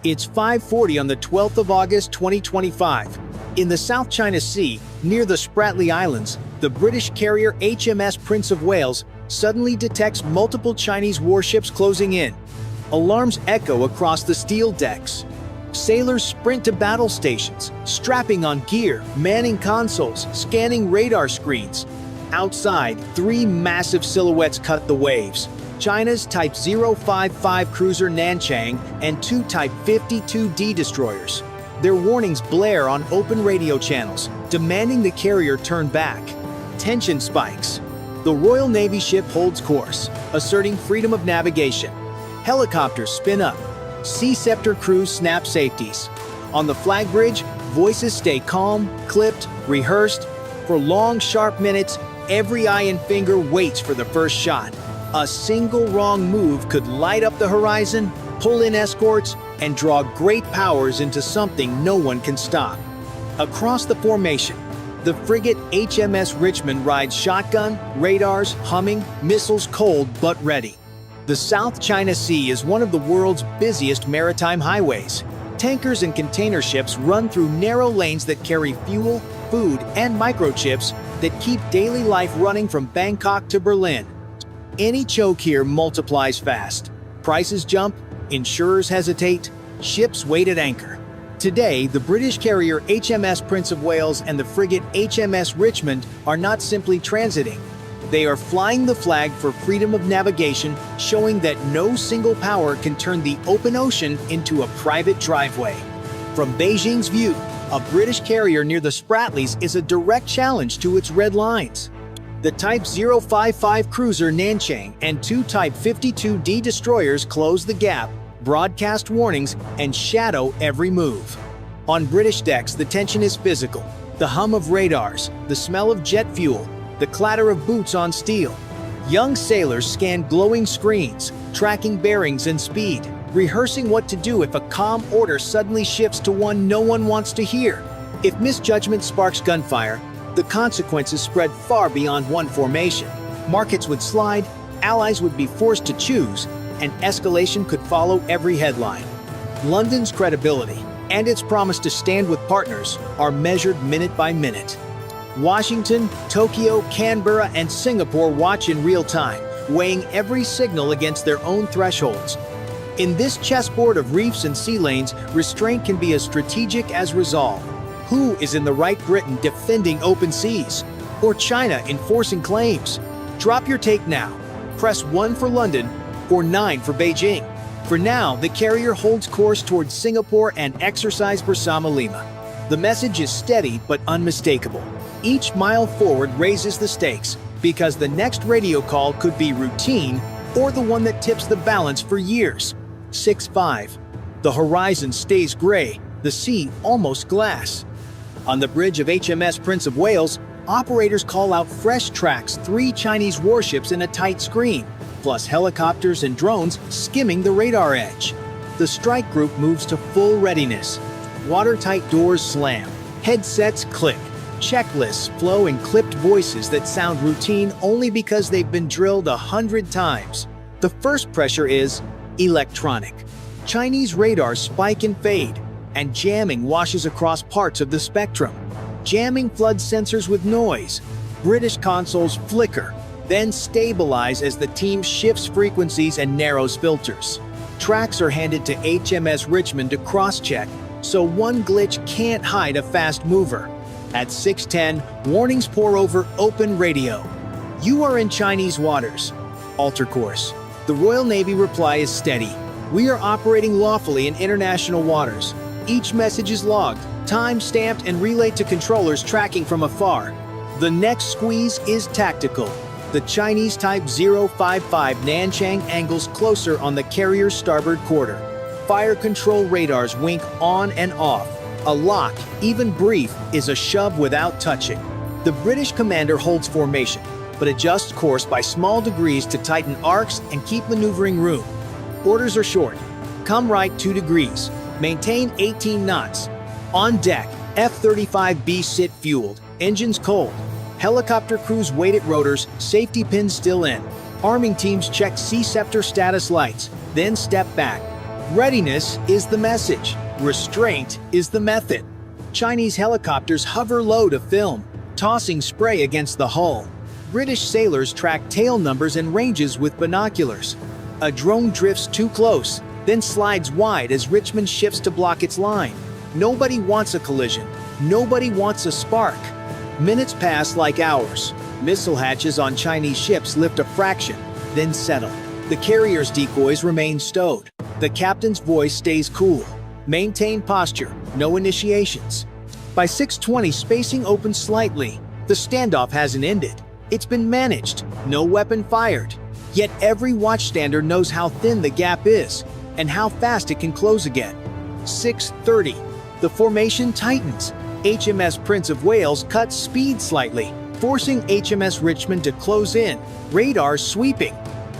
It's 5:40 on the 12th of August 2025. In the South China Sea, near the Spratly Islands, the British carrier HMS Prince of Wales suddenly detects multiple Chinese warships closing in. Alarms echo across the steel decks. Sailors sprint to battle stations, strapping on gear, manning consoles, scanning radar screens. Outside, three massive silhouettes cut the waves. China's Type 055 cruiser Nanchang and two Type 52D destroyers. Their warnings blare on open radio channels, demanding the carrier turn back. Tension spikes. The Royal Navy ship holds course, asserting freedom of navigation. Helicopters spin up. Sea Scepter crews snap safeties. On the flag bridge, voices stay calm, clipped, rehearsed. For long, sharp minutes, every eye and finger waits for the first shot. A single wrong move could light up the horizon, pull in escorts, and draw great powers into something no one can stop. Across the formation, the frigate HMS Richmond rides shotgun, radars humming, missiles cold but ready. The South China Sea is one of the world's busiest maritime highways. Tankers and container ships run through narrow lanes that carry fuel, food, and microchips that keep daily life running from Bangkok to Berlin. Any choke here multiplies fast. Prices jump, insurers hesitate, ships wait at anchor. Today, the British carrier HMS Prince of Wales and the frigate HMS Richmond are not simply transiting. They are flying the flag for freedom of navigation, showing that no single power can turn the open ocean into a private driveway. From Beijing's view, a British carrier near the Spratlys is a direct challenge to its red lines. The Type 055 cruiser Nanchang and two Type 52D destroyers close the gap, broadcast warnings, and shadow every move. On British decks, the tension is physical. The hum of radars, the smell of jet fuel, the clatter of boots on steel. Young sailors scan glowing screens, tracking bearings and speed, rehearsing what to do if a calm order suddenly shifts to one no one wants to hear. If misjudgment sparks gunfire, the consequences spread far beyond one formation. Markets would slide, allies would be forced to choose, and escalation could follow every headline. London's credibility and its promise to stand with partners are measured minute by minute. Washington, Tokyo, Canberra, and Singapore watch in real time, weighing every signal against their own thresholds. In this chessboard of reefs and sea lanes, restraint can be as strategic as resolve. Who is in the right Britain defending open seas? Or China enforcing claims? Drop your take now. Press 1 for London or 9 for Beijing. For now, the carrier holds course towards Singapore and exercise Bersama Lima. The message is steady but unmistakable. Each mile forward raises the stakes, because the next radio call could be routine or the one that tips the balance for years. 6-5. The horizon stays gray, the sea almost glass. On the bridge of HMS Prince of Wales, operators call out fresh tracks, 3 Chinese warships in a tight screen, plus helicopters and drones skimming the radar edge. The strike group moves to full readiness. Watertight doors slam, headsets click, checklists flow in clipped voices that sound routine only because they've been drilled 100 times. The first pressure is electronic. Chinese radars spike and fade, and jamming washes across parts of the spectrum. Jamming floods sensors with noise. British consoles flicker, then stabilize as the team shifts frequencies and narrows filters. Tracks are handed to HMS Richmond to cross-check, so one glitch can't hide a fast mover. At 6:10, warnings pour over open radio. You are in Chinese waters. Alter course. The Royal Navy reply is steady. We are operating lawfully in international waters. Each message is logged, time-stamped, and relayed to controllers tracking from afar. The next squeeze is tactical. The Chinese Type 055 Nanchang angles closer on the carrier's starboard quarter. Fire control radars wink on and off. A lock, even brief, is a shove without touching. The British commander holds formation, but adjusts course by small degrees to tighten arcs and keep maneuvering room. Orders are short. Come right 2 degrees. Maintain 18 knots. On deck, F-35B sit fueled, engines cold. Helicopter crews wait at rotors, safety pins still in. Arming teams check Sea Scepter status lights, then step back. Readiness is the message. Restraint is the method. Chinese helicopters hover low to film, tossing spray against the hull. British sailors track tail numbers and ranges with binoculars. A drone drifts too close, then slides wide as Richmond shifts to block its line. Nobody wants a collision. Nobody wants a spark. Minutes pass like hours. Missile hatches on Chinese ships lift a fraction, then settle. The carrier's decoys remain stowed. The captain's voice stays cool. Maintain posture, no initiations. By 6:20, spacing opens slightly. The standoff hasn't ended. It's been managed, no weapon fired. Yet every watchstander knows how thin the gap is and how fast it can close again. 6:30. The formation tightens. HMS Prince of Wales cuts speed slightly, forcing HMS Richmond to close in, radar sweeping.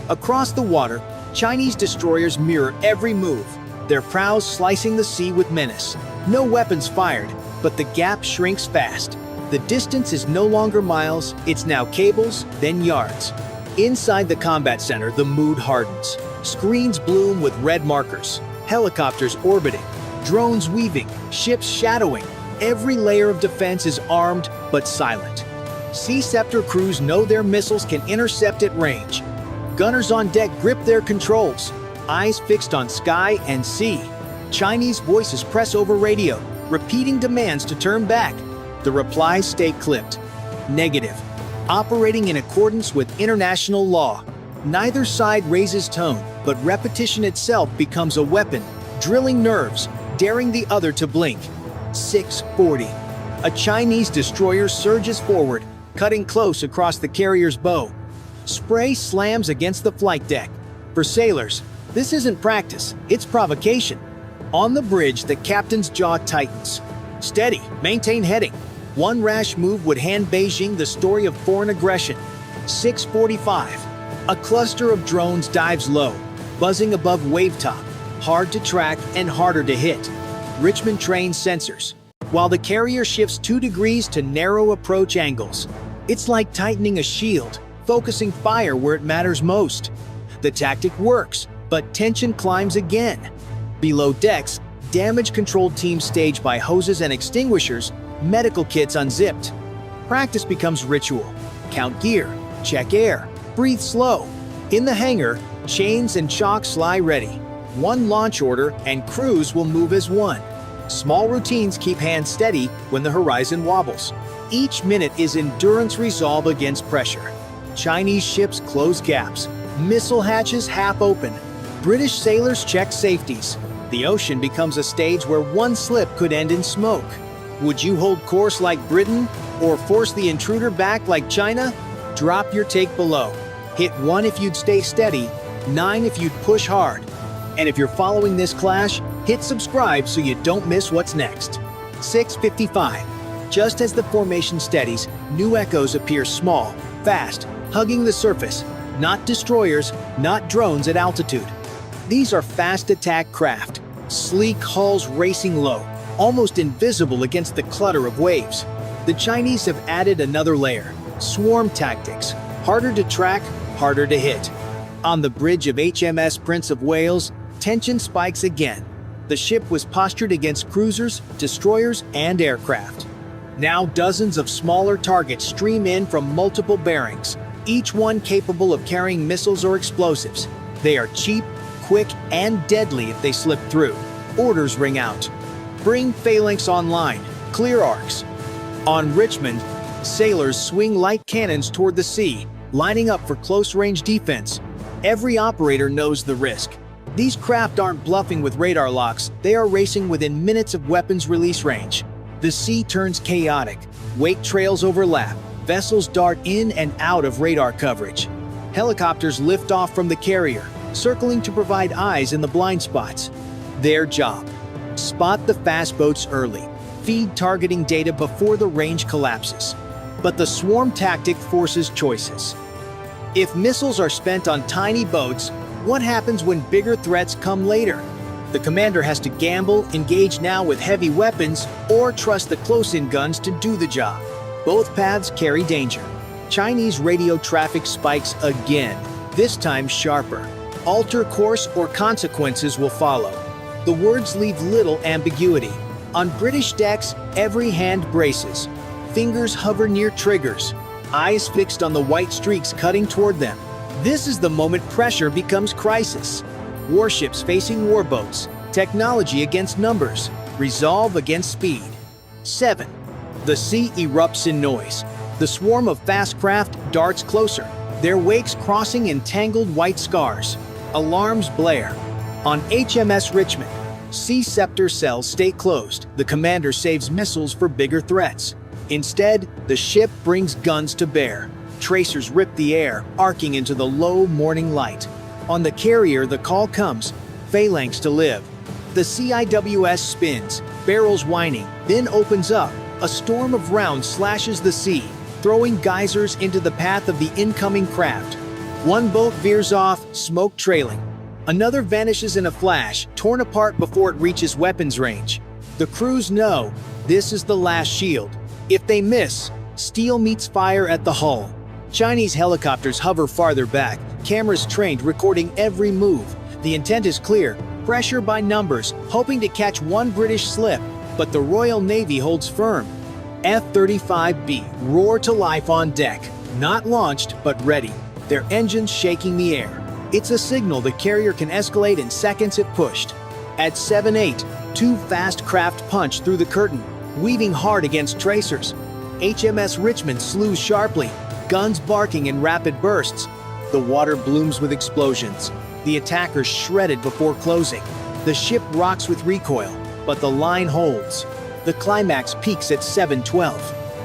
Across the water, Chinese destroyers mirror every move, their prows slicing the sea with menace. No weapons fired, but the gap shrinks fast. The distance is no longer miles, it's now cables, then yards. Inside the combat center, the mood hardens. Screens bloom with red markers, helicopters orbiting, drones weaving, ships shadowing. Every layer of defense is armed but silent. Sea Scepter crews know their missiles can intercept at range. Gunners on deck grip their controls, eyes fixed on sky and sea. Chinese voices press over radio, repeating demands to turn back. The replies stay clipped. Negative. Operating in accordance with international law. Neither side raises tone, but repetition itself becomes a weapon, drilling nerves, daring the other to blink. 6:40. A Chinese destroyer surges forward, cutting close across the carrier's bow. Spray slams against the flight deck. For sailors, this isn't practice, it's provocation. On the bridge, the captain's jaw tightens. Steady, maintain heading. One rash move would hand Beijing the story of foreign aggression. 6:45. A cluster of drones dives low, buzzing above wavetop, hard to track and harder to hit. Richmond trains sensors, while the carrier shifts 2 degrees to narrow approach angles. It's like tightening a shield, focusing fire where it matters most. The tactic works, but tension climbs again. Below decks, damage control teams staged by hoses and extinguishers, medical kits unzipped. Practice becomes ritual. Count gear, check air, breathe slow. In the hangar, chains and chocks lie ready. One launch order and crews will move as one. Small routines keep hands steady when the horizon wobbles. Each minute is endurance resolve against pressure. Chinese ships close gaps. Missile hatches half open. British sailors check safeties. The ocean becomes a stage where one slip could end in smoke. Would you hold course like Britain or force the intruder back like China? Drop your take below. Hit 1 if you'd stay steady, 9 if you'd push hard. And if you're following this clash, hit subscribe so you don't miss what's next. 6:55. Just as the formation steadies, new echoes appear small, fast, hugging the surface. Not destroyers, not drones at altitude. These are fast attack craft, sleek hulls racing low, almost invisible against the clutter of waves. The Chinese have added another layer, swarm tactics, harder to track, harder to hit. On the bridge of HMS Prince of Wales, tension spikes again. The ship was postured against cruisers, destroyers, and aircraft. Now dozens of smaller targets stream in from multiple bearings, each one capable of carrying missiles or explosives. They are cheap, quick, and deadly if they slip through. Orders ring out. Bring phalanx online, clear arcs. On Richmond, sailors swing light cannons toward the sea, lining up for close-range defense. Every operator knows the risk. These craft aren't bluffing with radar locks, they are racing within minutes of weapons release range. The sea turns chaotic, wake trails overlap, vessels dart in and out of radar coverage. Helicopters lift off from the carrier, circling to provide eyes in the blind spots. Their job: spot the fast boats early, feed targeting data before the range collapses. But the swarm tactic forces choices. If missiles are spent on tiny boats, what happens when bigger threats come later? The commander has to gamble, engage now with heavy weapons, or trust the close-in guns to do the job. Both paths carry danger. Chinese radio traffic spikes again, this time sharper. Alter course or consequences will follow. The words leave little ambiguity. On British decks, every hand braces. Fingers hover near triggers, eyes fixed on the white streaks cutting toward them. This is the moment pressure becomes crisis. Warships facing warboats, technology against numbers, resolve against speed. 7. The sea erupts in noise. The swarm of fast craft darts closer, their wakes crossing in tangled white scars. Alarms blare. On HMS Richmond, Sea Scepter cells stay closed. The commander saves missiles for bigger threats. Instead, the ship brings guns to bear. Tracers rip the air, arcing into the low morning light. On the carrier, the call comes, phalanx to live. The CIWS spins, barrels whining, then opens up. A storm of rounds slashes the sea, throwing geysers into the path of the incoming craft. One boat veers off, smoke trailing. Another vanishes in a flash, torn apart before it reaches weapons range. The crews know this is the last shield. If they miss, steel meets fire at the hull. Chinese helicopters hover farther back, cameras trained recording every move. The intent is clear, pressure by numbers, hoping to catch one British slip, but the Royal Navy holds firm. F-35B roar to life on deck, not launched but ready, their engines shaking the air. It's a signal the carrier can escalate in seconds if pushed. At 7-8, two fast craft punch through the curtain, weaving hard against tracers. HMS Richmond slews sharply, guns barking in rapid bursts. The water blooms with explosions. The attackers shredded before closing. The ship rocks with recoil, but the line holds. The climax peaks at 7:12.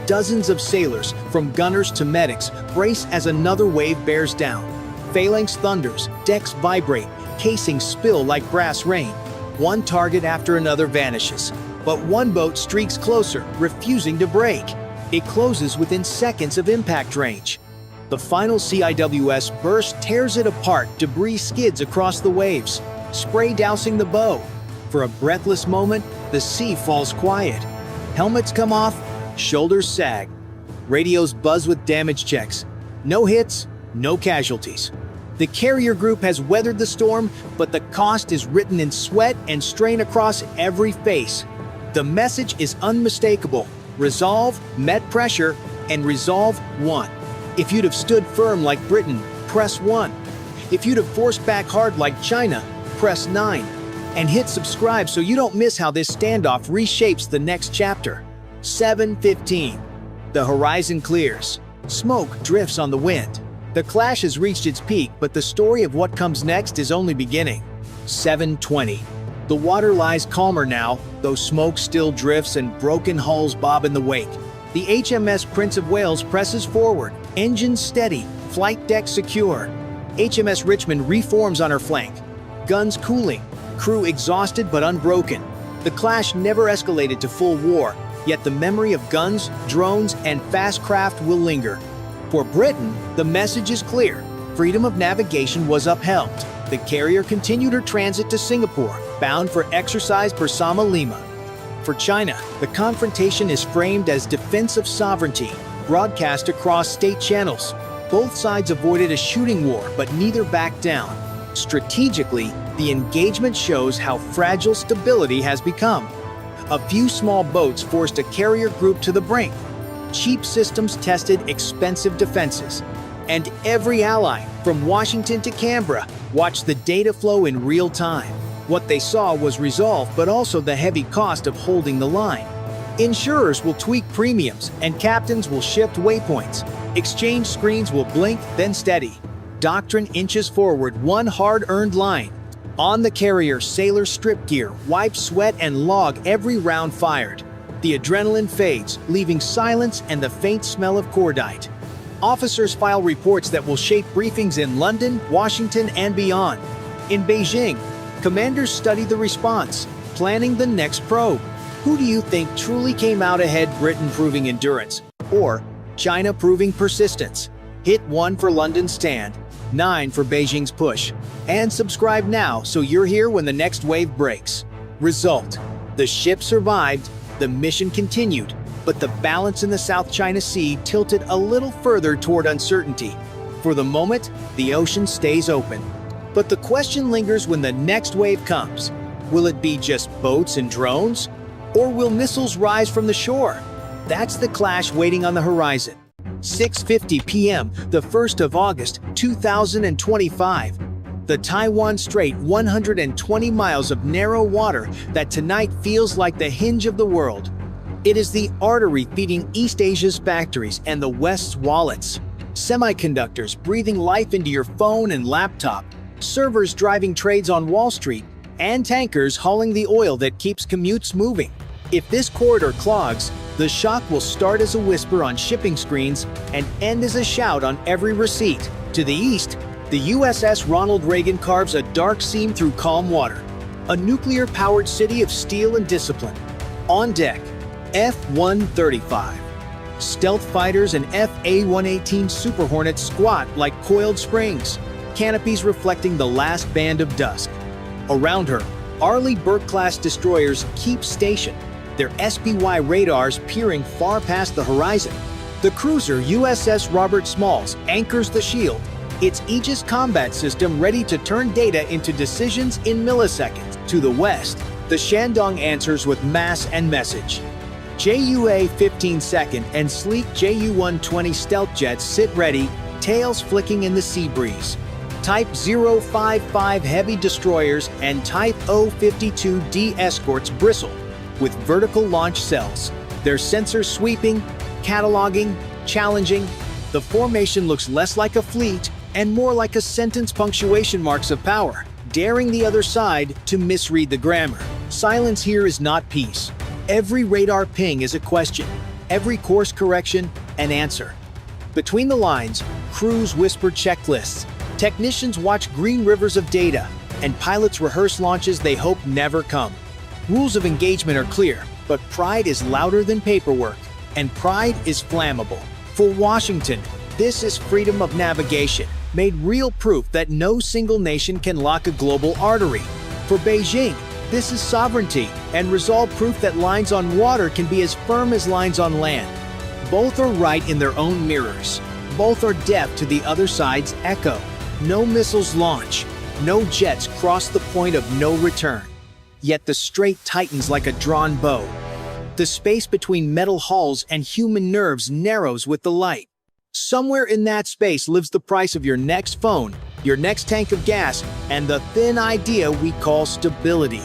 Dozens of sailors, from gunners to medics, brace as another wave bears down. Phalanx thunders, decks vibrate, casings spill like brass rain. One target after another vanishes, but one boat streaks closer, refusing to break. It closes within seconds of impact range. The final CIWS burst tears it apart, debris skids across the waves, spray dousing the bow. For a breathless moment, the sea falls quiet. Helmets come off, shoulders sag. Radios buzz with damage checks. No hits, no casualties. The carrier group has weathered the storm, but the cost is written in sweat and strain across every face. The message is unmistakable. Resolve met pressure, and resolve won. If you'd have stood firm like Britain, press 1. If you'd have forced back hard like China, press 9. And hit subscribe so you don't miss how this standoff reshapes the next chapter. 7:15. The horizon clears. Smoke drifts on the wind. The clash has reached its peak, but the story of what comes next is only beginning. 7:20. The water lies calmer now, though smoke still drifts and broken hulls bob in the wake. The HMS Prince of Wales presses forward, engines steady, flight deck secure. HMS Richmond reforms on her flank, guns cooling, crew exhausted but unbroken. The clash never escalated to full war, yet the memory of guns, drones, and fast craft will linger. For Britain, the message is clear. Freedom of navigation was upheld. The carrier continued her transit to Singapore, bound for exercise Bersama Lima. For China, the confrontation is framed as defense of sovereignty, broadcast across state channels. Both sides avoided a shooting war, but neither backed down. Strategically, the engagement shows how fragile stability has become. A few small boats forced a carrier group to the brink. Cheap systems tested expensive defenses. And every ally, from Washington to Canberra, watched the data flow in real time. What they saw was resolve, but also the heavy cost of holding the line. Insurers will tweak premiums, and captains will shift waypoints. Exchange screens will blink, then steady. Doctrine inches forward one hard-earned line. On the carrier, sailors strip gear, wipe sweat, and log every round fired. The adrenaline fades, leaving silence and the faint smell of cordite. Officers file reports that will shape briefings in London, Washington, and beyond. In Beijing, commanders study the response, planning the next probe. Who do you think truly came out ahead, Britain proving endurance, or China proving persistence? Hit 1 for London's stand, 9 for Beijing's push. And subscribe now so you're here when the next wave breaks. Result: the ship survived, the mission continued, but the balance in the South China Sea tilted a little further toward uncertainty. For the moment, the ocean stays open. But the question lingers when the next wave comes. Will it be just boats and drones? Or will missiles rise from the shore? That's the clash waiting on the horizon. 6:50 p.m., the 1st of August, 2025. The Taiwan Strait, 120 miles of narrow water that tonight feels like the hinge of the world. It is the artery feeding East Asia's factories and the West's wallets. Semiconductors breathing life into your phone and laptop, servers driving trades on Wall Street, and tankers hauling the oil that keeps commutes moving. If this corridor clogs, the shock will start as a whisper on shipping screens and end as a shout on every receipt. To the east, the USS Ronald Reagan carves a dark seam through calm water, a nuclear-powered city of steel and discipline. On deck, F-135. Stealth fighters and F-A-118 Super Hornets squat like coiled springs, canopies reflecting the last band of dusk. Around her, Arleigh Burke-class destroyers keep station, their SPY radars peering far past the horizon. The cruiser USS Robert Smalls anchors the Shield, its Aegis combat system ready to turn data into decisions in milliseconds. To the west, the Shandong answers with mass and message. JUA-15 second and sleek Ju-120 stealth jets sit ready, tails flicking in the sea breeze. Type 055 heavy destroyers and Type 052D escorts bristle with vertical launch cells, their sensors sweeping, cataloging, challenging. The formation looks less like a fleet and more like a sentence punctuation marks of power, daring the other side to misread the grammar. Silence here is not peace. Every radar ping is a question, every course correction an answer. Between the lines, crews whisper checklists, technicians watch green rivers of data, and pilots rehearse launches they hope never come. Rules of engagement are clear, but pride is louder than paperwork, and pride is flammable. For Washington, this is freedom of navigation, made real proof that no single nation can lock a global artery. For Beijing, this is sovereignty and resolve proof that lines on water can be as firm as lines on land. Both are right in their own mirrors. Both are deaf to the other side's echo. No missiles launch. No jets cross the point of no return. Yet the strait tightens like a drawn bow. The space between metal hulls and human nerves narrows with the light. Somewhere in that space lives the price of your next phone, your next tank of gas, and the thin idea we call stability.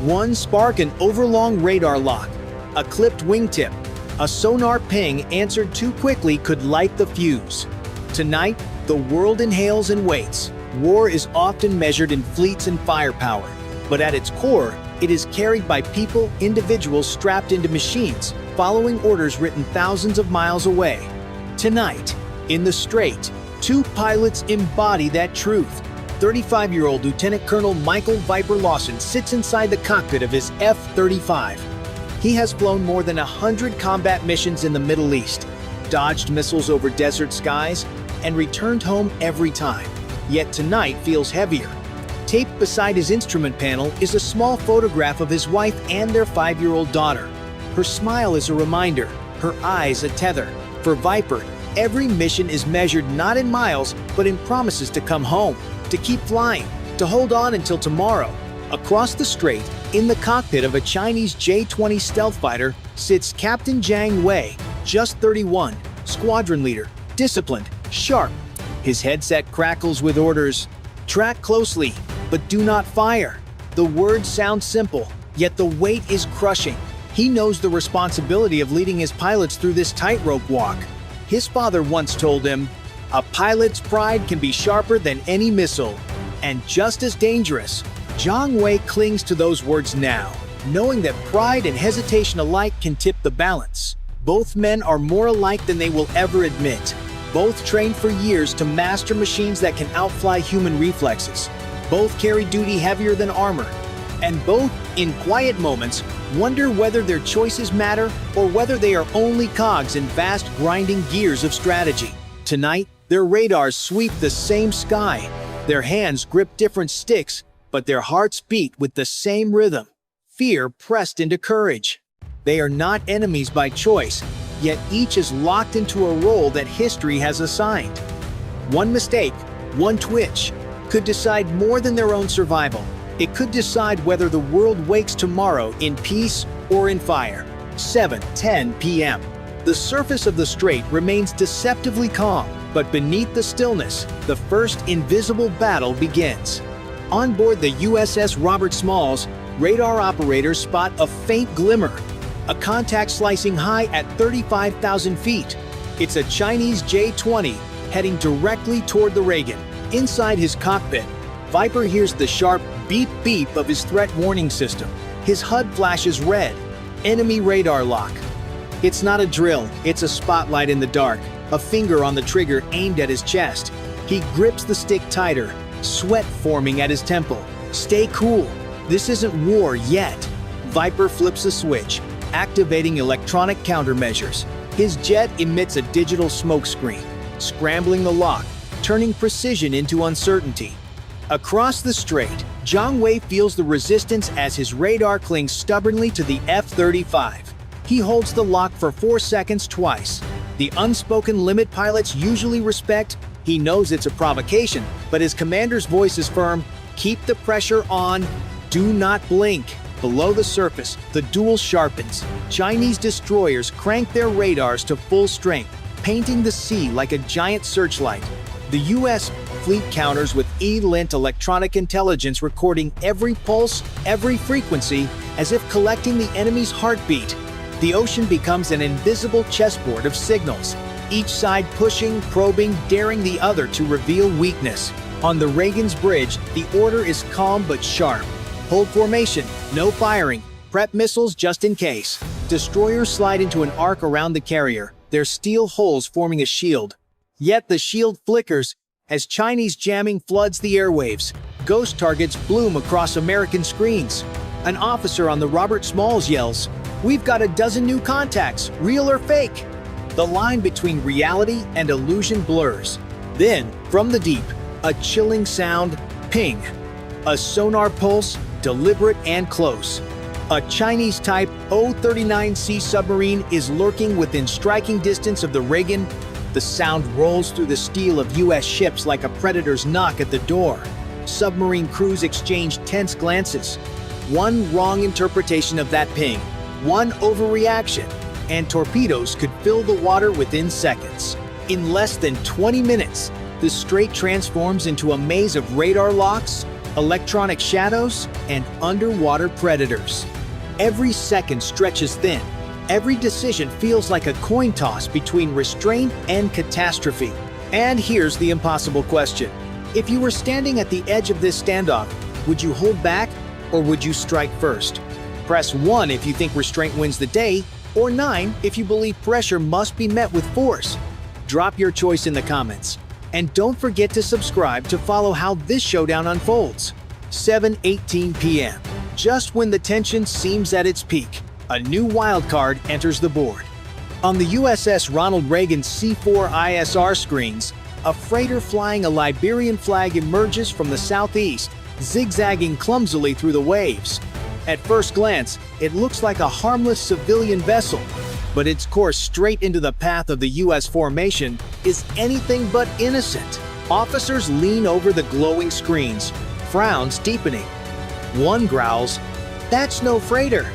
One spark, an overlong radar lock, a clipped wingtip, a sonar ping answered too quickly could light the fuse. Tonight, the world inhales and waits. War is often measured in fleets and firepower, but at its core, it is carried by people, individuals strapped into machines, following orders written thousands of miles away. Tonight, in the Strait, two pilots embody that truth. 35-year-old Lieutenant Colonel Michael Viper Lawson sits inside the cockpit of his F-35. He has flown more than 100 combat missions in the Middle East, dodged missiles over desert skies, and returned home every time. Yet tonight feels heavier. Taped beside his instrument panel is a small photograph of his wife and their 5-year-old daughter. Her smile is a reminder, her eyes a tether. For Viper, every mission is measured not in miles, but in promises to come home, to keep flying, to hold on until tomorrow. Across the strait, in the cockpit of a Chinese J-20 stealth fighter, sits Captain Jiang Wei, just 31, squadron leader, disciplined, sharp. His headset crackles with orders. Track closely, but do not fire. The words sound simple, yet the weight is crushing. He knows the responsibility of leading his pilots through this tightrope walk. His father once told him, "A pilot's pride can be sharper than any missile, and just as dangerous." Jiang Wei clings to those words now, knowing that pride and hesitation alike can tip the balance. Both men are more alike than they will ever admit. Both trained for years to master machines that can outfly human reflexes. Both carry duty heavier than armor. And both, in quiet moments, wonder whether their choices matter or whether they are only cogs in vast grinding gears of strategy. Tonight, their radars sweep the same sky. Their hands grip different sticks, but their hearts beat with the same rhythm. Fear pressed into courage. They are not enemies by choice, yet each is locked into a role that history has assigned. One mistake, one twitch, could decide more than their own survival. It could decide whether the world wakes tomorrow in peace or in fire. 7:10 p.m. The surface of the strait remains deceptively calm, but beneath the stillness, the first invisible battle begins. On board the USS Robert Smalls, radar operators spot a faint glimmer, a contact slicing high at 35,000 feet. It's a Chinese J-20 heading directly toward the Reagan. Inside his cockpit, Viper hears the sharp beep-beep of his threat warning system. His HUD flashes red. Enemy radar lock. It's not a drill, it's a spotlight in the dark, a finger on the trigger aimed at his chest. He grips the stick tighter, sweat forming at his temple. Stay cool. This isn't war yet. Viper flips a switch, activating electronic countermeasures. His jet emits a digital smokescreen, scrambling the lock, turning precision into uncertainty. Across the strait, Zhang Wei feels the resistance as his radar clings stubbornly to the F-35. He holds the lock for 4 seconds twice. The unspoken limit pilots usually respect. He knows it's a provocation, but his commander's voice is firm. Keep the pressure on. Do not blink. Below the surface, the duel sharpens. Chinese destroyers crank their radars to full strength, painting the sea like a giant searchlight. The U.S. fleet counters with E-lint electronic intelligence recording every pulse, every frequency, as if collecting the enemy's heartbeat. The ocean becomes an invisible chessboard of signals, each side pushing, probing, daring the other to reveal weakness. On the Reagan's bridge, the order is calm but sharp. Hold formation, no firing, prep missiles just in case. Destroyers slide into an arc around the carrier, their steel hulls forming a shield. Yet the shield flickers as Chinese jamming floods the airwaves. Ghost targets bloom across American screens. An officer on the Robert Smalls yells, "We've got a dozen new contacts, real or fake." The line between reality and illusion blurs. Then, from the deep, a chilling sound, ping. A sonar pulse, deliberate and close. A Chinese Type O-39C submarine is lurking within striking distance of the Reagan. The sound rolls through the steel of U.S. ships like a predator's knock at the door. Submarine crews exchange tense glances. One wrong interpretation of that ping, one overreaction, and torpedoes could fill the water within seconds. In less than 20 minutes, the strait transforms into a maze of radar locks, electronic shadows, and underwater predators. Every second stretches thin. Every decision feels like a coin toss between restraint and catastrophe. And here's the impossible question. If you were standing at the edge of this standoff, would you hold back or would you strike first? Press 1 if you think restraint wins the day, or 9 if you believe pressure must be met with force. Drop your choice in the comments. And don't forget to subscribe to follow how this showdown unfolds. 7:18 p.m. Just when the tension seems at its peak, a new wildcard enters the board. On the USS Ronald Reagan C-4 ISR screens, a freighter flying a Liberian flag emerges from the southeast, zigzagging clumsily through the waves. At first glance, it looks like a harmless civilian vessel, but its course straight into the path of the U.S. formation is anything but innocent. Officers lean over the glowing screens, frowns deepening. One growls, "That's no freighter.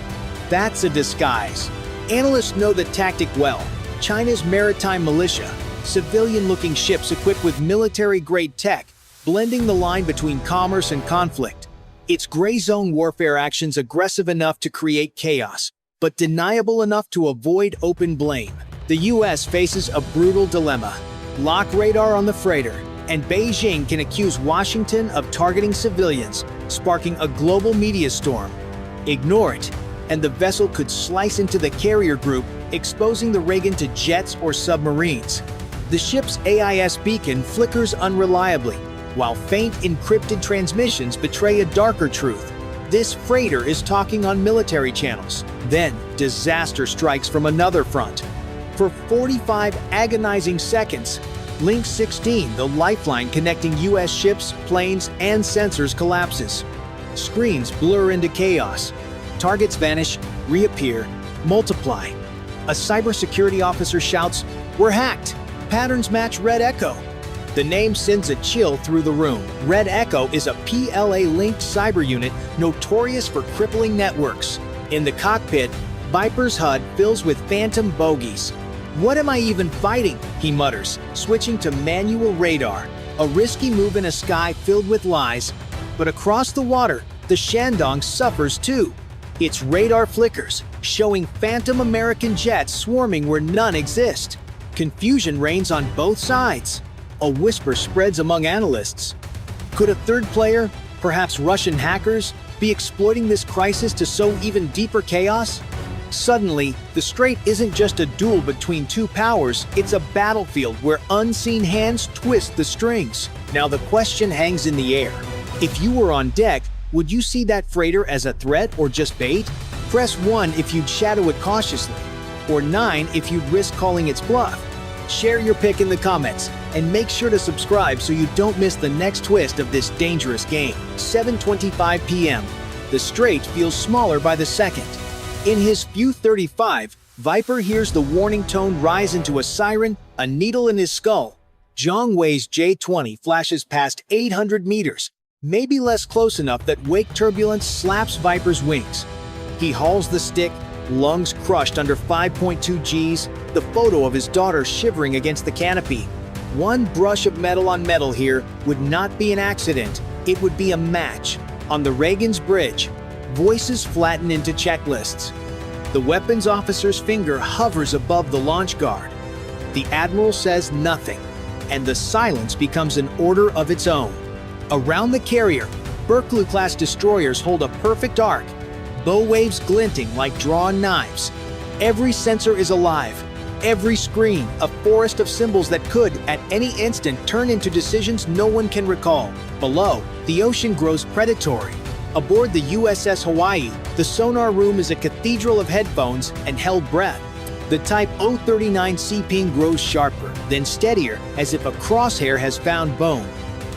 That's a disguise." Analysts know the tactic well. China's maritime militia, civilian-looking ships equipped with military-grade tech, blending the line between commerce and conflict. It's gray zone warfare actions aggressive enough to create chaos, but deniable enough to avoid open blame. The U.S. faces a brutal dilemma. Lock radar on the freighter, and Beijing can accuse Washington of targeting civilians, sparking a global media storm. Ignore it, and the vessel could slice into the carrier group, exposing the Reagan to jets or submarines. The ship's AIS beacon flickers unreliably, while faint encrypted transmissions betray a darker truth. This freighter is talking on military channels. Then, disaster strikes from another front. For 45 agonizing seconds, Link 16, the lifeline connecting U.S. ships, planes, and sensors, collapses. Screens blur into chaos. Targets vanish, reappear, multiply. A cybersecurity officer shouts, "We're hacked! Patterns match Red Echo." The name sends a chill through the room. Red Echo is a PLA-linked cyber unit notorious for crippling networks. In the cockpit, Viper's HUD fills with phantom bogies. "What am I even fighting?" he mutters, switching to manual radar. A risky move in a sky filled with lies. But across the water, the Shandong suffers too. Its radar flickers, showing phantom American jets swarming where none exist. Confusion reigns on both sides. A whisper spreads among analysts. Could a third player, perhaps Russian hackers, be exploiting this crisis to sow even deeper chaos? Suddenly, the Strait isn't just a duel between two powers, it's a battlefield where unseen hands twist the strings. Now the question hangs in the air. If you were on deck, would you see that freighter as a threat or just bait? Press 1 if you'd shadow it cautiously, or 9 if you'd risk calling its bluff. Share your pick in the comments, and make sure to subscribe so you don't miss the next twist of this dangerous game. 7:25 p.m. The Strait feels smaller by the second. In his View 35, Viper hears the warning tone rise into a siren, a needle in his skull. Zhang Wei's J-20 flashes past 800 meters, maybe less close enough that wake turbulence slaps Viper's wings. He hauls the stick, lungs crushed under 5.2 Gs, the photo of his daughter shivering against the canopy. One brush of metal on metal here would not be an accident, it would be a match. On the Reagan's bridge, voices flatten into checklists. The weapons officer's finger hovers above the launch guard. The admiral says nothing, and the silence becomes an order of its own. Around the carrier, Berkeley-class destroyers hold a perfect arc, bow waves glinting like drawn knives. Every sensor is alive. Every screen, a forest of symbols that could, at any instant, turn into decisions no one can recall. Below, the ocean grows predatory. Aboard the USS Hawaii, the sonar room is a cathedral of headphones and held breath. The Type 039C ping grows sharper, then steadier, as if a crosshair has found bone.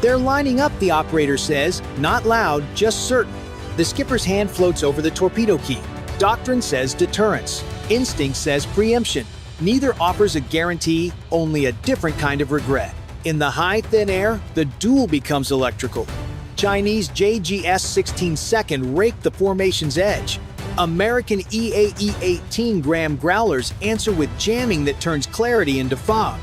"They're lining up," the operator says, not loud, just certain. The skipper's hand floats over the torpedo key. Doctrine says deterrence. Instinct says preemption. Neither offers a guarantee, only a different kind of regret. In the high, thin air, the duel becomes electrical. Chinese JGS-16 second rake the formation's edge. American EAE-18 Graham growlers answer with jamming that turns clarity into fog.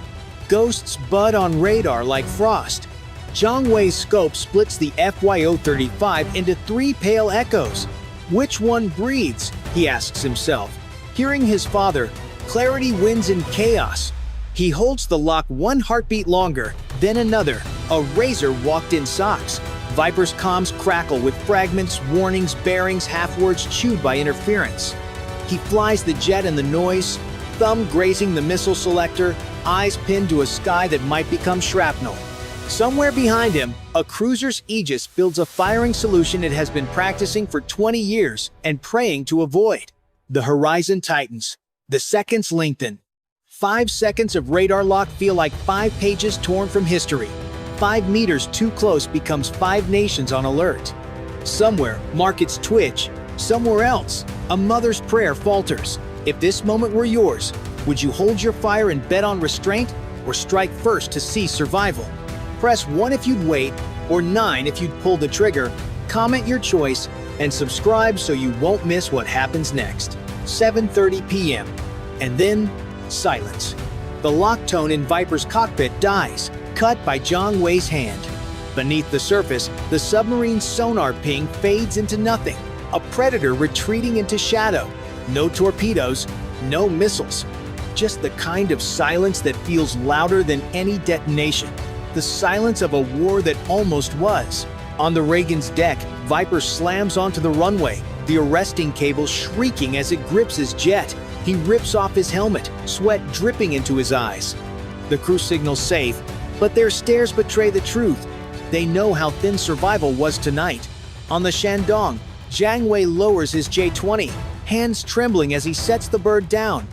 Ghosts bud on radar like frost. Zhang Wei's scope splits the FY-035 into 3 pale echoes. Which one breathes? He asks himself. Hearing his father, clarity wins in chaos. He holds the lock one heartbeat longer, then another. A razor walked in socks. Viper's comms crackle with fragments, warnings, bearings, half-words chewed by interference. He flies the jet in the noise, thumb grazing the missile selector, eyes pinned to a sky that might become shrapnel. Somewhere behind him, a cruiser's aegis builds a firing solution it has been practicing for 20 years and praying to avoid. The horizon tightens. The seconds lengthen. 5 seconds of radar lock feel like 5 pages torn from history. 5 meters too close becomes 5 nations on alert. Somewhere, markets twitch. Somewhere else, a mother's prayer falters. If this moment were yours, would you hold your fire and bet on restraint, or strike first to see survival? Press 1 if you'd wait, or 9 if you'd pull the trigger. Comment your choice, and subscribe so you won't miss what happens next. 7:30 p.m. And then, silence. The lock tone in Viper's cockpit dies, cut by Zhang Wei's hand. Beneath the surface, the submarine's sonar ping fades into nothing. A predator retreating into shadow. No torpedoes, no missiles. Just the kind of silence that feels louder than any detonation. The silence of a war that almost was. On the Reagan's deck, Viper slams onto the runway, the arresting cable shrieking as it grips his jet. He rips off his helmet, sweat dripping into his eyes. The crew signals safe, but their stares betray the truth. They know how thin survival was tonight. On the Shandong, Zhang Wei lowers his J-20, hands trembling as he sets the bird down.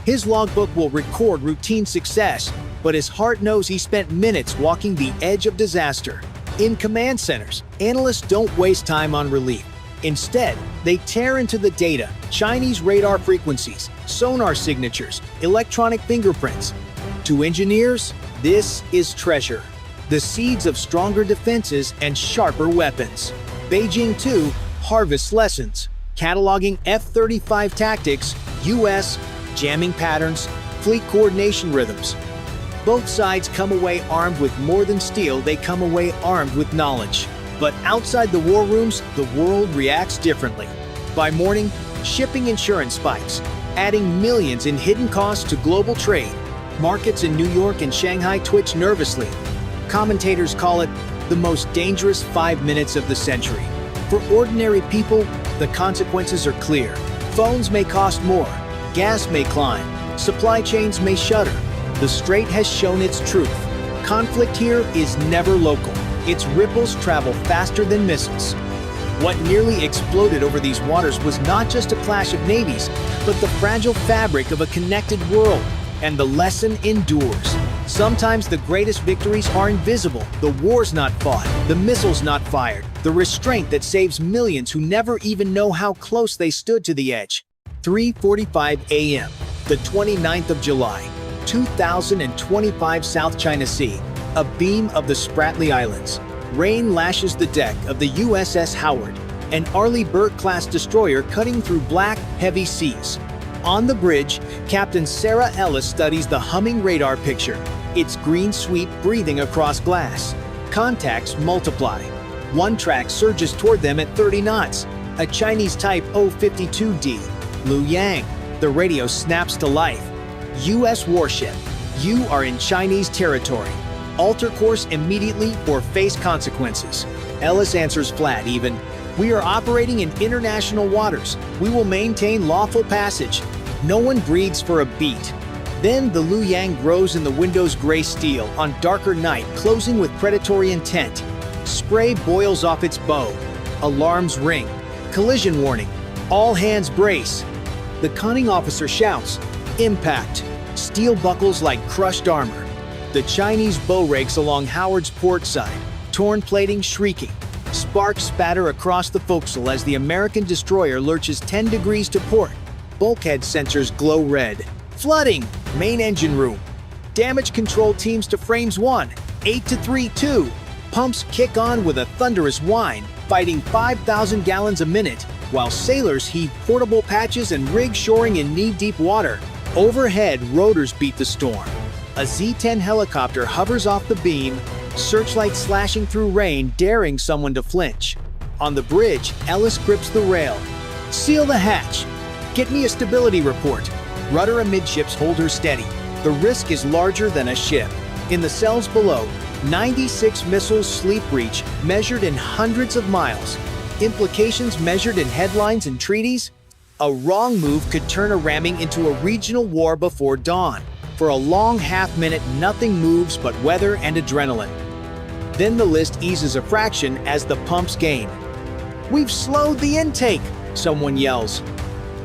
His logbook will record routine success, but his heart knows he spent minutes walking the edge of disaster. In command centers, analysts don't waste time on relief. Instead, they tear into the data, Chinese radar frequencies, sonar signatures, electronic fingerprints. To engineers, this is treasure. the seeds of stronger defenses and sharper weapons. Beijing 2 harvests lessons, cataloging F-35 tactics, U.S. jamming patterns, fleet coordination rhythms. Both sides come away armed with more than steel, they come away armed with knowledge. But outside the war rooms, the world reacts differently. By morning, shipping insurance spikes, adding millions in hidden costs to global trade. Markets in New York and Shanghai twitch nervously. Commentators call it the most dangerous 5 minutes of the century. For ordinary people, the consequences are clear. Phones may cost more, gas may climb, supply chains may shudder. The Strait has shown its truth. Conflict here is never local. Its ripples travel faster than missiles. What nearly exploded over these waters was not just a clash of navies, but the fragile fabric of a connected world. And the lesson endures. Sometimes the greatest victories are invisible. The war's not fought, the missiles not fired, the restraint that saves millions who never even know how close they stood to the edge. 3:45 a.m., the 29th of July, 2025, South China Sea, a beam of the Spratly Islands. Rain lashes the deck of the USS Howard, an Arleigh Burke-class destroyer cutting through black, heavy seas. On the bridge, Captain Sarah Ellis studies the humming radar picture, its green sweep breathing across glass. Contacts multiply. One track surges toward them at 30 knots, a Chinese Type 052D, Liu Yang. The radio snaps to life. U.S. warship, you are in Chinese territory. Alter course immediately or face consequences. Ellis answers flat even. We are operating in international waters. We will maintain lawful passage. No one breathes for a beat. Then the Liu Yang grows in the window's gray steel on darker night, closing with predatory intent. Spray boils off its bow. Alarms ring. Collision warning. All hands brace. The conning officer shouts, impact. Steel buckles like crushed armor. The Chinese bow rakes along Howard's port side, torn plating shrieking. Sparks spatter across the forecastle as the American destroyer lurches 10 degrees to port. Bulkhead sensors glow red. Flooding! Main engine room. Damage control teams to frames 1. 8-3-2. Pumps kick on with a thunderous whine, fighting 5,000 gallons a minute, while sailors heave portable patches and rig shoring in knee-deep water. Overhead, rotors beat the storm. A Z-10 helicopter hovers off the beam, searchlight slashing through rain, daring someone to flinch. On the bridge, Ellis grips the rail. Seal the hatch. Get me a stability report. Rudder amidships hold her steady. The risk is larger than a ship. In the cells below, 96 missiles sleep breach measured in hundreds of miles. Implications measured in headlines and treaties? A wrong move could turn a ramming into a regional war before dawn. For a long half-minute, nothing moves but weather and adrenaline. Then the list eases a fraction as the pumps gain. We've slowed the intake, someone yells.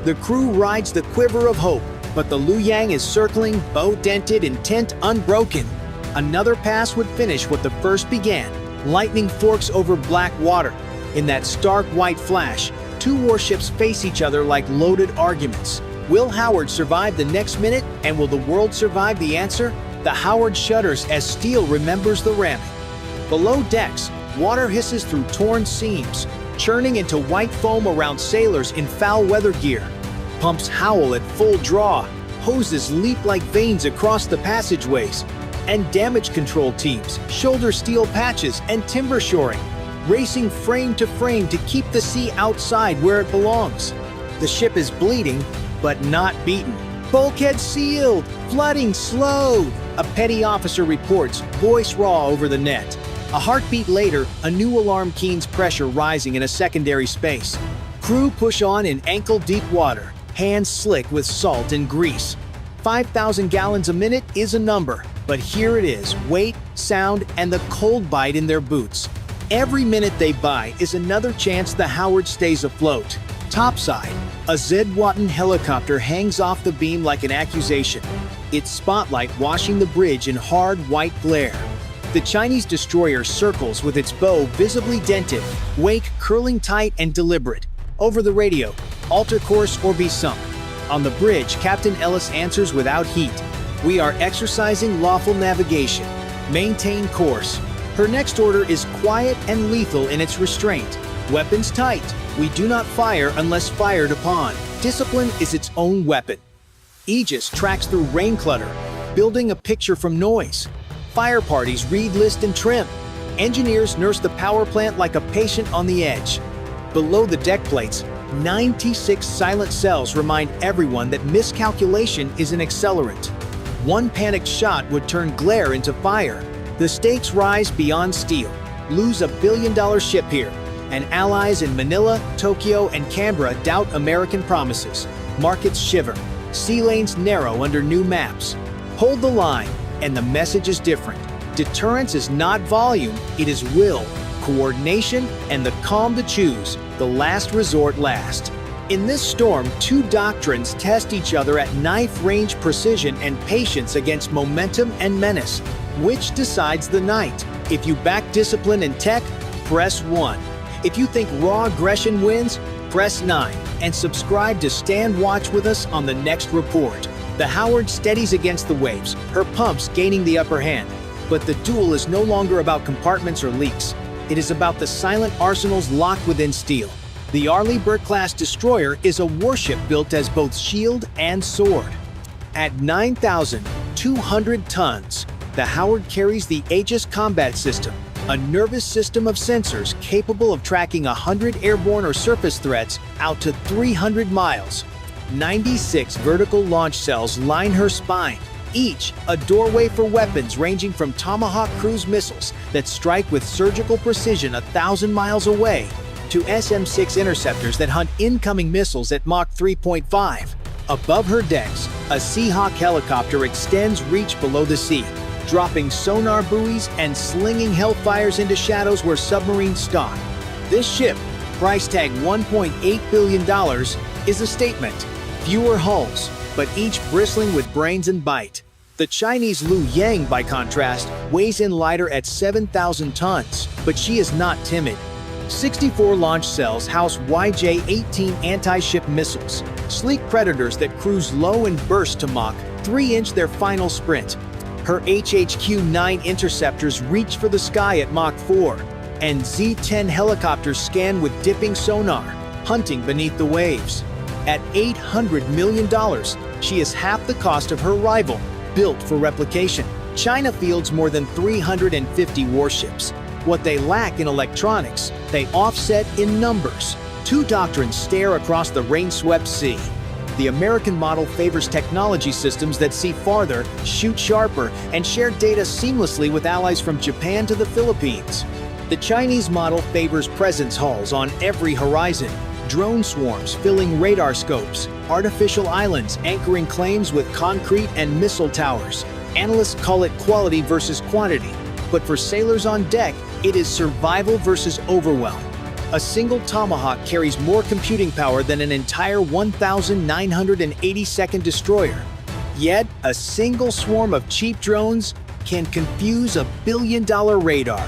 The crew rides the quiver of hope, but the Liu Yang is circling, bow-dented, intent unbroken. Another pass would finish what the first began. Lightning forks over black water. In that stark white flash, two warships face each other like loaded arguments. Will Howard survive the next minute, and will the world survive the answer? The Howard shudders as steel remembers the ramming. Below decks, water hisses through torn seams, churning into white foam around sailors in foul weather gear. Pumps howl at full draw, hoses leap like veins across the passageways, and damage control teams shoulder steel patches and timber shoring, racing frame to frame to keep the sea outside where it belongs. The ship is bleeding, but not beaten. Bulkhead sealed, flooding slowed. A petty officer reports, voice raw over the net. A heartbeat later, a new alarm keens pressure rising in a secondary space. Crew push on in ankle-deep water, hands slick with salt and grease. 5,000 gallons a minute is a number, but here it is, weight, sound, and the cold bite in their boots. Every minute they buy is another chance the Howard stays afloat. Topside, a Z-Watton helicopter hangs off the beam like an accusation, its spotlight washing the bridge in hard white glare. The Chinese destroyer circles with its bow visibly dented, wake curling tight and deliberate. Over the radio, alter course or be sunk. On the bridge, Captain Ellis answers without heat. We are exercising lawful navigation. Maintain course. Her next order is quiet and lethal in its restraint. Weapons tight. We do not fire unless fired upon. Discipline is its own weapon. Aegis tracks through rain clutter, building a picture from noise. Fire parties read, list, and trim. Engineers nurse the power plant like a patient on the edge. Below the deck plates, 96 silent cells remind everyone that miscalculation is an accelerant. One panicked shot would turn glare into fire. The stakes rise beyond steel. Lose a billion-dollar ship here, and allies in Manila, Tokyo, and Canberra doubt American promises. Markets shiver. Sea lanes narrow under new maps. Hold the line, and the message is different. Deterrence is not volume, it is will, coordination, and the calm to choose, the last resort last. In this storm, two doctrines test each other at knife-range precision and patience against momentum and menace. Which decides the night? If you back discipline and tech, press 1. If you think raw aggression wins, press 9. And subscribe to stand watch with us on the next report. The Howard steadies against the waves, her pumps gaining the upper hand. But the duel is no longer about compartments or leaks. It is about the silent arsenals locked within steel. The Arleigh Burke-class destroyer is a warship built as both shield and sword. At 9,200 tons, the Howard carries the Aegis combat system, a nervous system of sensors capable of tracking 100 airborne or surface threats out to 300 miles. 96 vertical launch cells line her spine, each a doorway for weapons ranging from Tomahawk cruise missiles that strike with surgical precision 1,000 miles away to SM-6 interceptors that hunt incoming missiles at Mach 3.5. Above her decks, a Seahawk helicopter extends reach below the sea, dropping sonar buoys and slinging hellfires into shadows where submarines stalk. This ship, price tag $1.8 billion, is a statement. Fewer hulls, but each bristling with brains and bite. The Chinese Liu Yang, by contrast, weighs in lighter at 7,000 tons, but she is not timid. 64 launch cells house YJ-18 anti-ship missiles, sleek predators that cruise low and burst to Mach 3-inch their final sprint. Her HHQ-9 interceptors reach for the sky at Mach 4, and Z-10 helicopters scan with dipping sonar, hunting beneath the waves. At $800 million, she is half the cost of her rival, built for replication. China fields more than 350 warships. What they lack in electronics, they offset in numbers. Two doctrines stare across the rain-swept sea. The American model favors technology systems that see farther, shoot sharper, and share data seamlessly with allies from Japan to the Philippines. The Chinese model favors presence hulls on every horizon, drone swarms filling radar scopes, artificial islands anchoring claims with concrete and missile towers. Analysts call it quality versus quantity, but for sailors on deck, it is survival versus overwhelm. A single Tomahawk carries more computing power than an entire 1,982nd destroyer. Yet, a single swarm of cheap drones can confuse a billion-dollar radar.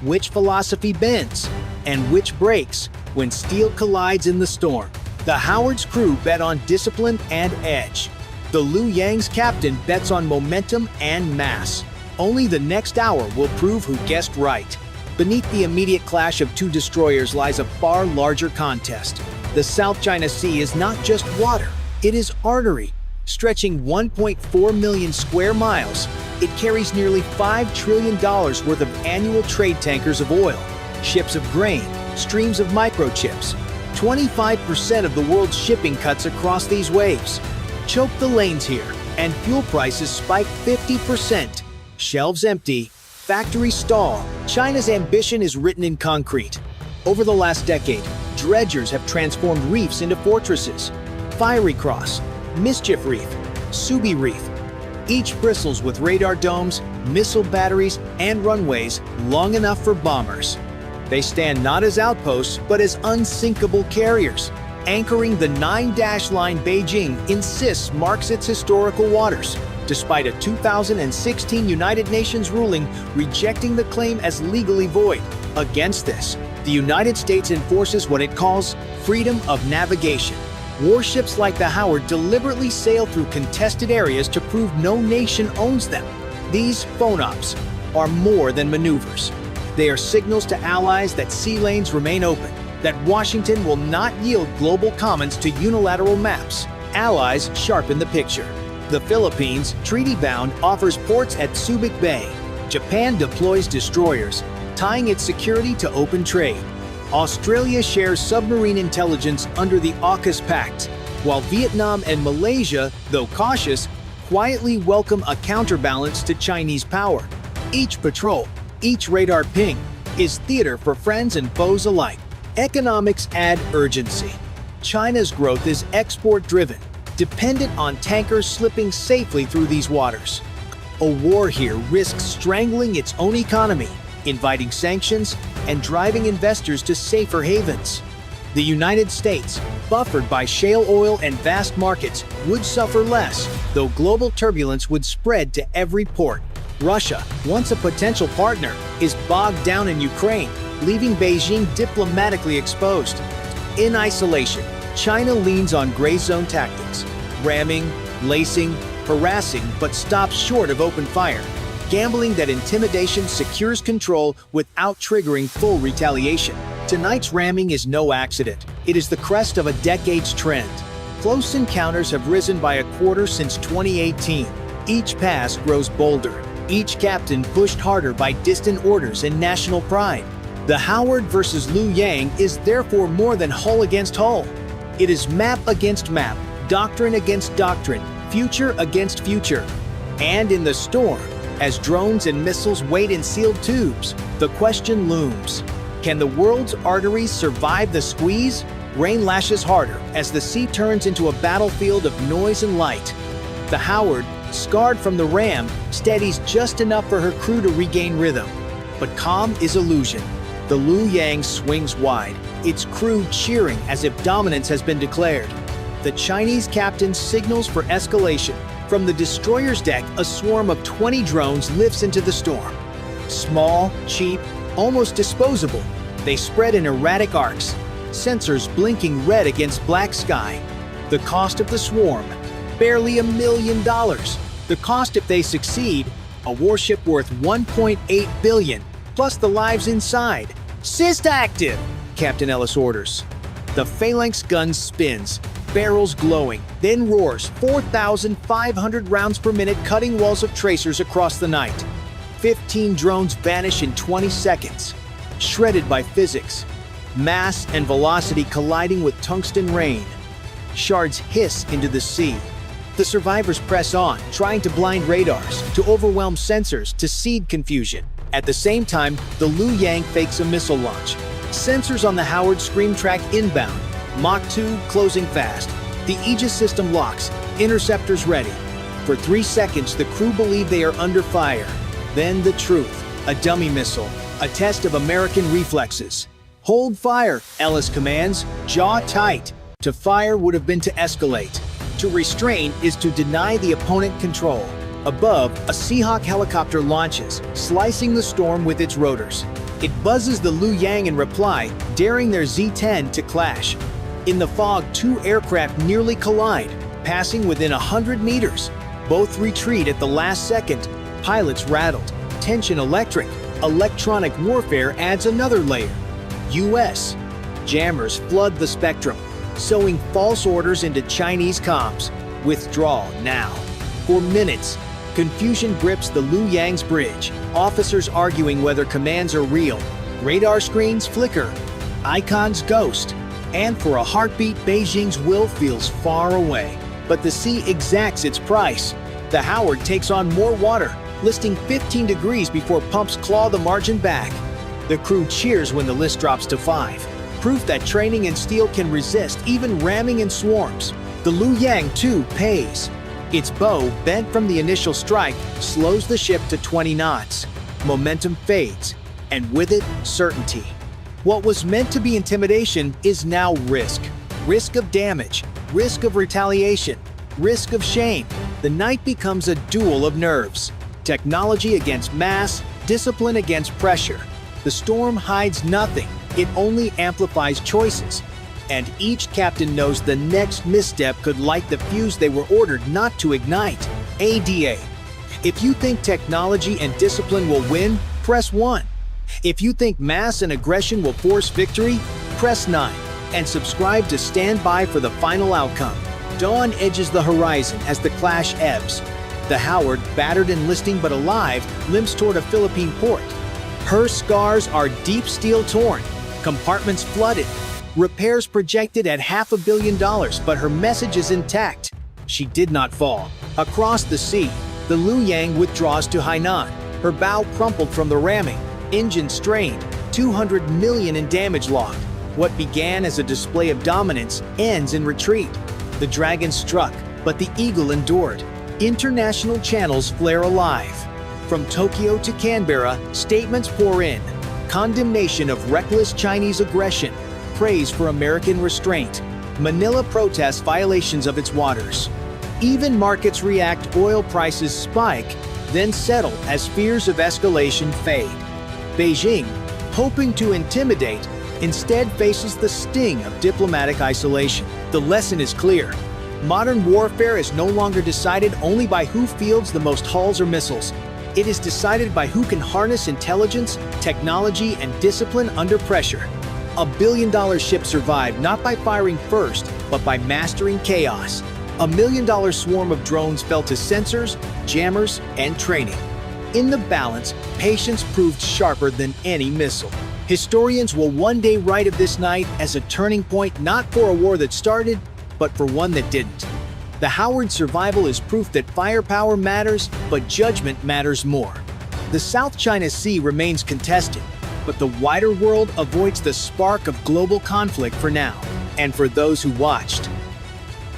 Which philosophy bends, and which breaks when steel collides in the storm? The Howard's crew bet on discipline and edge. The Liu Yang's captain bets on momentum and mass. Only the next hour will prove who guessed right. Beneath the immediate clash of two destroyers lies a far larger contest. The South China Sea is not just water, it is artery. Stretching 1.4 million square miles, it carries nearly $5 trillion worth of annual trade tankers of oil, ships of grain, streams of microchips. 25% of the world's shipping cuts across these waves. Choke the lanes here, and fuel prices spike 50%. Shelves empty, factories stall. China's ambition is written in concrete. Over the last decade, dredgers have transformed reefs into fortresses. Fiery Cross, Mischief Reef, Subi Reef. Each bristles with radar domes, missile batteries, and runways long enough for bombers. They stand not as outposts, but as unsinkable carriers. Anchoring the 9-dash line Beijing insists marks its historical waters, despite a 2016 United Nations ruling rejecting the claim as legally void. Against this, the United States enforces what it calls freedom of navigation. Warships like the Howard deliberately sail through contested areas to prove no nation owns them. These phone-ops are more than maneuvers. They are signals to allies that sea lanes remain open, that Washington will not yield global commons to unilateral maps. Allies sharpen the picture. The Philippines, treaty-bound, offers ports at Subic Bay. Japan deploys destroyers, tying its security to open trade. Australia shares submarine intelligence under the AUKUS Pact, while Vietnam and Malaysia, though cautious, quietly welcome a counterbalance to Chinese power. Each patrol, each radar ping, is theater for friends and foes alike. Economics add urgency. China's growth is export-driven, dependent on tankers slipping safely through these waters. A war here risks strangling its own economy, inviting sanctions, and driving investors to safer havens. The United States, buffered by shale oil and vast markets, would suffer less, though global turbulence would spread to every port. Russia, once a potential partner, is bogged down in Ukraine, leaving Beijing diplomatically exposed. In isolation, China leans on gray zone tactics, ramming, lacing, harassing, but stops short of open fire, gambling that intimidation secures control without triggering full retaliation. Tonight's ramming is no accident. It is the crest of a decade's trend. Close encounters have risen by a quarter since 2018. Each pass grows bolder. Each captain pushed harder by distant orders and national pride. The Howard versus Liu Yang is therefore more than hull against hull. It is map against map, doctrine against doctrine, future against future. And in the storm, as drones and missiles wait in sealed tubes, the question looms. Can the world's arteries survive the squeeze? Rain lashes harder as the sea turns into a battlefield of noise and light. The Howard, scarred from the ram, steadies just enough for her crew to regain rhythm. But calm is illusion. The Liu Yang swings wide, its crew cheering as if dominance has been declared. The Chinese captain signals for escalation. From the destroyer's deck, a swarm of 20 drones lifts into the storm. Small, cheap, almost disposable, they spread in erratic arcs, sensors blinking red against black sky. The cost of the swarm, barely $1 million. The cost if they succeed, a warship worth $1.8 billion, plus the lives inside. Syst active, Captain Ellis orders. The phalanx gun spins, barrels glowing, then roars 4,500 rounds per minute, cutting walls of tracers across the night. 15 drones vanish in 20 seconds, shredded by physics. Mass and velocity colliding with tungsten rain. Shards hiss into the sea. The survivors press on, trying to blind radars, to overwhelm sensors, to seed confusion. At the same time, the Liu Yang fakes a missile launch. Sensors on the Howard scream track inbound. Mach 2 closing fast. The Aegis system locks, interceptors ready. For 3 seconds, the crew believe they are under fire. Then the truth, a dummy missile, a test of American reflexes. Hold fire, Ellis commands, jaw tight. To fire would have been to escalate. To restrain is to deny the opponent control. Above, a Seahawk helicopter launches, slicing the storm with its rotors. It buzzes the Liu Yang in reply, daring their Z-10 to clash. In the fog, 2 aircraft nearly collide, passing within 100 meters. Both retreat at the last second. Pilots rattled. Tension electric. Electronic warfare adds another layer. US. Jammers flood the spectrum, sowing false orders into Chinese comms. Withdraw now. For minutes, confusion grips the Liu Yang's bridge. Officers arguing whether commands are real. Radar screens flicker. Icons ghost. And for a heartbeat, Beijing's will feels far away. But the sea exacts its price. The Howard takes on more water, listing 15 degrees before pumps claw the margin back. The crew cheers when the list drops to 5. Proof that training and steel can resist even ramming in swarms. The Liu Yang, too, pays. Its bow, bent from the initial strike, slows the ship to 20 knots. Momentum fades, and with it, certainty. What was meant to be intimidation is now risk. Risk of damage, risk of retaliation, risk of shame. The night becomes a duel of nerves. Technology against mass, discipline against pressure. The storm hides nothing, it only amplifies choices. And each captain knows the next misstep could light the fuse they were ordered not to ignite. ADA. If you think technology and discipline will win, press 1. If you think mass and aggression will force victory, press 9 and subscribe to stand by for the final outcome. Dawn edges the horizon as the clash ebbs. The Howard, battered and listing but alive, limps toward a Philippine port. Her scars are deep steel torn, compartments flooded, repairs projected at $500 million, but her message is intact. She did not fall. Across the sea, the Luoyang withdraws to Hainan, her bow crumpled from the ramming, engine strained, 200 million in damage logged. What began as a display of dominance ends in retreat. The Dragon struck, but the Eagle endured. International channels flare alive. From Tokyo to Canberra, statements pour in. Condemnation of reckless Chinese aggression, praise for American restraint. Manila protests violations of its waters. Even markets react, oil prices spike, then settle as fears of escalation fade. Beijing, hoping to intimidate, instead faces the sting of diplomatic isolation. The lesson is clear. Modern warfare is no longer decided only by who fields the most hulls or missiles. It is decided by who can harness intelligence, technology, and discipline under pressure. $1 billion ship survived not by firing first, but by mastering chaos. $1 million swarm of drones fell to sensors, jammers, and training. In the balance, patience proved sharper than any missile. Historians will one day write of this night as a turning point not for a war that started, but for one that didn't. The Howard's survival is proof that firepower matters, but judgment matters more. The South China Sea remains contested, but the wider world avoids the spark of global conflict for now. And for those who watched,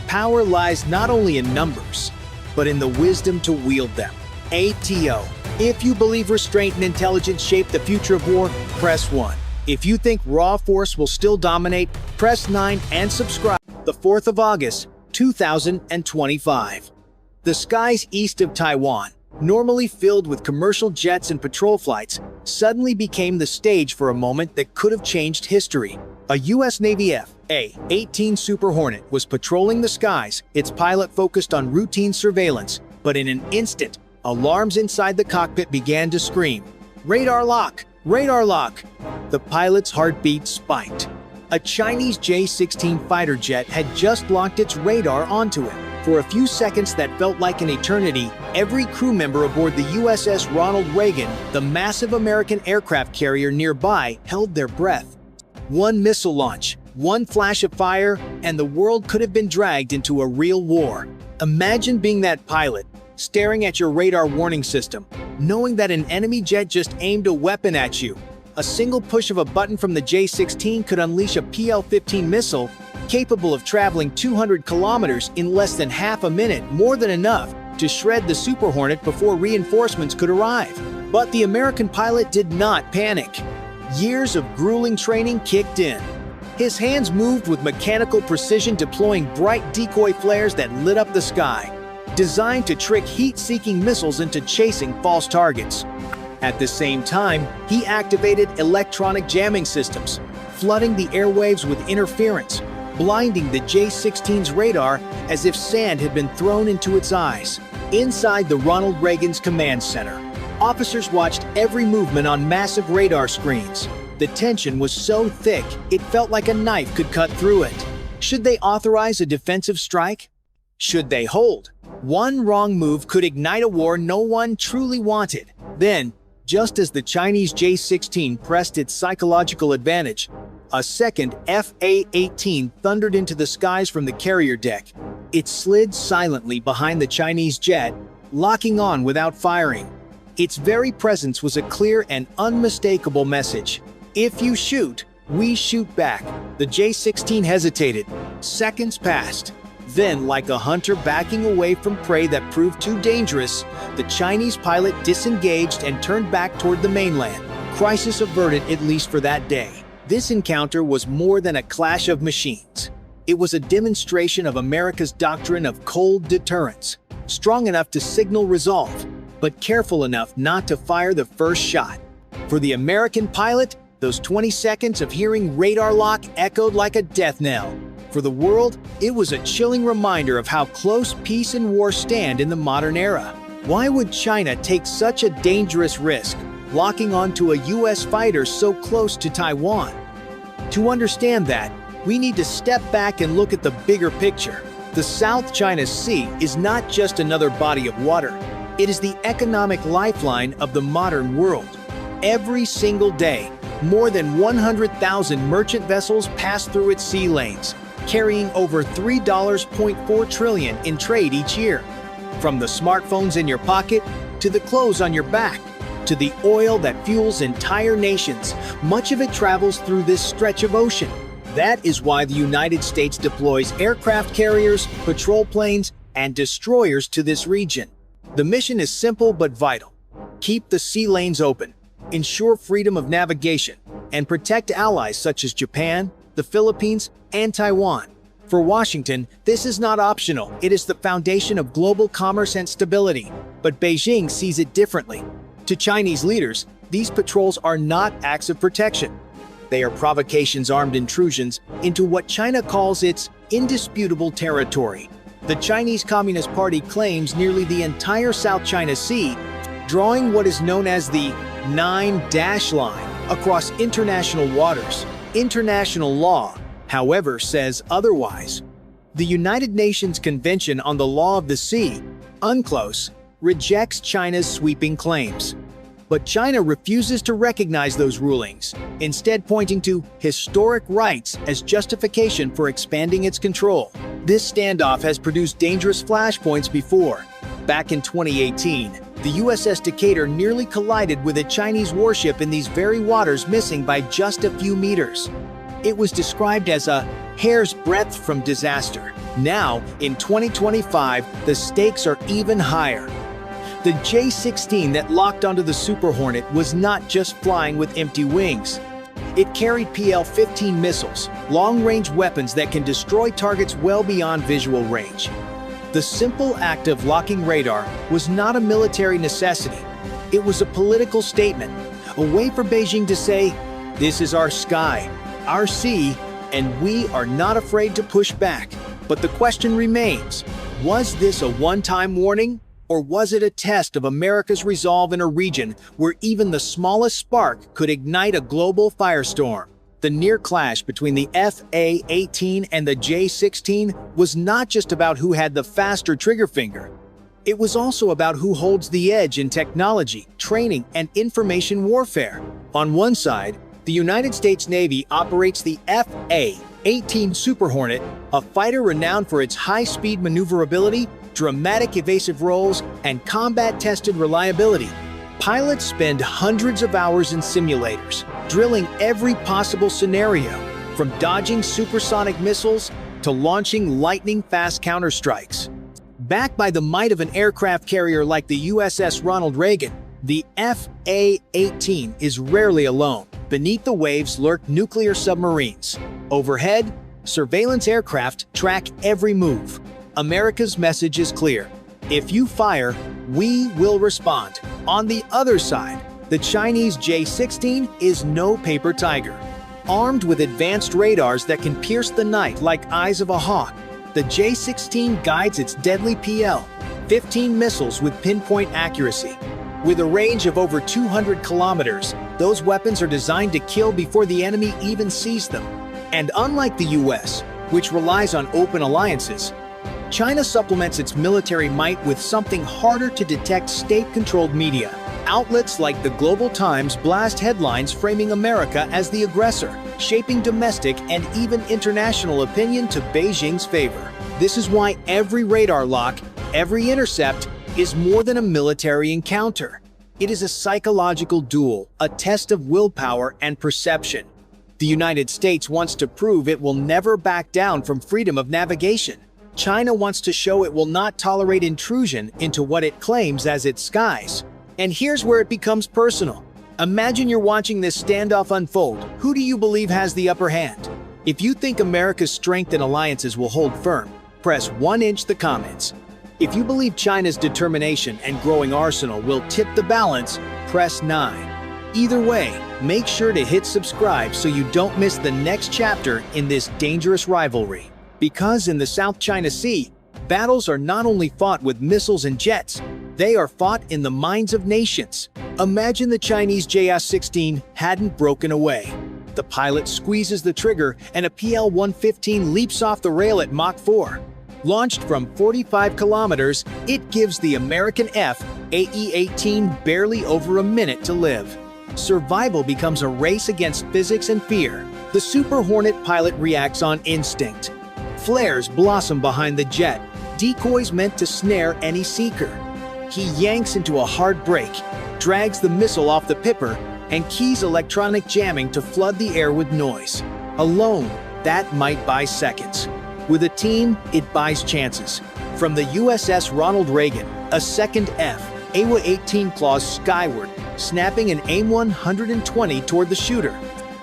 power lies not only in numbers, but in the wisdom to wield them. ATO. If you believe restraint and intelligence shape the future of war, press 1. If you think raw force will still dominate, press 9 and subscribe. The 4th of August, 2025. The skies east of Taiwan, normally filled with commercial jets and patrol flights, suddenly became the stage for a moment that could have changed history. A U.S. Navy F/A-18 Super Hornet was patrolling the skies, its pilot focused on routine surveillance, but in an instant, alarms inside the cockpit began to scream. Radar lock! Radar lock! The pilot's heartbeat spiked. A Chinese J-16 fighter jet had just locked its radar onto it. For a few seconds that felt like an eternity, every crew member aboard the USS Ronald Reagan, the massive American aircraft carrier nearby, held their breath. One missile launch, one flash of fire, and the world could have been dragged into a real war. Imagine being that pilot, staring at your radar warning system, knowing that an enemy jet just aimed a weapon at you. A single push of a button from the J-16 could unleash a PL-15 missile capable of traveling 200 kilometers in less than half a minute, more than enough to shred the Super Hornet before reinforcements could arrive. But the American pilot did not panic. Years of grueling training kicked in. His hands moved with mechanical precision, deploying bright decoy flares that lit up the sky, designed to trick heat-seeking missiles into chasing false targets. At the same time, he activated electronic jamming systems, flooding the airwaves with interference, blinding the J-16's radar as if sand had been thrown into its eyes. Inside the Ronald Reagan's command center, officers watched every movement on massive radar screens. The tension was so thick, it felt like a knife could cut through it. Should they authorize a defensive strike? Should they hold? One wrong move could ignite a war no one truly wanted. Then, just as the Chinese J-16 pressed its psychological advantage, a second F/A-18 thundered into the skies from the carrier deck. It slid silently behind the Chinese jet, locking on without firing. Its very presence was a clear and unmistakable message. If you shoot, we shoot back. The J-16 hesitated. Seconds passed. Then, like a hunter backing away from prey that proved too dangerous, the Chinese pilot disengaged and turned back toward the mainland. Crisis averted, at least for that day. This encounter was more than a clash of machines. It was a demonstration of America's doctrine of cold deterrence, strong enough to signal resolve, but careful enough not to fire the first shot. For the American pilot, those 20 seconds of hearing radar lock echoed like a death knell. For the world, it was a chilling reminder of how close peace and war stand in the modern era. Why would China take such a dangerous risk, locking onto a US fighter so close to Taiwan. To understand that, we need to step back and look at the bigger picture. The South China Sea is not just another body of water. It is the economic lifeline of the modern world. Every single day, more than 100,000 merchant vessels pass through its sea lanes, carrying over $3.4 trillion in trade each year. From the smartphones in your pocket, to the clothes on your back, to the oil that fuels entire nations, much of it travels through this stretch of ocean. That is why the United States deploys aircraft carriers, patrol planes, and destroyers to this region. The mission is simple but vital. Keep the sea lanes open, ensure freedom of navigation, and protect allies such as Japan, the Philippines, and Taiwan. For Washington, this is not optional. It is the foundation of global commerce and stability. But Beijing sees it differently. To Chinese leaders, these patrols are not acts of protection. They are provocations, armed intrusions into what China calls its indisputable territory. The Chinese Communist Party claims nearly the entire South China Sea, drawing what is known as the 9-dash line across international waters. International law, however, says otherwise. The United Nations Convention on the Law of the Sea, UNCLOS, rejects China's sweeping claims. But China refuses to recognize those rulings, instead pointing to historic rights as justification for expanding its control. This standoff has produced dangerous flashpoints before. Back in 2018, the USS Decatur nearly collided with a Chinese warship in these very waters, missing by just a few meters. It was described as a hair's breadth from disaster. Now, in 2025, the stakes are even higher. The J-16 that locked onto the Super Hornet was not just flying with empty wings. It carried PL-15 missiles, long-range weapons that can destroy targets well beyond visual range. The simple act of locking radar was not a military necessity. It was a political statement, a way for Beijing to say, "This is our sky, our sea, and we are not afraid to push back." But the question remains, was this a one-time warning? Or was it a test of America's resolve in a region where even the smallest spark could ignite a global firestorm? The near clash between the F/A-18 and the J-16 was not just about who had the faster trigger finger. It was also about who holds the edge in technology, training, and information warfare. On one side, the United States Navy operates the F/A-18 Super Hornet, a fighter renowned for its high-speed maneuverability, dramatic evasive roles, and combat-tested reliability. Pilots spend hundreds of hours in simulators, drilling every possible scenario, from dodging supersonic missiles to launching lightning-fast counterstrikes. Backed by the might of an aircraft carrier like the USS Ronald Reagan, the F/A-18 is rarely alone. Beneath the waves lurk nuclear submarines. Overhead, surveillance aircraft track every move. America's message is clear. If you fire, we will respond. On the other side, the Chinese J-16 is no paper tiger. Armed with advanced radars that can pierce the night like eyes of a hawk, the J-16 guides its deadly PL-15 missiles with pinpoint accuracy. With a range of over 200 kilometers, those weapons are designed to kill before the enemy even sees them. And unlike the US, which relies on open alliances, China supplements its military might with something harder to detect: state-controlled media. Outlets like the Global Times blast headlines framing America as the aggressor, shaping domestic and even international opinion to Beijing's favor. This is why every radar lock, every intercept, is more than a military encounter. It is a psychological duel, a test of willpower and perception. The United States wants to prove it will never back down from freedom of navigation. China wants to show it will not tolerate intrusion into what it claims as its skies. And here's where it becomes personal. Imagine you're watching this standoff unfold. Who do you believe has the upper hand? If you think America's strength and alliances will hold firm, press 1" the comments. If you believe China's determination and growing arsenal will tip the balance, press 9. Either way, make sure to hit subscribe so you don't miss the next chapter in this dangerous rivalry. Because in the South China Sea, battles are not only fought with missiles and jets, they are fought in the minds of nations. Imagine the Chinese JS-16 hadn't broken away. The pilot squeezes the trigger and a PL-115 leaps off the rail at Mach 4. Launched from 45 kilometers, it gives the American F-AE-18 barely over a minute to live. Survival becomes a race against physics and fear. The Super Hornet pilot reacts on instinct. Flares blossom behind the jet, decoys meant to snare any seeker. He yanks into a hard brake, drags the missile off the pipper, and keys electronic jamming to flood the air with noise. Alone, that might buy seconds. With a team, it buys chances. From the USS Ronald Reagan, a second F-AE-18 claws skyward, snapping an AIM-120 toward the shooter.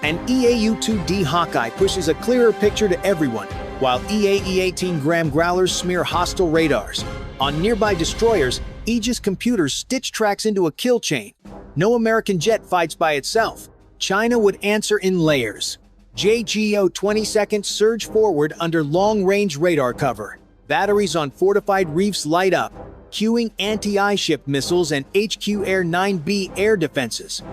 An EAU-2D Hawkeye pushes a clearer picture to everyone, while EAE-18 Graham Growlers smear hostile radars. On nearby destroyers, Aegis computers stitch tracks into a kill chain. No American jet fights by itself. China would answer in layers. JGO 20-second surge forward under long-range radar cover. Batteries on fortified reefs light up, cueing anti-I-ship missiles and HQ Air 9B air defenses.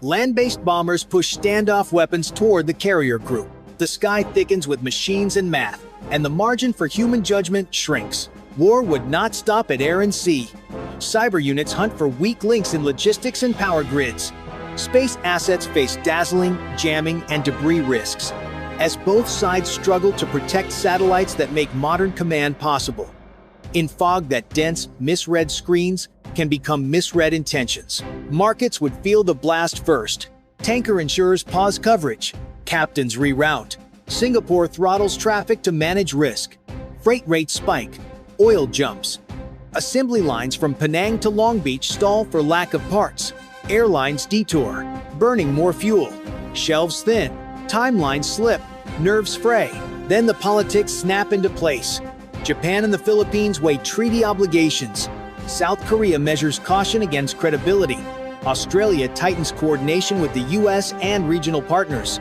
Land-based bombers push standoff weapons toward the carrier group. The sky thickens with machines and math, and the margin for human judgment shrinks. War would not stop at air and sea. Cyber units hunt for weak links in logistics and power grids. Space assets face dazzling, jamming, and debris risks, as both sides struggle to protect satellites that make modern command possible. In fog that dense, misread screens can become misread intentions. Markets would feel the blast first. Tanker insurers pause coverage. Captains reroute. Singapore throttles traffic to manage risk. Freight rates spike. Oil jumps. Assembly lines from Penang to Long Beach stall for lack of parts. Airlines detour, burning more fuel. Shelves thin. Timelines slip. Nerves fray. Then the politics snap into place. Japan and the Philippines weigh treaty obligations. South Korea measures caution against credibility. Australia tightens coordination with the US and regional partners.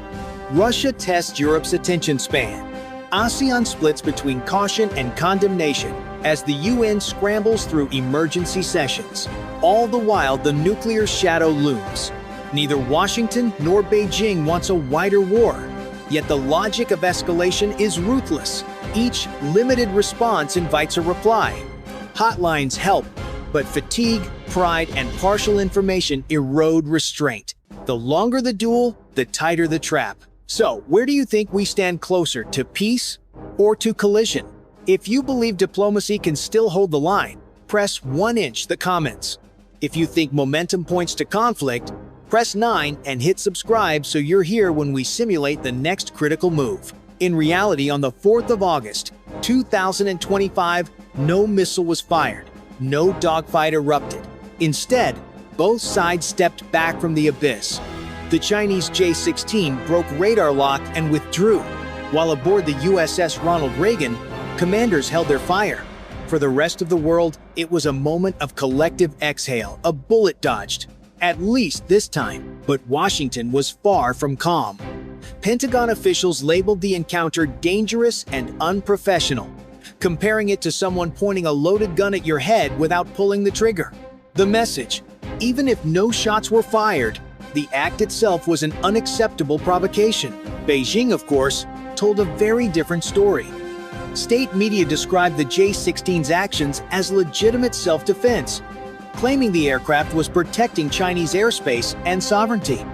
Russia tests Europe's attention span. ASEAN splits between caution and condemnation as the UN scrambles through emergency sessions. All the while, the nuclear shadow looms. Neither Washington nor Beijing wants a wider war. Yet the logic of escalation is ruthless. Each limited response invites a reply. Hotlines help, but fatigue, pride, and partial information erode restraint. The longer the duel, the tighter the trap. So, where do you think we stand closer, to peace or to collision? If you believe diplomacy can still hold the line, press 1 inch the comments. If you think momentum points to conflict, press 9 and hit subscribe so you're here when we simulate the next critical move. In reality, on the 4th of August, 2025, no missile was fired. No dogfight erupted. Instead, both sides stepped back from the abyss. The Chinese J-16 broke radar lock and withdrew, while aboard the USS Ronald Reagan, commanders held their fire. For the rest of the world, it was a moment of collective exhale, a bullet dodged. At least this time. But Washington was far from calm. Pentagon officials labeled the encounter dangerous and unprofessional, comparing it to someone pointing a loaded gun at your head without pulling the trigger. The message: even if no shots were fired, the act itself was an unacceptable provocation. Beijing, of course, told a very different story. State media described the J-16's actions as legitimate self-defense, claiming the aircraft was protecting Chinese airspace and sovereignty.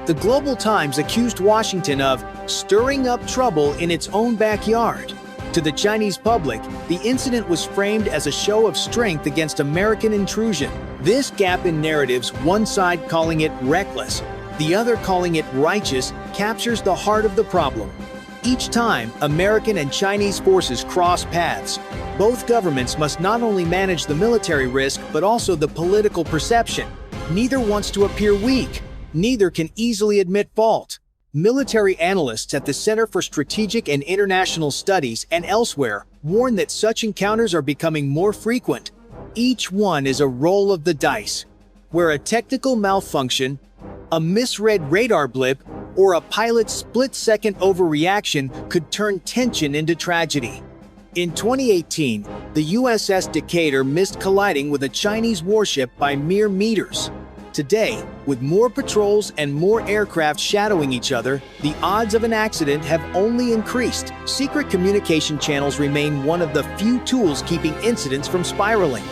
The Global Times accused Washington of stirring up trouble in its own backyard. To the Chinese public, the incident was framed as a show of strength against American intrusion. This gap in narratives, one side calling it reckless, the other calling it righteous, captures the heart of the problem. Each time American and Chinese forces cross paths, both governments must not only manage the military risk but also the political perception. Neither wants to appear weak. Neither can easily admit fault. Military analysts at the Center for Strategic and International Studies and elsewhere warn that such encounters are becoming more frequent. Each one is a roll of the dice, where a technical malfunction, a misread radar blip, or a pilot's split-second overreaction could turn tension into tragedy. In 2018, the USS Decatur missed colliding with a Chinese warship by mere meters. Today, with more patrols and more aircraft shadowing each other, the odds of an accident have only increased. Secret communication channels remain one of the few tools keeping incidents from spiraling.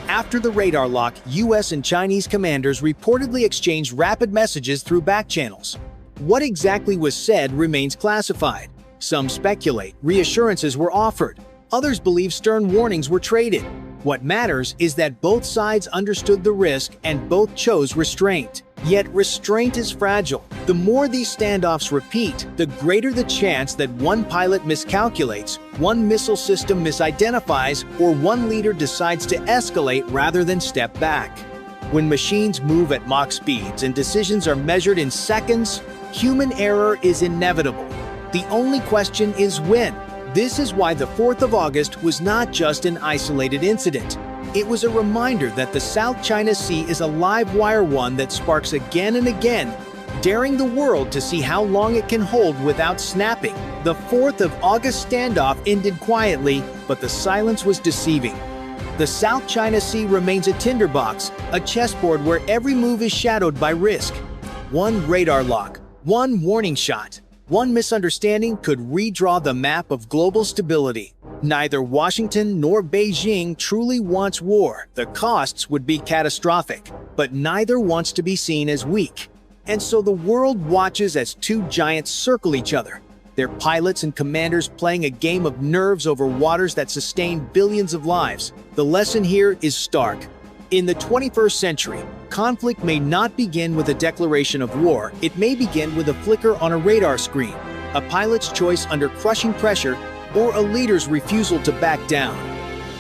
After the radar lock, US and Chinese commanders reportedly exchanged rapid messages through back channels. What exactly was said remains classified. Some speculate reassurances were offered. Others believe stern warnings were traded. What matters is that both sides understood the risk and both chose restraint. Yet restraint is fragile. The more these standoffs repeat, the greater the chance that one pilot miscalculates, one missile system misidentifies, or one leader decides to escalate rather than step back. When machines move at Mach speeds and decisions are measured in seconds, human error is inevitable. The only question is when. This is why the 4th of August was not just an isolated incident. It was a reminder that the South China Sea is a live wire, one that sparks again and again, daring the world to see how long it can hold without snapping. The 4th of August standoff ended quietly, but the silence was deceiving. The South China Sea remains a tinderbox, a chessboard where every move is shadowed by risk. One radar lock, one warning shot, one misunderstanding could redraw the map of global stability. Neither Washington nor Beijing truly wants war. The costs would be catastrophic, but neither wants to be seen as weak. And so the world watches as two giants circle each other, their pilots and commanders playing a game of nerves over waters that sustain billions of lives. The lesson here is stark. In the 21st century, conflict may not begin with a declaration of war. It may begin with a flicker on a radar screen, a pilot's choice under crushing pressure, or a leader's refusal to back down.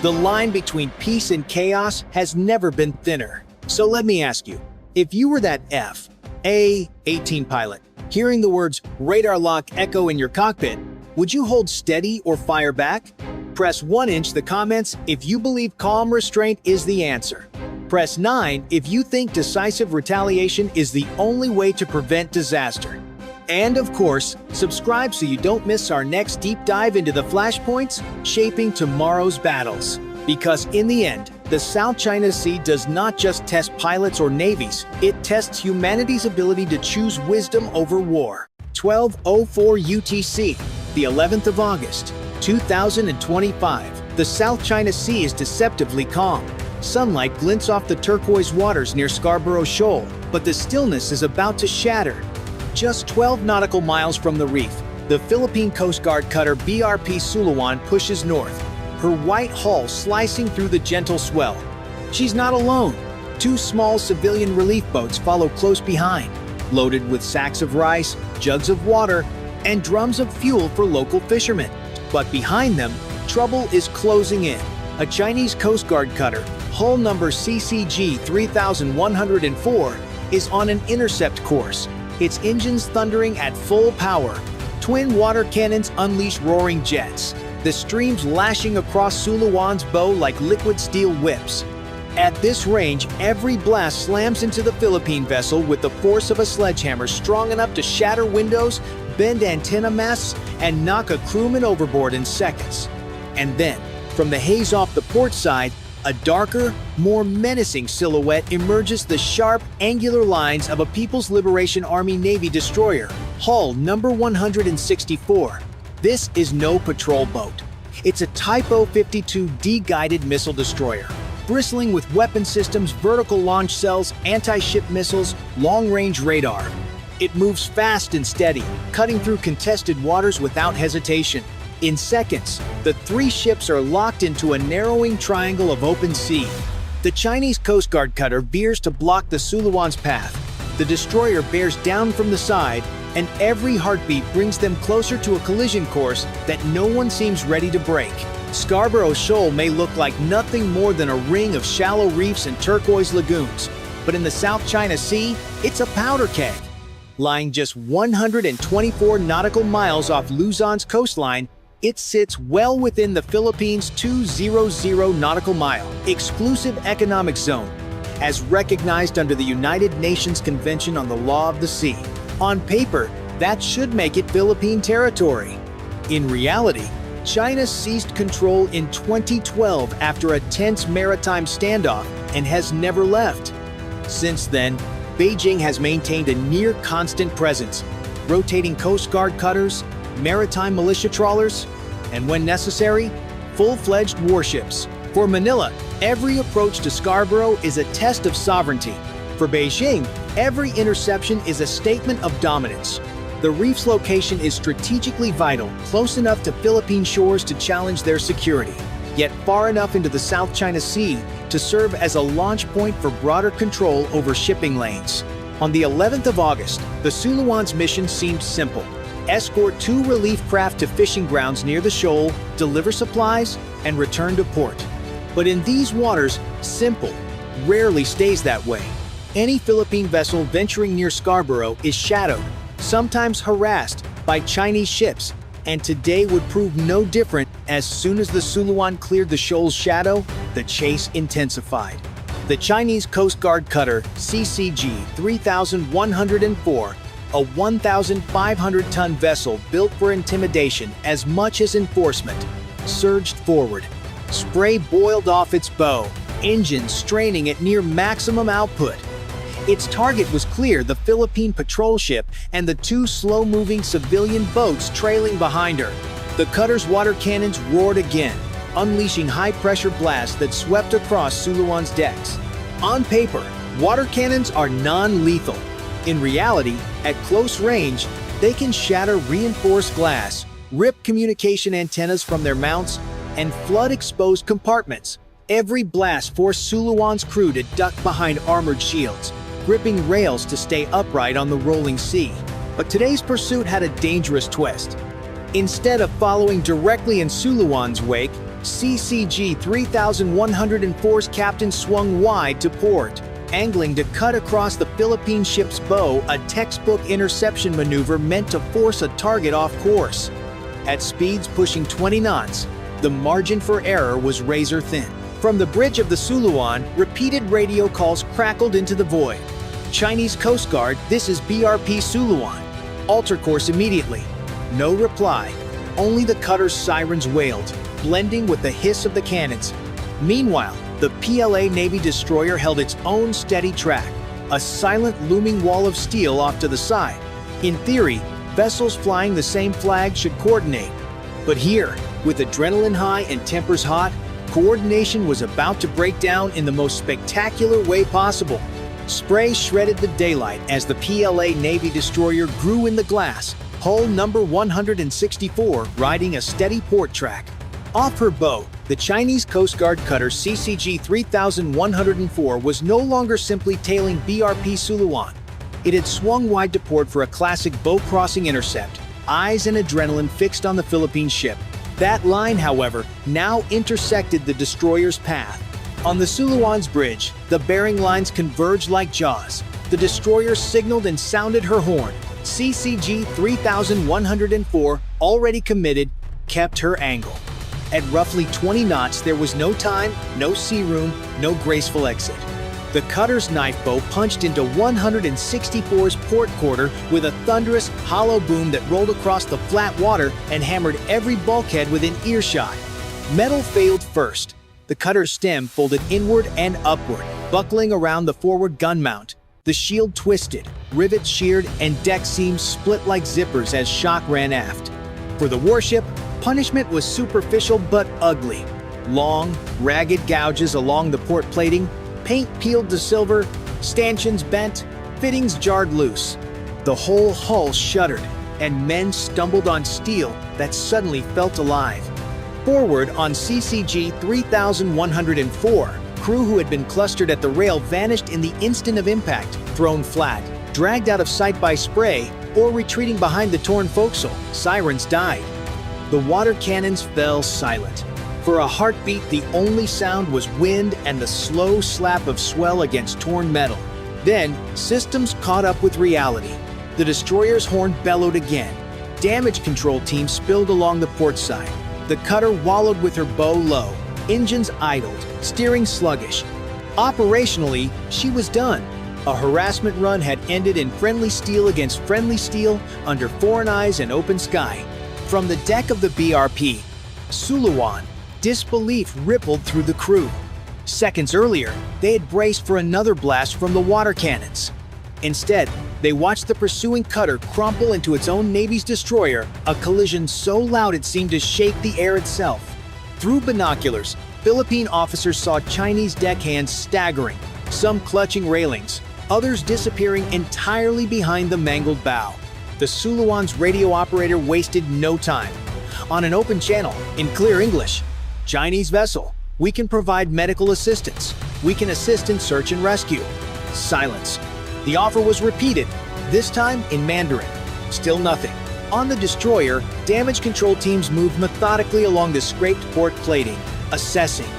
The line between peace and chaos has never been thinner. So let me ask you, if you were that F/A-18 pilot, hearing the words radar lock echo in your cockpit, would you hold steady or fire back? Press 1 in the comments if you believe calm restraint is the answer. Press 9 if you think decisive retaliation is the only way to prevent disaster. And of course, subscribe so you don't miss our next deep dive into the flashpoints shaping tomorrow's battles. Because in the end, the South China Sea does not just test pilots or navies, it tests humanity's ability to choose wisdom over war. 12:04 UTC, the 11th of August, 2025. The South China Sea is deceptively calm. Sunlight glints off the turquoise waters near Scarborough Shoal, but the stillness is about to shatter. Just 12 nautical miles from the reef, the Philippine Coast Guard cutter BRP Sulawan pushes north, her white hull slicing through the gentle swell. She's not alone. Two small civilian relief boats follow close behind, loaded with sacks of rice, jugs of water, and drums of fuel for local fishermen. But behind them, trouble is closing in. A Chinese Coast Guard cutter, hull number CCG 3104, is on an intercept course, its engines thundering at full power. Twin water cannons unleash roaring jets, the streams lashing across Sulawan's bow like liquid steel whips. At this range, every blast slams into the Philippine vessel with the force of a sledgehammer strong enough to shatter windows, bend antenna masts, and knock a crewman overboard in seconds. And then, from the haze off the port side, a darker, more menacing silhouette emerges, the sharp, angular lines of a People's Liberation Army Navy destroyer, hull number 164. This is no patrol boat. It's a Type 52 D-guided missile destroyer, bristling with weapon systems, vertical launch cells, anti-ship missiles, long-range radar. It moves fast and steady, cutting through contested waters without hesitation. In seconds, the three ships are locked into a narrowing triangle of open sea. The Chinese Coast Guard cutter veers to block the Sulawan's path. The destroyer bears down from the side, and every heartbeat brings them closer to a collision course that no one seems ready to break. Scarborough Shoal may look like nothing more than a ring of shallow reefs and turquoise lagoons, but in the South China Sea, it's a powder keg. Lying just 124 nautical miles off Luzon's coastline, it sits well within the Philippines' 200 nautical mile exclusive economic zone, as recognized under the United Nations Convention on the Law of the Sea. On paper, that should make it Philippine territory. In reality, China seized control in 2012 after a tense maritime standoff and has never left. Since then, Beijing has maintained a near-constant presence, rotating Coast Guard cutters, maritime militia trawlers, and when necessary, full-fledged warships. For Manila, every approach to Scarborough is a test of sovereignty. For Beijing, every interception is a statement of dominance. The reef's location is strategically vital, close enough to Philippine shores to challenge their security, yet far enough into the South China Sea to serve as a launch point for broader control over shipping lanes. On the 11th of August, the Suluan's mission seemed simple. Escort 2 relief craft to fishing grounds near the shoal, deliver supplies, and return to port. But in these waters, simple rarely stays that way. Any Philippine vessel venturing near Scarborough is shadowed, sometimes harassed, by Chinese ships, and today would prove no different. As soon as the Suluan cleared the shoal's shadow, the chase intensified. The Chinese Coast Guard cutter CCG 3104, a 1,500-ton vessel built for intimidation as much as enforcement, surged forward. Spray boiled off its bow, engines straining at near maximum output. Its target was clear: the Philippine patrol ship and the 2 slow-moving civilian boats trailing behind her. The cutter's water cannons roared again, unleashing high-pressure blasts that swept across Suluan's decks. On paper, water cannons are non-lethal. In reality, at close range, they can shatter reinforced glass, rip communication antennas from their mounts, and flood exposed compartments. Every blast forced Suluan's crew to duck behind armored shields, gripping rails to stay upright on the rolling sea. But today's pursuit had a dangerous twist. Instead of following directly in Suluan's wake, CCG 3104's captain swung wide to port, angling to cut across the Philippine ship's bow, a textbook interception maneuver meant to force a target off course. At speeds pushing 20 knots, the margin for error was razor thin. From the bridge of the Suluan, repeated radio calls crackled into the void. Chinese Coast Guard, this is BRP Suluan. Alter course immediately. No reply. Only the cutter's sirens wailed, blending with the hiss of the cannons. Meanwhile, the PLA Navy destroyer held its own steady track, a silent looming wall of steel off to the side. In theory, vessels flying the same flag should coordinate. But here, with adrenaline high and tempers hot, coordination was about to break down in the most spectacular way possible. Spray shredded the daylight as the PLA Navy destroyer grew in the glass, hull number 164 riding a steady port track. Off her bow, the Chinese Coast Guard cutter CCG 3104 was no longer simply tailing BRP Suluan. It had swung wide to port for a classic bow-crossing intercept, eyes and adrenaline fixed on the Philippine ship. That line, however, now intersected the destroyer's path. On the Suluan's bridge, the bearing lines converged like jaws. The destroyer signaled and sounded her horn. CCG 3104, already committed, kept her angle. At roughly 20 knots, there was no time, no sea room, no graceful exit. The cutter's knife bow punched into 164's port quarter with a thunderous, hollow boom that rolled across the flat water and hammered every bulkhead within earshot. Metal failed first. The cutter's stem folded inward and upward, buckling around the forward gun mount. The shield twisted, rivets sheared, and deck seams split like zippers as shock ran aft. For the warship, punishment was superficial but ugly. Long, ragged gouges along the port plating, paint peeled to silver, stanchions bent, fittings jarred loose. The whole hull shuddered, and men stumbled on steel that suddenly felt alive. Forward on CCG 3104, crew who had been clustered at the rail vanished in the instant of impact, thrown flat, dragged out of sight by spray, or retreating behind the torn forecastle. Sirens died. The water cannons fell silent. For a heartbeat, the only sound was wind and the slow slap of swell against torn metal. Then, systems caught up with reality. The destroyer's horn bellowed again. Damage control teams spilled along the port side. The cutter wallowed with her bow low, engines idled, steering sluggish. Operationally, she was done. A harassment run had ended in friendly steel against friendly steel under foreign eyes and open sky. From the deck of the BRP Suluan, disbelief rippled through the crew. Seconds earlier, they had braced for another blast from the water cannons. Instead, they watched the pursuing cutter crumple into its own Navy's destroyer, a collision so loud it seemed to shake the air itself. Through binoculars, Philippine officers saw Chinese deckhands staggering, some clutching railings, others disappearing entirely behind the mangled bow. The Suluan's radio operator wasted no time. On an open channel, in clear English, "Chinese vessel, we can provide medical assistance. We can assist in search and rescue." Silence. The offer was repeated, this time in Mandarin. Still nothing. On the destroyer, damage control teams moved methodically along the scraped port plating, assessing.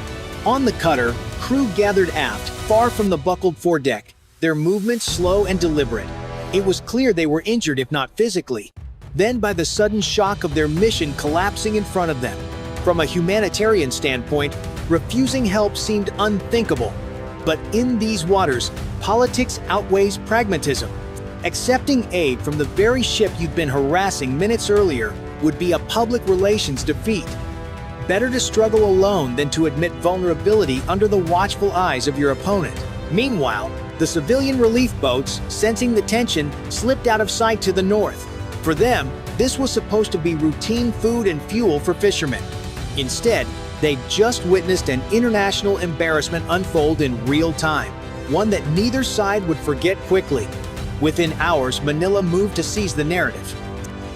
On the cutter, crew gathered aft, far from the buckled foredeck, their movements slow and deliberate. It was clear they were injured, if not physically. Then by the sudden shock of their mission collapsing in front of them. From a humanitarian standpoint, refusing help seemed unthinkable. But in these waters, politics outweighs pragmatism. Accepting aid from the very ship you'd been harassing minutes earlier would be a public relations defeat. Better to struggle alone than to admit vulnerability under the watchful eyes of your opponent. Meanwhile, the civilian relief boats, sensing the tension, slipped out of sight to the north. For them, this was supposed to be routine food and fuel for fishermen. Instead, they'd just witnessed an international embarrassment unfold in real time, one that neither side would forget quickly. Within hours, Manila moved to seize the narrative.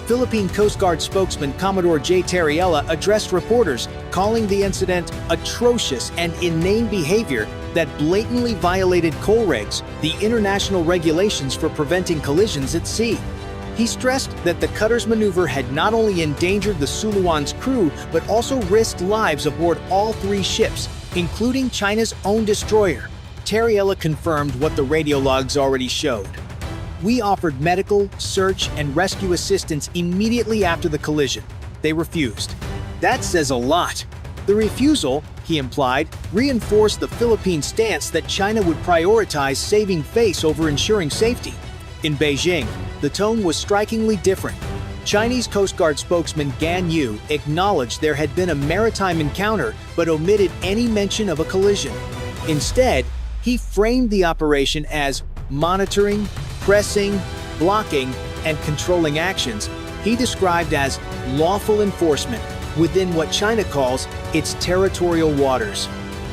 Philippine Coast Guard spokesman Commodore J. Terriella addressed reporters, calling the incident atrocious and inane behavior that blatantly violated COLREGs, the international regulations for preventing collisions at sea. He stressed that the cutter's maneuver had not only endangered the Suluan's crew, but also risked lives aboard all three ships, including China's own destroyer. Terriella confirmed what the radio logs already showed. "We offered medical, search, and rescue assistance immediately after the collision. They refused." That says a lot. The refusal, he implied, reinforced the Philippine stance that China would prioritize saving face over ensuring safety. In Beijing, the tone was strikingly different. Chinese Coast Guard spokesman Gan Yu acknowledged there had been a maritime encounter but omitted any mention of a collision. Instead, he framed the operation as monitoring, pressing, blocking, and controlling actions he described as lawful enforcement within what China calls its territorial waters.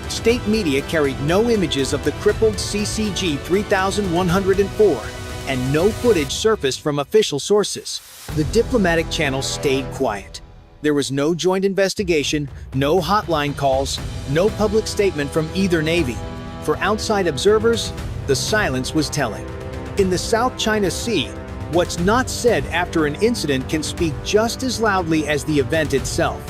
State media carried no images of the crippled CCG 3104, and no footage surfaced from official sources. The diplomatic channel stayed quiet. There was no joint investigation, no hotline calls, no public statement from either navy. For outside observers, the silence was telling. In the South China Sea, what's not said after an incident can speak just as loudly as the event itself.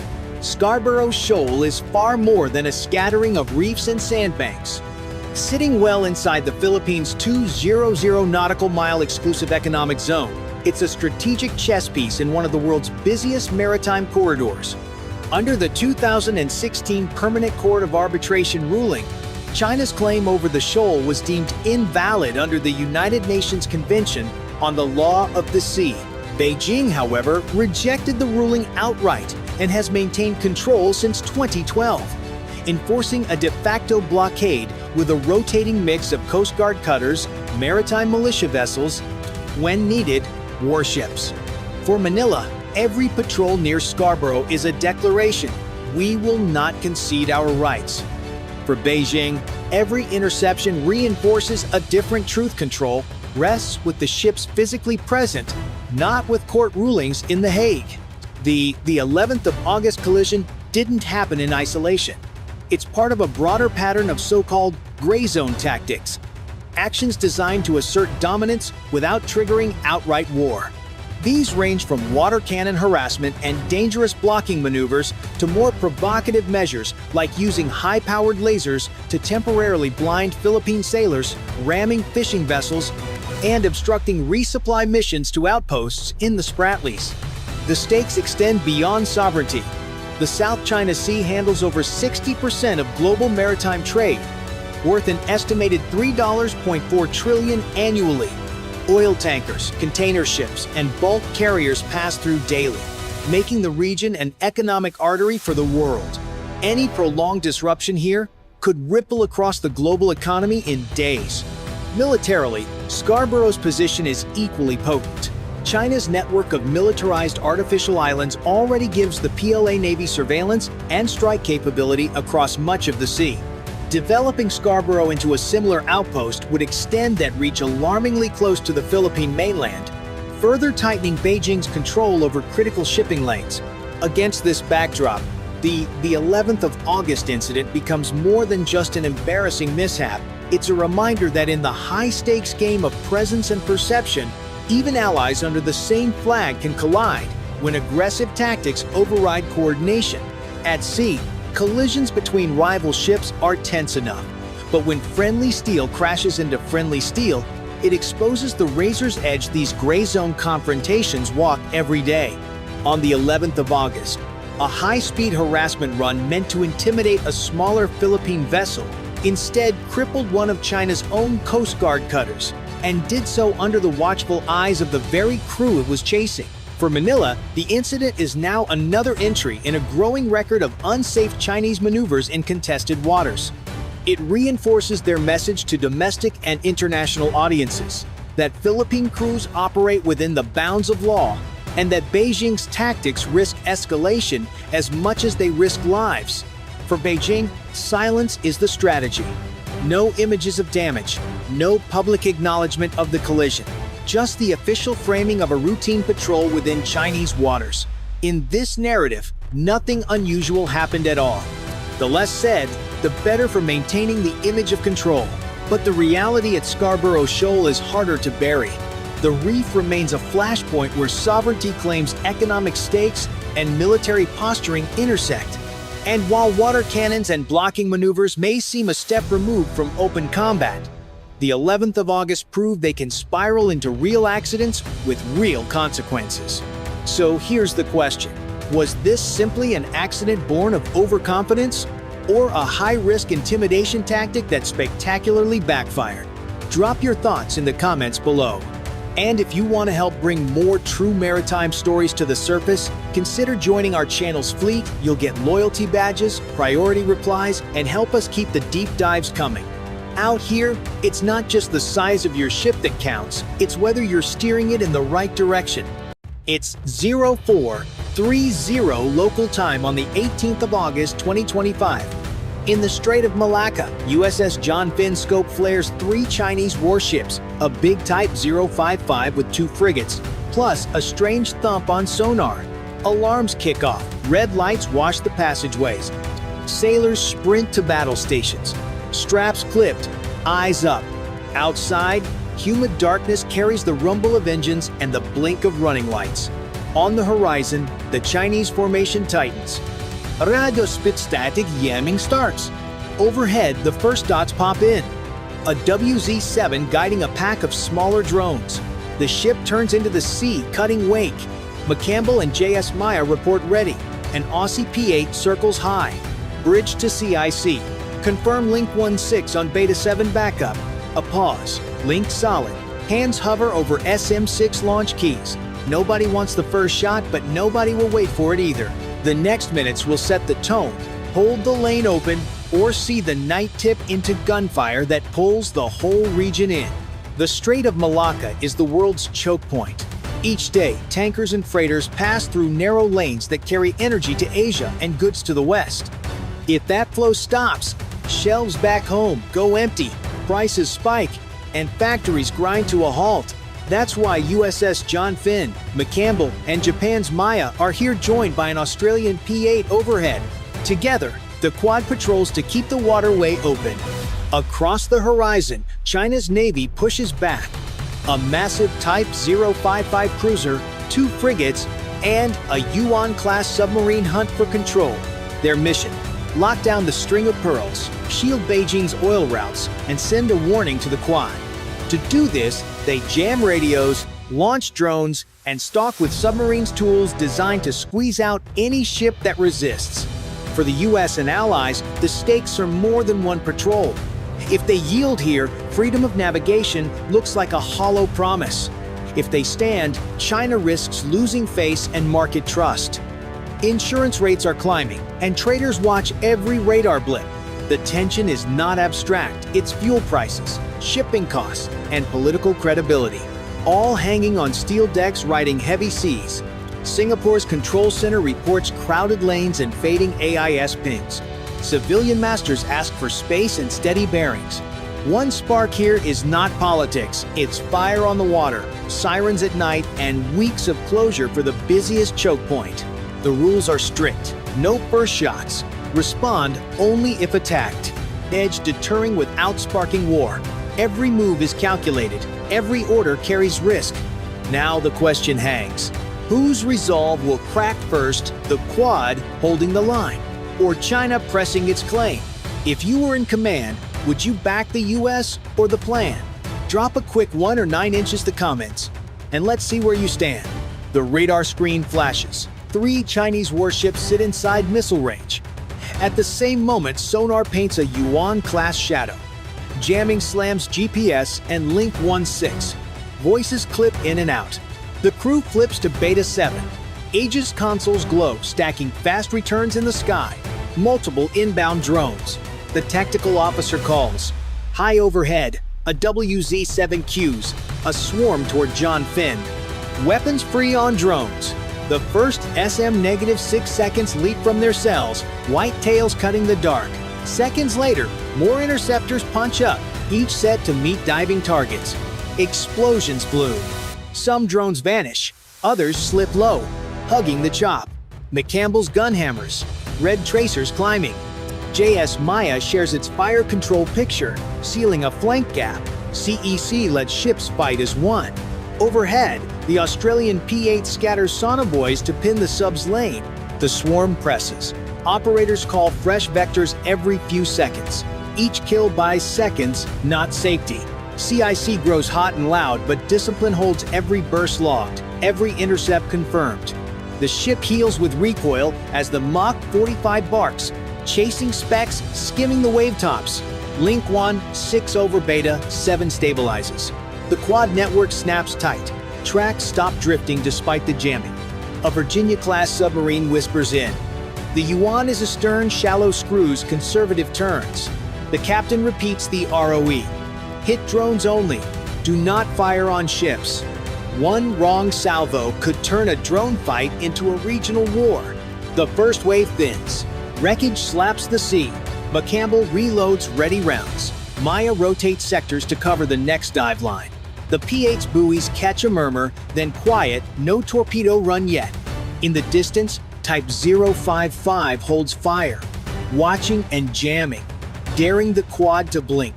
Scarborough Shoal is far more than a scattering of reefs and sandbanks. Sitting well inside the Philippines' 200 nautical mile exclusive economic zone, it's a strategic chess piece in one of the world's busiest maritime corridors. Under the 2016 Permanent Court of Arbitration ruling, China's claim over the shoal was deemed invalid under the United Nations Convention on the Law of the Sea. Beijing, however, rejected the ruling outright and has maintained control since 2012, enforcing a de facto blockade with a rotating mix of Coast Guard cutters, maritime militia vessels, when needed, warships. For Manila, every patrol near Scarborough is a declaration: we will not concede our rights. For Beijing, every interception reinforces a different truth. Control rests with the ships physically present, not with court rulings in The Hague. The 11th of August collision didn't happen in isolation. It's part of a broader pattern of so-called gray zone tactics, actions designed to assert dominance without triggering outright war. These range from water cannon harassment and dangerous blocking maneuvers to more provocative measures like using high-powered lasers to temporarily blind Philippine sailors, ramming fishing vessels, and obstructing resupply missions to outposts in the Spratlys. The stakes extend beyond sovereignty. The South China Sea handles over 60% of global maritime trade, worth an estimated $3.4 trillion annually. Oil tankers, container ships, and bulk carriers pass through daily, making the region an economic artery for the world. Any prolonged disruption here could ripple across the global economy in days. Militarily, Scarborough's position is equally potent. China's network of militarized artificial islands already gives the PLA Navy surveillance and strike capability across much of the sea. Developing Scarborough into a similar outpost would extend that reach alarmingly close to the Philippine mainland, further tightening Beijing's control over critical shipping lanes. Against this backdrop, the 11th of August incident becomes more than just an embarrassing mishap. It's a reminder that in the high-stakes game of presence and perception, even allies under the same flag can collide when aggressive tactics override coordination. At sea, collisions between rival ships are tense enough, but when friendly steel crashes into friendly steel, it exposes the razor's edge these gray zone confrontations walk every day. On the 11th of August, a high-speed harassment run meant to intimidate a smaller Philippine vessel instead crippled one of China's own Coast Guard cutters, and did so under the watchful eyes of the very crew it was chasing. For Manila, the incident is now another entry in a growing record of unsafe Chinese maneuvers in contested waters. It reinforces their message to domestic and international audiences that Philippine crews operate within the bounds of law and that Beijing's tactics risk escalation as much as they risk lives. For Beijing, silence is the strategy. No images of damage, no public acknowledgement of the collision, just the official framing of a routine patrol within Chinese waters. In this narrative, nothing unusual happened at all. The less said, the better for maintaining the image of control. But the reality at Scarborough Shoal is harder to bury. The reef remains a flashpoint where sovereignty claims, economic stakes, and military posturing intersect. And while water cannons and blocking maneuvers may seem a step removed from open combat, the 11th of August proved they can spiral into real accidents with real consequences. So here's the question. Was this simply an accident born of overconfidence, or a high-risk intimidation tactic that spectacularly backfired? Drop your thoughts in the comments below. And if you want to help bring more true maritime stories to the surface, consider joining our channel's fleet. You'll get loyalty badges, priority replies, and help us keep the deep dives coming. Out here, it's not just the size of your ship that counts, it's whether you're steering it in the right direction. It's 0430 local time on the 18th of August 2025. In the Strait of Malacca, USS John Finn scope flares 3 Chinese warships, a big Type 055 with 2 frigates, plus a strange thump on sonar. Alarms kick off, red lights wash the passageways. Sailors sprint to battle stations. Straps clipped, eyes up. Outside, humid darkness carries the rumble of engines and the blink of running lights. On the horizon, the Chinese formation tightens. Radio spit static yamming starts. Overhead, the first dots pop in. A WZ-7 guiding a pack of smaller drones. The ship turns into the sea, cutting wake. McCampbell and JS Maya report ready. An Aussie P-8 circles high. Bridge to CIC. Confirm link 16 on Beta 7 backup. A pause. Link solid. Hands hover over SM6 launch keys. Nobody wants the first shot, but nobody will wait for it either. The next minutes will set the tone. Hold the lane open, or see the night tip into gunfire that pulls the whole region in. The Strait of Malacca is the world's choke point. Each day, tankers and freighters pass through narrow lanes that carry energy to Asia and goods to the West. If that flow stops, shelves back home go empty, prices spike, and factories grind to a halt. That's why USS John Finn, McCampbell, and Japan's Maya are here, joined by an Australian P-8 overhead. Together, the quad patrols to keep the waterway open. Across the horizon, China's Navy pushes back. A massive Type 055 cruiser, 2 frigates, and a Yuan-class submarine hunt for control. Their mission: lock down the string of pearls, shield Beijing's oil routes, and send a warning to the Quad. To do this, they jam radios, launch drones, and stalk with submarines tools designed to squeeze out any ship that resists. For the US and allies, the stakes are more than one patrol. If they yield here, freedom of navigation looks like a hollow promise. If they stand, China risks losing face and market trust. Insurance rates are climbing, and traders watch every radar blip. The tension is not abstract, it's fuel prices, shipping costs, and political credibility, all hanging on steel decks riding heavy seas. Singapore's control center reports crowded lanes and fading AIS pings. Civilian masters ask for space and steady bearings. One spark here is not politics, it's fire on the water, sirens at night, and weeks of closure for the busiest choke point. The rules are strict. No first shots. Respond only if attacked. Edge deterring without sparking war. Every move is calculated. Every order carries risk. Now the question hangs. Whose resolve will crack first, the Quad holding the line, or China pressing its claim? If you were in command, would you back the US or the plan? Drop a quick 1 or 9 inches to comments, and let's see where you stand. The radar screen flashes. 3 Chinese warships sit inside missile range. At the same moment, sonar paints a Yuan-class shadow. Jamming slams GPS and Link 1-6. Voices clip in and out. The crew flips to Beta 7. Aegis consoles glow, stacking fast returns in the sky. Multiple inbound drones. The tactical officer calls. High overhead, a WZ-7 cues, a swarm toward John Finn. Weapons free on drones. The first SM-6 seconds leap from their cells, white tails cutting the dark. Seconds later, more interceptors punch up, each set to meet diving targets. Explosions bloom. Some drones vanish, others slip low, hugging the chop. McCampbell's gun hammers, red tracers climbing. JS Maya shares its fire control picture, sealing a flank gap. CEC lets ships fight as one. Overhead, the Australian P-8 scatters sonobuoys to pin the sub's lane. The swarm presses. Operators call fresh vectors every few seconds. Each kill buys seconds, not safety. CIC grows hot and loud, but discipline holds every burst logged, every intercept confirmed. The ship heals with recoil as the Mach 45 barks, chasing specks, skimming the wave tops. Link 1, 6 over Beta, 7 stabilizes. The Quad network snaps tight. Tracks stop drifting despite the jamming. A Virginia-class submarine whispers in. The Yuan is astern, shallow screws, conservative turns. The captain repeats the ROE. Hit drones only. Do not fire on ships. One wrong salvo could turn a drone fight into a regional war. The first wave thins. Wreckage slaps the sea. McCampbell reloads ready rounds. Maya rotates sectors to cover the next dive line. The P-8's buoys catch a murmur, then quiet, no torpedo run yet. In the distance, Type 055 holds fire, watching and jamming, daring the Quad to blink.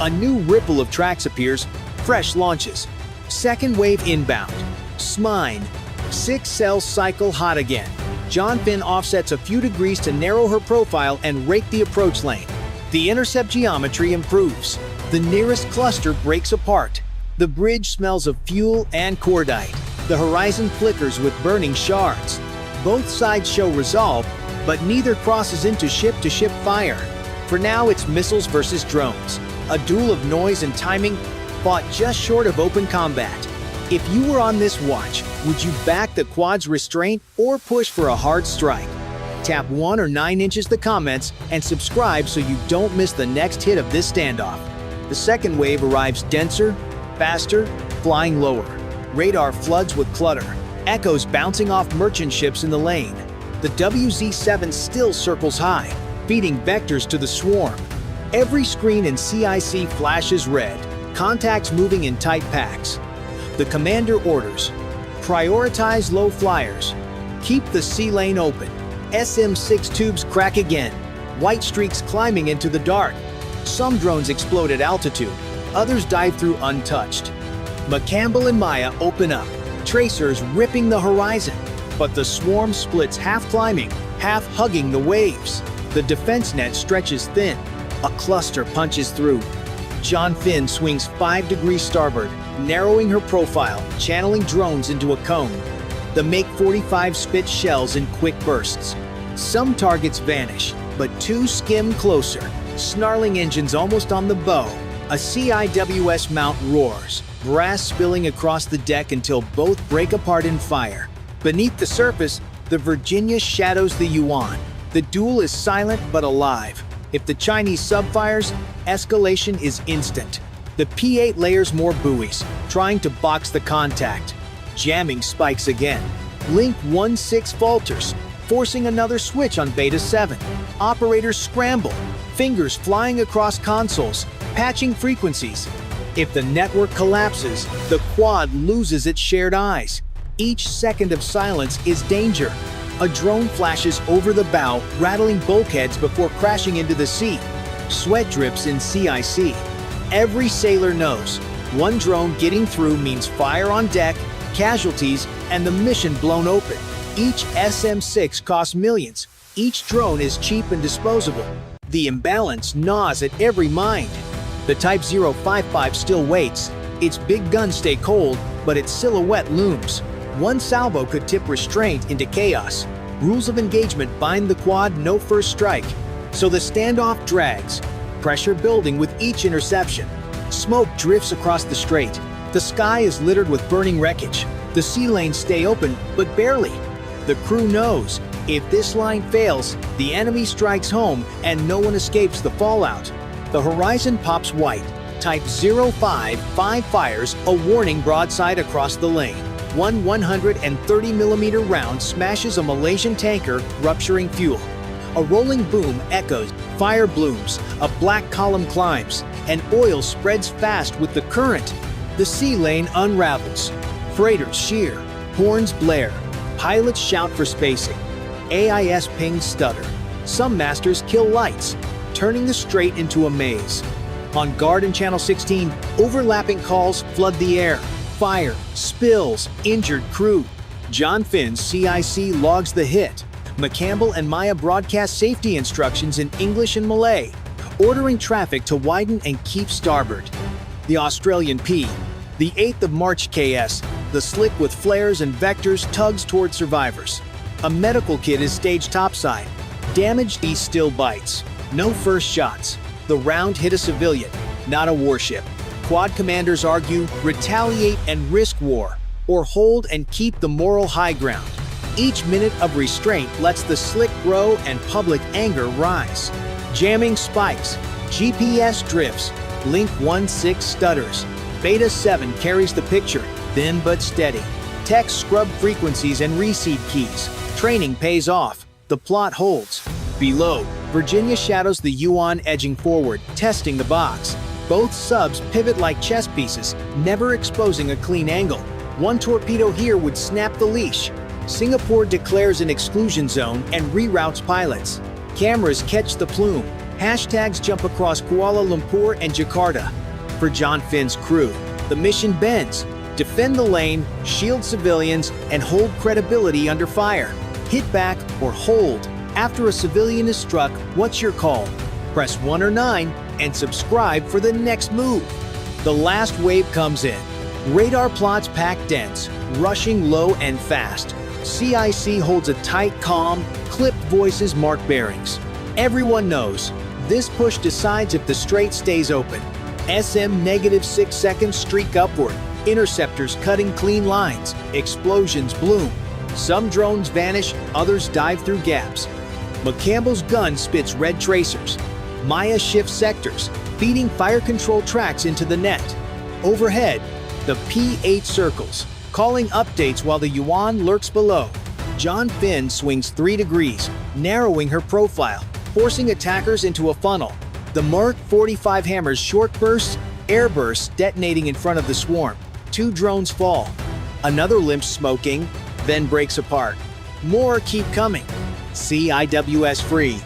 A new ripple of tracks appears, fresh launches. Second wave inbound. Smine. 6 cells cycle hot again. John Finn offsets a few degrees to narrow her profile and rake the approach lane. The intercept geometry improves. The nearest cluster breaks apart. The bridge smells of fuel and cordite. The horizon flickers with burning shards. Both sides show resolve, but neither crosses into ship-to-ship fire. For now, it's missiles versus drones. A duel of noise and timing, fought just short of open combat. If you were on this watch, would you back the Quad's restraint or push for a hard strike? Tap 1 or 9 inches the comments and subscribe so you don't miss the next hit of this standoff. The second wave arrives denser, faster, flying lower. Radar floods with clutter, echoes bouncing off merchant ships in the lane. The WZ-7 still circles high, feeding vectors to the swarm. Every screen in CIC flashes red, contacts moving in tight packs. The commander orders, prioritize low flyers, keep the sea lane open. SM-6 tubes crack again, white streaks climbing into the dark. Some drones explode at altitude, others dive through untouched. McCampbell and Maya open up, tracers ripping the horizon, but the swarm splits half climbing, half hugging the waves. The defense net stretches thin, a cluster punches through. John Finn swings 5 degrees starboard, narrowing her profile, channeling drones into a cone. The Make-45 spits shells in quick bursts. Some targets vanish, but 2 skim closer, snarling engines almost on the bow. A CIWS mount roars, brass spilling across the deck until both break apart in fire. Beneath the surface, the Virginia shadows the Yuan. The duel is silent but alive. If the Chinese sub fires, escalation is instant. The P-8 layers more buoys, trying to box the contact. Jamming spikes again. Link 1-6 falters, forcing another switch on Beta 7. Operators scramble, fingers flying across consoles, patching frequencies. If the network collapses, the quad loses its shared eyes. Each second of silence is danger. A drone flashes over the bow, rattling bulkheads before crashing into the sea. Sweat drips in CIC. Every sailor knows, one drone getting through means fire on deck, casualties, and the mission blown open. Each SM-6 costs millions. Each drone is cheap and disposable. The imbalance gnaws at every mind. The Type 055 still waits. Its big guns stay cold, but its silhouette looms. One salvo could tip restraint into chaos. Rules of engagement bind the quad no first strike. So the standoff drags, pressure building with each interception. Smoke drifts across the strait. The sky is littered with burning wreckage. The sea lanes stay open, but barely. The crew knows, if this line fails, the enemy strikes home and no one escapes the fallout. The horizon pops white. Type 055 fires a warning broadside across the lane. One 130mm round smashes a Malaysian tanker, rupturing fuel. A rolling boom echoes, fire blooms, a black column climbs, and oil spreads fast with the current. The sea lane unravels. Freighters shear, horns blare, pilots shout for spacing. AIS pings stutter. Some masters kill lights, turning the strait into a maze. On guard in Channel 16, overlapping calls flood the air. Fire, spills, injured crew. John Finn's CIC logs the hit. McCampbell and Maya broadcast safety instructions in English and Malay, ordering traffic to widen and keep starboard. The Australian P, the 8th of March KS, the slick with flares and vectors tugs toward survivors. A medical kit is staged topside. Damaged east still bites. No first shots. The round hit a civilian, not a warship. Quad commanders argue, retaliate and risk war, or hold and keep the moral high ground. Each minute of restraint lets the slick grow and public anger rise. Jamming spikes, GPS drifts, Link 1-6 stutters. Beta 7 carries the picture, thin but steady. Tech scrub frequencies and reseed keys. Training pays off. The plot holds. Below, Virginia shadows the Yuan edging forward, testing the box. Both subs pivot like chess pieces, never exposing a clean angle. One torpedo here would snap the leash. Singapore declares an exclusion zone and reroutes pilots. Cameras catch the plume. Hashtags jump across Kuala Lumpur and Jakarta. For John Finn's crew, the mission bends. Defend the lane, shield civilians, and hold credibility under fire. Hit back or hold. After a civilian is struck, what's your call? Press 1 or 9 and subscribe for the next move. The last wave comes in. Radar plots pack dense, rushing low and fast. CIC holds a tight calm, clipped voices mark bearings. Everyone knows, this push decides if the strait stays open. SM -6 seconds streak upward. Interceptors cutting clean lines. Explosions bloom. Some drones vanish, others dive through gaps. McCampbell's gun spits red tracers. Maya shifts sectors, feeding fire control tracks into the net. Overhead, the P-8 circles, calling updates while the Yuan lurks below. John Finn swings 3 degrees, narrowing her profile, forcing attackers into a funnel. The Mark 45 hammers short bursts, air bursts detonating in front of the swarm. 2 drones fall. Another limps smoking, then breaks apart. More keep coming. CIWS free.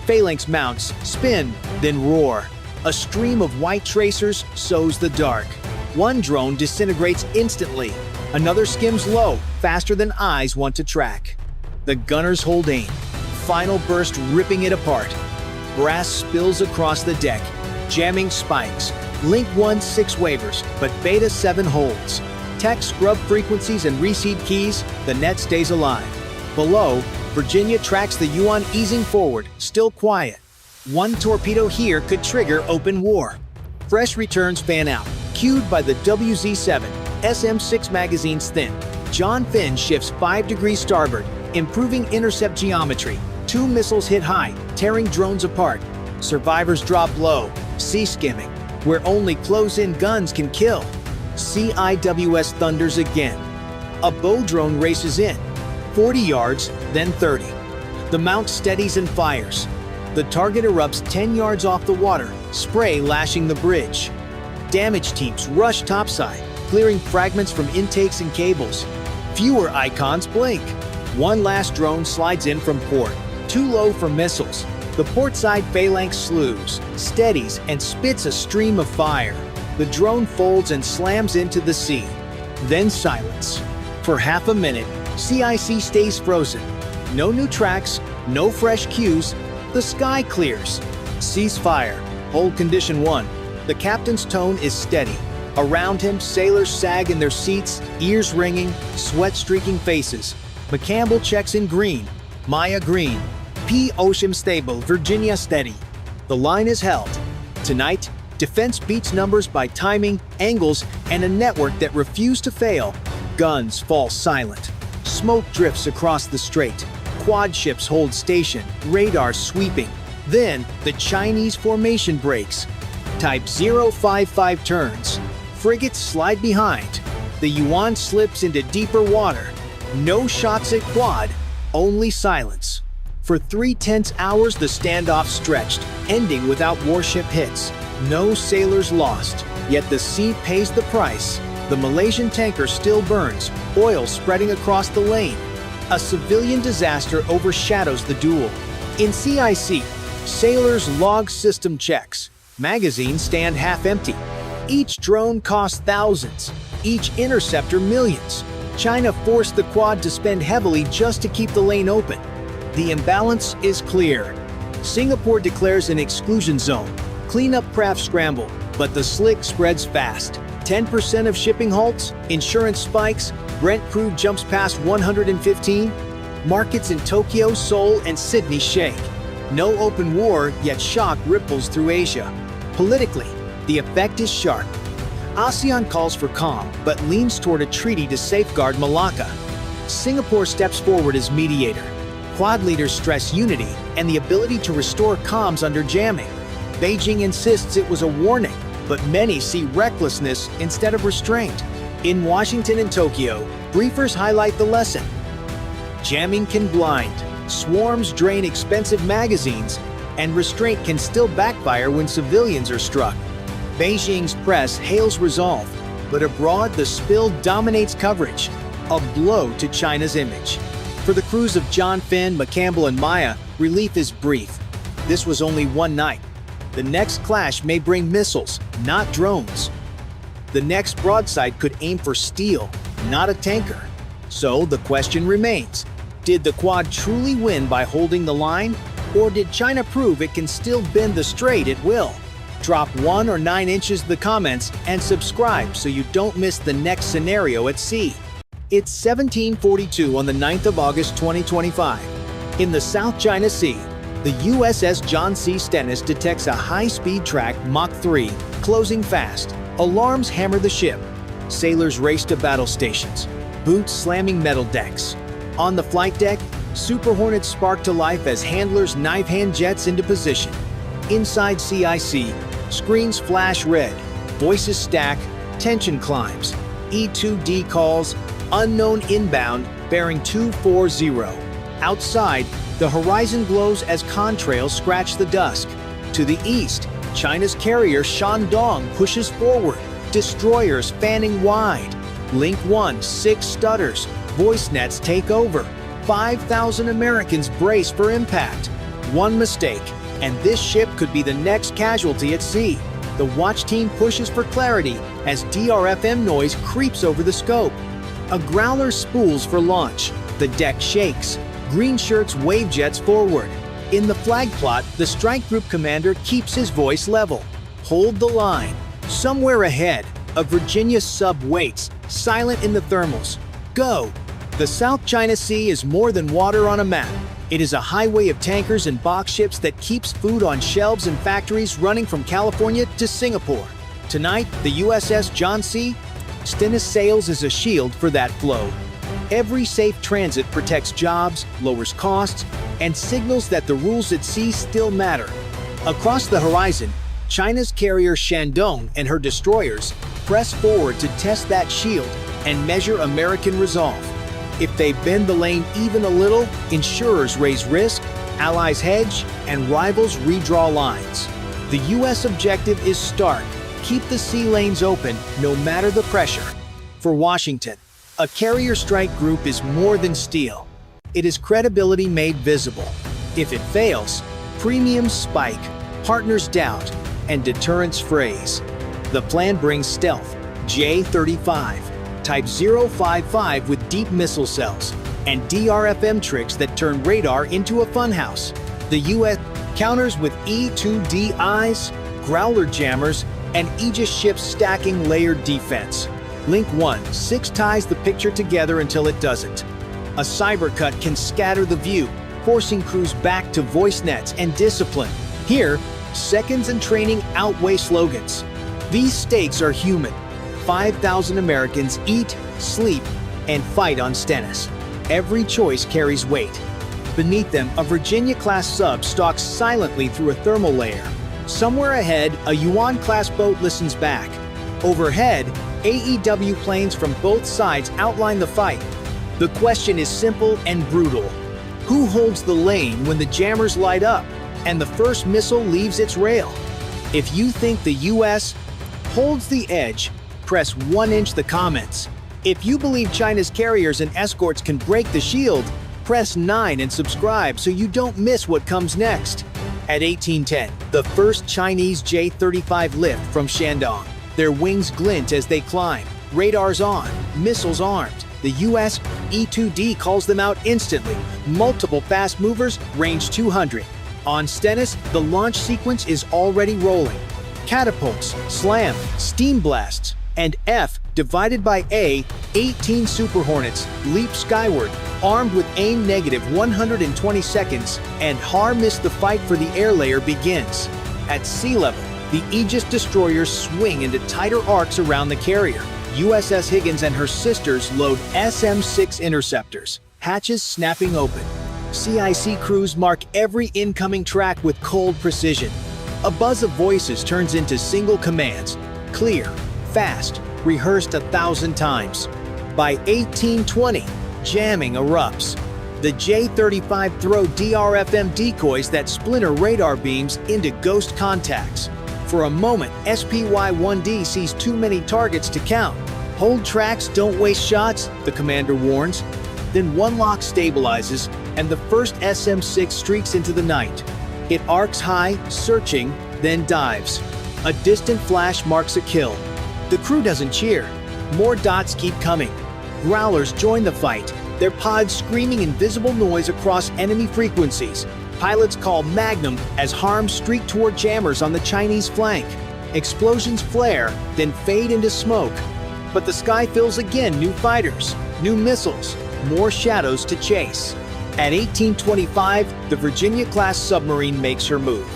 Phalanx mounts, spin, then roar. A stream of white tracers sows the dark. One drone disintegrates instantly. Another skims low, faster than eyes want to track. The gunners hold aim. Final burst ripping it apart. Brass spills across the deck, jamming spikes. Link 1-6 wavers, but Beta 7 holds. Tech scrub frequencies and reseed keys, the net stays alive. Below, Virginia tracks the Yuan easing forward, still quiet. One torpedo here could trigger open war. Fresh returns fan out, cued by the WZ-7, SM-6 magazine's thin. John Finn shifts 5 degrees starboard, improving intercept geometry. 2 missiles hit high, tearing drones apart. Survivors drop low, sea skimming, where only close-in guns can kill. CIWS thunders again. A bow drone races in, 40 yards, then 30. The mount steadies and fires. The target erupts 10 yards off the water, spray lashing the bridge. Damage teams rush topside, clearing fragments from intakes and cables. Fewer icons blink. One last drone slides in from port, too low for missiles. The portside phalanx slews, steadies, and spits a stream of fire. The drone folds and slams into the sea. Then silence. For half a minute, CIC stays frozen. No new tracks, no fresh cues. The sky clears. Ceasefire. Hold condition 1. The captain's tone is steady. Around him, sailors sag in their seats, ears ringing, sweat streaking faces. McCampbell checks in green. Maya green. P. Ocean stable, Virginia steady. The line is held. Tonight, defense beats numbers by timing, angles, and a network that refused to fail. Guns fall silent. Smoke drifts across the strait. Quad ships hold station, radar sweeping. Then, the Chinese formation breaks. Type 055 turns. Frigates slide behind. The Yuan slips into deeper water. No shots at quad, only silence. For 3 tense hours, the standoff stretched, ending without warship hits. No sailors lost, yet the sea pays the price. The Malaysian tanker still burns, oil spreading across the lane. A civilian disaster overshadows the duel. In CIC, sailors log system checks. Magazines stand half empty. Each drone costs thousands, each interceptor millions. China forced the Quad to spend heavily just to keep the lane open. The imbalance is clear. Singapore declares an exclusion zone. Cleanup craft scramble, but the slick spreads fast. 10% of shipping halts, insurance spikes, Brent crude jumps past 115. Markets in Tokyo, Seoul, and Sydney shake. No open war, yet shock ripples through Asia. Politically, the effect is sharp. ASEAN calls for calm, but leans toward a treaty to safeguard Malacca. Singapore steps forward as mediator. Quad leaders stress unity and the ability to restore comms under jamming. Beijing insists it was a warning, but many see recklessness instead of restraint. In Washington and Tokyo, briefers highlight the lesson. Jamming can blind, swarms drain expensive magazines, and restraint can still backfire when civilians are struck. Beijing's press hails resolve, but abroad the spill dominates coverage, a blow to China's image. For the crews of John Finn, McCampbell, and Maya, relief is brief. This was only one night. The next clash may bring missiles, not drones. The next broadside could aim for steel, not a tanker. So the question remains, did the Quad truly win by holding the line? Or did China prove it can still bend the strait at will? Drop 1 or 9 inches in the comments and subscribe so you don't miss the next scenario at sea. It's 1742 on the 9th of August 2025. In the South China Sea, the USS John C. Stennis detects a high-speed track Mach 3, closing fast. Alarms hammer the ship. Sailors race to battle stations, boots slamming metal decks. On the flight deck, Super Hornets spark to life as handlers knife hand jets into position. Inside CIC, screens flash red, voices stack, tension climbs. E2D calls, unknown inbound, bearing 240. Outside, the horizon glows as contrails scratch the dusk. To the east, China's carrier Shandong pushes forward, destroyers fanning wide. Link 1, 6 stutters, voice nets take over. 5,000 Americans brace for impact. One mistake, and this ship could be the next casualty at sea. The watch team pushes for clarity as DRFM noise creeps over the scope. A growler spools for launch. The deck shakes. Green shirts wave jets forward. In the flag plot, the strike group commander keeps his voice level. Hold the line. Somewhere ahead, a Virginia sub waits, silent in the thermals. Go! The South China Sea is more than water on a map. It is a highway of tankers and box ships that keeps food on shelves in factories running from California to Singapore. Tonight, the USS John C. Stennis sails as a shield for that flow. Every safe transit protects jobs, lowers costs, and signals that the rules at sea still matter. Across the horizon, China's carrier Shandong and her destroyers press forward to test that shield and measure American resolve. If they bend the lane even a little, insurers raise risk, allies hedge, and rivals redraw lines. The U.S. objective is stark: keep the sea lanes open no matter the pressure. For Washington, a carrier strike group is more than steel. It is credibility made visible. If it fails, premiums spike, partners doubt, and deterrence frays. The plan brings stealth, J-35, Type 055 with deep missile cells, and DRFM tricks that turn radar into a funhouse. The U.S. counters with E-2D eyes, Growler jammers, and Aegis ships stacking layered defense. Link 1 6 ties the picture together until it doesn't. A cyber cut can scatter the view, forcing crews back to voice nets and discipline. Here, seconds and training outweigh slogans. These stakes are human. 5,000 Americans eat, sleep, and fight on Stennis. Every choice carries weight. Beneath them, a Virginia-class sub stalks silently through a thermal layer. Somewhere ahead, a Yuan-class boat listens back. Overhead, AEW planes from both sides outline the fight. The question is simple and brutal. Who holds the lane when the jammers light up and the first missile leaves its rail? If you think the U.S. holds the edge, press 1 inch the comments. If you believe China's carriers and escorts can break the shield, press 9 and subscribe so you don't miss what comes next. At 1810, the first Chinese J-35 lift from Shandong. Their wings glint as they climb, radars on, missiles armed. The U.S. E-2D calls them out instantly. Multiple fast movers, range 200. On Stennis, the launch sequence is already rolling. Catapults, slam, steam blasts, and F, divided by A, 18 Super Hornets leap skyward, armed with aim negative 120 seconds, and Har missed the fight for the air layer begins. At sea level, the Aegis destroyers swing into tighter arcs around the carrier. USS Higgins and her sisters load SM-6 interceptors, hatches snapping open. CIC crews mark every incoming track with cold precision. A buzz of voices turns into single commands: clear, fast, rehearsed 1,000 times. By 1820, jamming erupts. The J-35 throw DRFM decoys that splinter radar beams into ghost contacts. For a moment, SPY-1D sees too many targets to count. Hold tracks, don't waste shots, the commander warns. Then one lock stabilizes, and the first SM-6 streaks into the night. It arcs high, searching, then dives. A distant flash marks a kill. The crew doesn't cheer. More dots keep coming. Growlers join the fight, their pods screaming invisible noise across enemy frequencies. Pilots call Magnum as harms streak toward jammers on the Chinese flank. Explosions flare, then fade into smoke. But the sky fills again: new fighters, new missiles, more shadows to chase. At 1825, the Virginia-class submarine makes her move.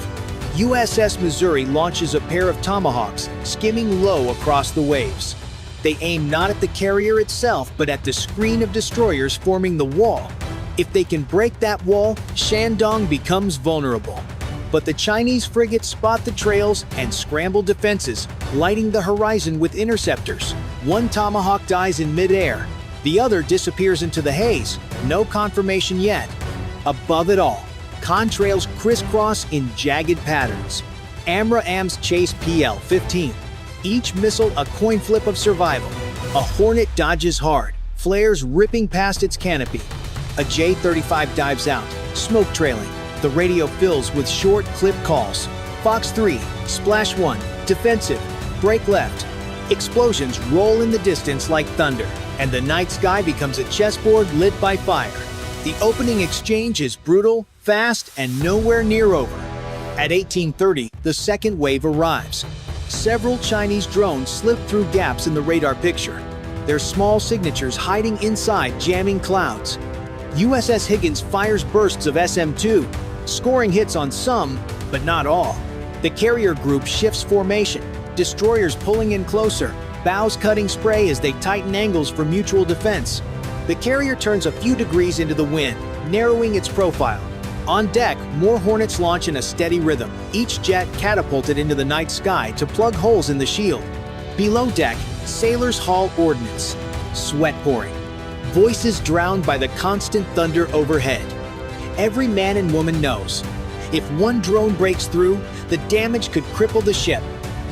USS Missouri launches a pair of Tomahawks, skimming low across the waves. They aim not at the carrier itself, but at the screen of destroyers forming the wall. If they can break that wall, Shandong becomes vulnerable. But the Chinese frigates spot the trails and scramble defenses, lighting the horizon with interceptors. One Tomahawk dies in midair. The other disappears into the haze. No confirmation yet. Above it all, contrails crisscross in jagged patterns. AMRAAMs chase PL-15. Each missile a coin flip of survival. A Hornet dodges hard, flares ripping past its canopy. A J-35 dives out, smoke trailing. The radio fills with short clip calls. Fox 3, Splash 1, defensive, break left. Explosions roll in the distance like thunder, and the night sky becomes a chessboard lit by fire. The opening exchange is brutal, fast, and nowhere near over. At 1830, the second wave arrives. Several Chinese drones slip through gaps in the radar picture, their small signatures hiding inside jamming clouds. USS Higgins fires bursts of SM-2, scoring hits on some, but not all. The carrier group shifts formation, destroyers pulling in closer, bows cutting spray as they tighten angles for mutual defense. The carrier turns a few degrees into the wind, narrowing its profile. On deck, more Hornets launch in a steady rhythm, each jet catapulted into the night sky to plug holes in the shield. Below deck, sailors haul ordnance. Sweat pouring. Voices drowned by the constant thunder overhead. Every man and woman knows. If one drone breaks through, the damage could cripple the ship.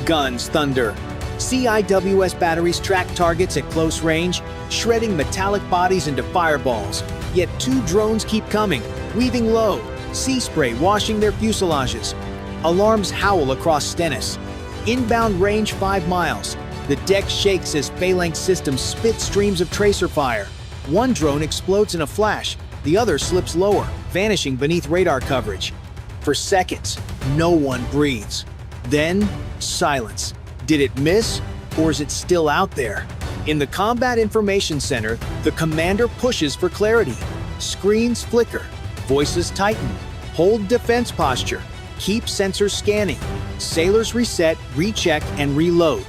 Guns thunder. CIWS batteries track targets at close range, shredding metallic bodies into fireballs. Yet two drones keep coming, weaving low, sea spray washing their fuselages. Alarms howl across Stennis. Inbound range 5 miles. The deck shakes as phalanx systems spit streams of tracer fire. One drone explodes in a flash, the other slips lower, vanishing beneath radar coverage. For seconds, no one breathes. Then, silence. Did it miss, or is it still out there? In the Combat Information Center, the commander pushes for clarity. Screens flicker, voices tighten. Hold defense posture. Keep sensors scanning. Sailors reset, recheck, and reload.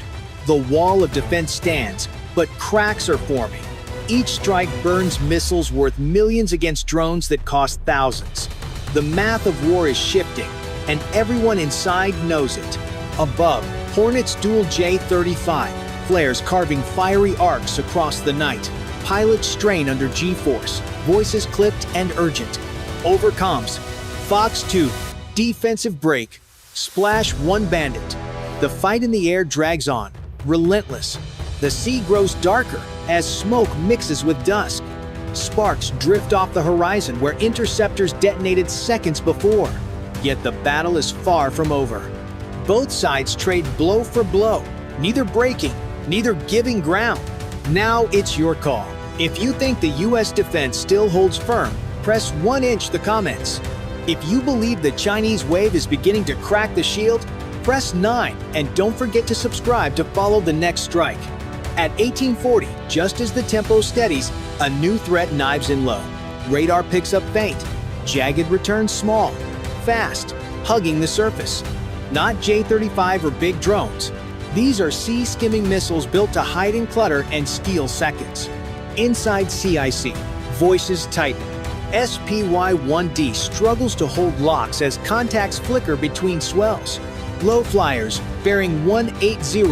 The wall of defense stands, but cracks are forming. Each strike burns missiles worth millions against drones that cost thousands. The math of war is shifting, and everyone inside knows it. Above, Hornets dual J-35, flares carving fiery arcs across the night. Pilots strain under G-force, voices clipped and urgent. Over comms, Fox 2, defensive break, splash one bandit. The fight in the air drags on, relentless. The sea grows darker as smoke mixes with dusk. Sparks drift off the horizon where interceptors detonated seconds before. Yet the battle is far from over. Both sides trade blow for blow, neither breaking, neither giving ground. Now it's your call. If you think the US defense still holds firm, press 1 inch the comments. If you believe the Chinese wave is beginning to crack the shield, press 9 and don't forget to subscribe to follow the next strike. At 1840, just as the tempo steadies, a new threat knives in low. Radar picks up faint. Jagged returns small, fast, hugging the surface. Not J-35 or big drones. These are sea-skimming missiles built to hide in clutter and steal seconds. Inside CIC, voices tighten. SPY-1D struggles to hold locks as contacts flicker between swells. Low flyers, bearing 180,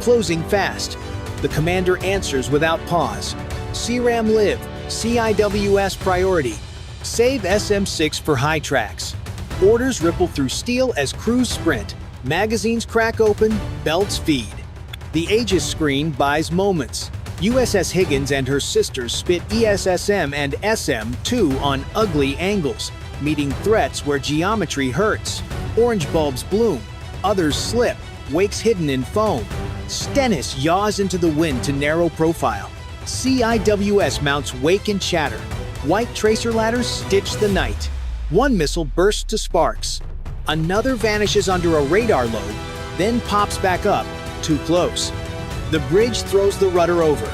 closing fast. The commander answers without pause. CRAM live, CIWS priority. Save SM-6 for high tracks. Orders ripple through steel as crews sprint. Magazines crack open, belts feed. The Aegis screen buys moments. USS Higgins and her sisters spit ESSM and SM-2 on ugly angles, meeting threats where geometry hurts. Orange bulbs bloom, others slip, wakes hidden in foam. Stennis yaws into the wind to narrow profile. CIWS mounts wake and chatter. White tracer ladders stitch the night. One missile bursts to sparks. Another vanishes under a radar lobe, then pops back up, too close. The bridge throws the rudder over.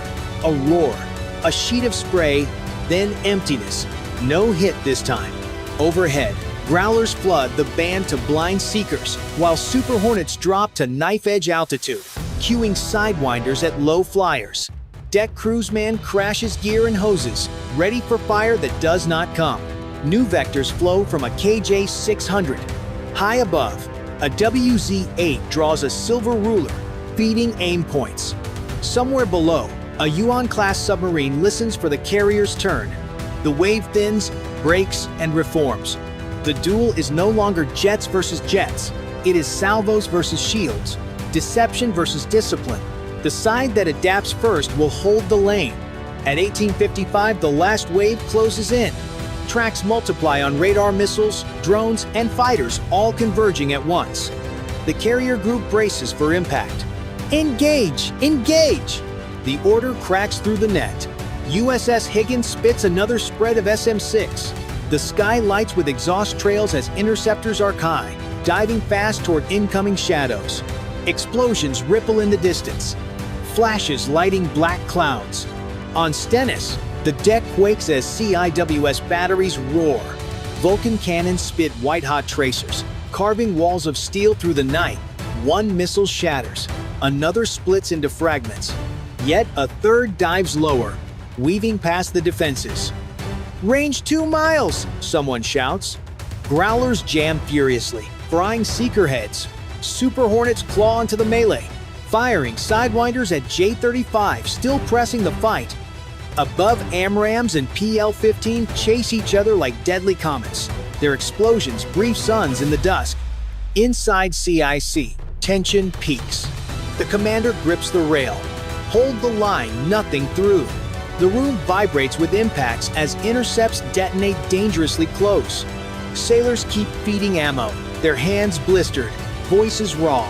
A roar, a sheet of spray, then emptiness. No hit this time. Overhead, growlers flood the band to blind seekers, while Super Hornets drop to knife-edge altitude, cueing sidewinders at low flyers. Deck crewsman crashes gear and hoses, ready for fire that does not come. New vectors flow from a KJ-600. High above, a WZ-8 draws a silver ruler, feeding aim points. Somewhere below, a Yuan-class submarine listens for the carrier's turn. The wave thins, breaks, and reforms. The duel is no longer jets versus jets. It is salvos versus shields, deception versus discipline. The side that adapts first will hold the lane. At 1855, the last wave closes in. Tracks multiply on radar missiles, drones, and fighters, all converging at once. The carrier group braces for impact. Engage! Engage! The order cracks through the net. USS Higgins spits another spread of SM-6. The sky lights with exhaust trails as interceptors arc high, diving fast toward incoming shadows. Explosions ripple in the distance. Flashes lighting black clouds. On Stennis, the deck quakes as CIWS batteries roar. Vulcan cannons spit white-hot tracers, carving walls of steel through the night. One missile shatters, another splits into fragments. Yet a third dives lower, weaving past the defenses. "Range 2 miles!" someone shouts. Growlers jam furiously, frying seeker heads. Super Hornets claw into the melee, firing sidewinders at J-35, still pressing the fight. Above, AMRAAMs and PL-15 chase each other like deadly comets, their explosions brief suns in the dusk. Inside CIC, tension peaks. The commander grips the rail. Hold the line, nothing through. The room vibrates with impacts as intercepts detonate dangerously close. Sailors keep feeding ammo, their hands blistered, voices raw.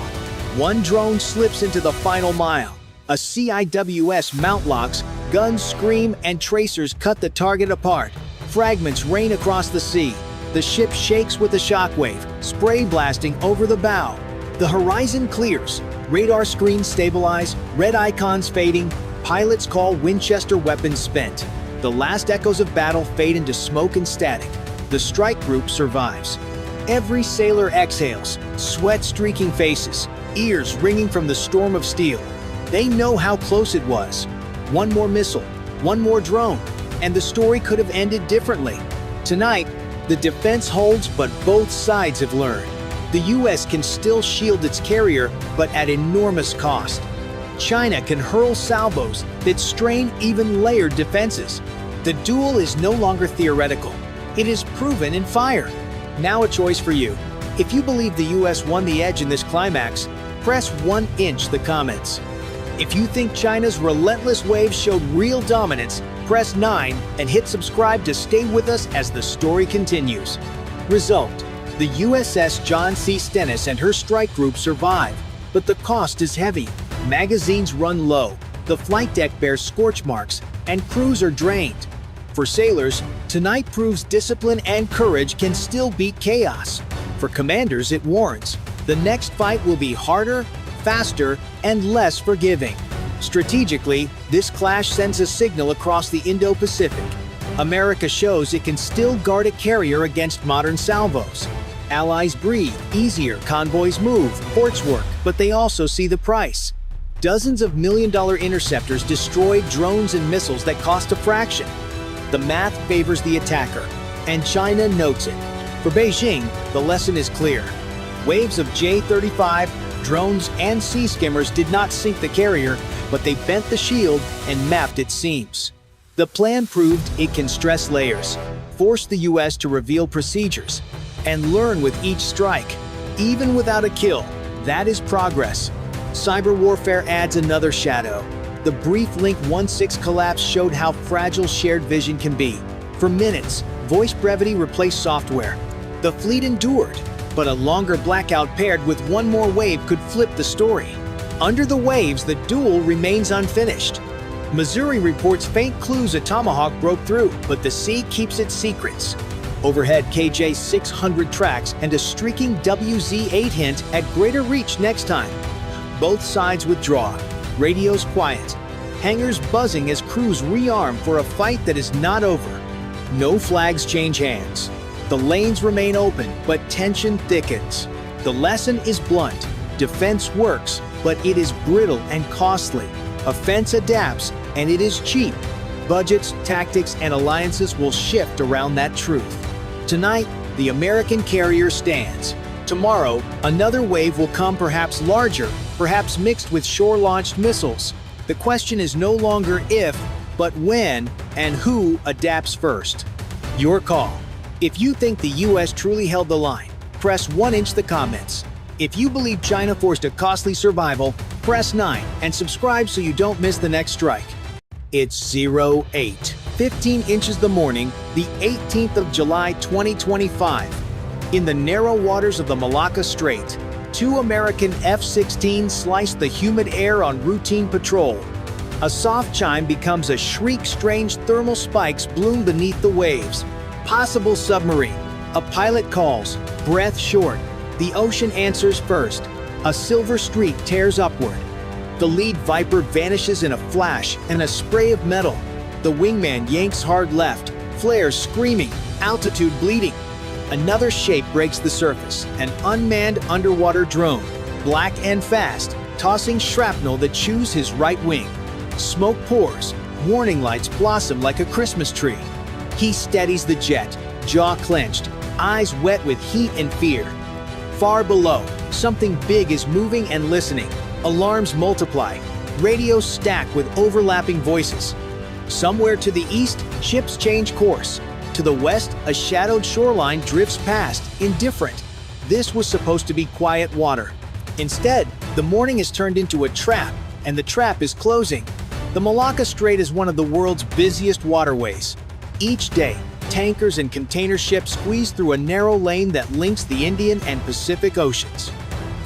One drone slips into the final mile. A CIWS mount locks, guns scream, and tracers cut the target apart. Fragments rain across the sea. The ship shakes with a shockwave, spray blasting over the bow. The horizon clears. Radar screens stabilize, red icons fading. Pilots call Winchester weapons spent. The last echoes of battle fade into smoke and static. The strike group survives. Every sailor exhales, sweat streaking faces, ears ringing from the storm of steel. They know how close it was. One more missile, one more drone, and the story could have ended differently. Tonight, the defense holds, but both sides have learned. The US can still shield its carrier, but at enormous cost. China can hurl salvos that strain even layered defenses. The duel is no longer theoretical. It is proven in fire. Now a choice for you. If you believe the US won the edge in this climax, press 1 inch the comments. If you think China's relentless wave showed real dominance, press 9 and hit subscribe to stay with us as the story continues. Result: the USS John C. Stennis and her strike group survive, but the cost is heavy. Magazines run low, the flight deck bears scorch marks, and crews are drained. For sailors, tonight proves discipline and courage can still beat chaos. For commanders, it warns the next fight will be harder, faster, and less forgiving. Strategically, this clash sends a signal across the Indo-Pacific. America shows it can still guard a carrier against modern salvos. Allies breathe easier, convoys move, ports work, but they also see the price. Dozens of million-dollar interceptors destroy drones and missiles that cost a fraction. The math favors the attacker, and China notes it. For Beijing, the lesson is clear. Waves of J-35, drones, and sea skimmers did not sink the carrier, but they bent the shield and mapped its seams. The plan proved it can stress layers, force the US to reveal procedures, and learn with each strike. Even without a kill, that is progress. Cyber warfare adds another shadow. The brief Link 1-6 collapse showed how fragile shared vision can be. For minutes, voice brevity replaced software. The fleet endured, but a longer blackout paired with one more wave could flip the story. Under the waves, the duel remains unfinished. Missouri reports faint clues a Tomahawk broke through, but the sea keeps its secrets. Overhead, KJ-600 tracks and a streaking WZ-8 hint at greater reach next time. Both sides withdraw. Radios quiet. Hangars buzzing as crews rearm for a fight that is not over. No flags change hands. The lanes remain open, but tension thickens. The lesson is blunt. Defense works, but it is brittle and costly. Offense adapts, and it is cheap. Budgets, tactics, and alliances will shift around that truth. Tonight, the American carrier stands. Tomorrow, another wave will come, perhaps larger, perhaps mixed with shore-launched missiles. The question is no longer if, but when and who adapts first. Your call. If you think the US truly held the line, press 1 inch the comments. If you believe China forced a costly survival, press 9 and subscribe so you don't miss the next strike. It's 08, 15 inches the morning, the 18th of July 2025. In the narrow waters of the Malacca Strait, 2 American F-16s slice the humid air on routine patrol. A soft chime becomes a shriek, strange thermal spikes bloom beneath the waves. Possible submarine. A pilot calls, breath short. The ocean answers first. A silver streak tears upward. The lead Viper vanishes in a flash and a spray of metal. The wingman yanks hard left, flares screaming, altitude bleeding. Another shape breaks the surface, an unmanned underwater drone, black and fast, tossing shrapnel that chews his right wing. Smoke pours, warning lights blossom like a Christmas tree. He steadies the jet, jaw clenched, eyes wet with heat and fear. Far below, something big is moving and listening. Alarms multiply, radios stack with overlapping voices. Somewhere to the east, ships change course. To the west, a shadowed shoreline drifts past, indifferent. This was supposed to be quiet water. Instead, the morning is turned into a trap, and the trap is closing. The Malacca Strait is one of the world's busiest waterways. Each day, tankers and container ships squeeze through a narrow lane that links the Indian and Pacific Oceans.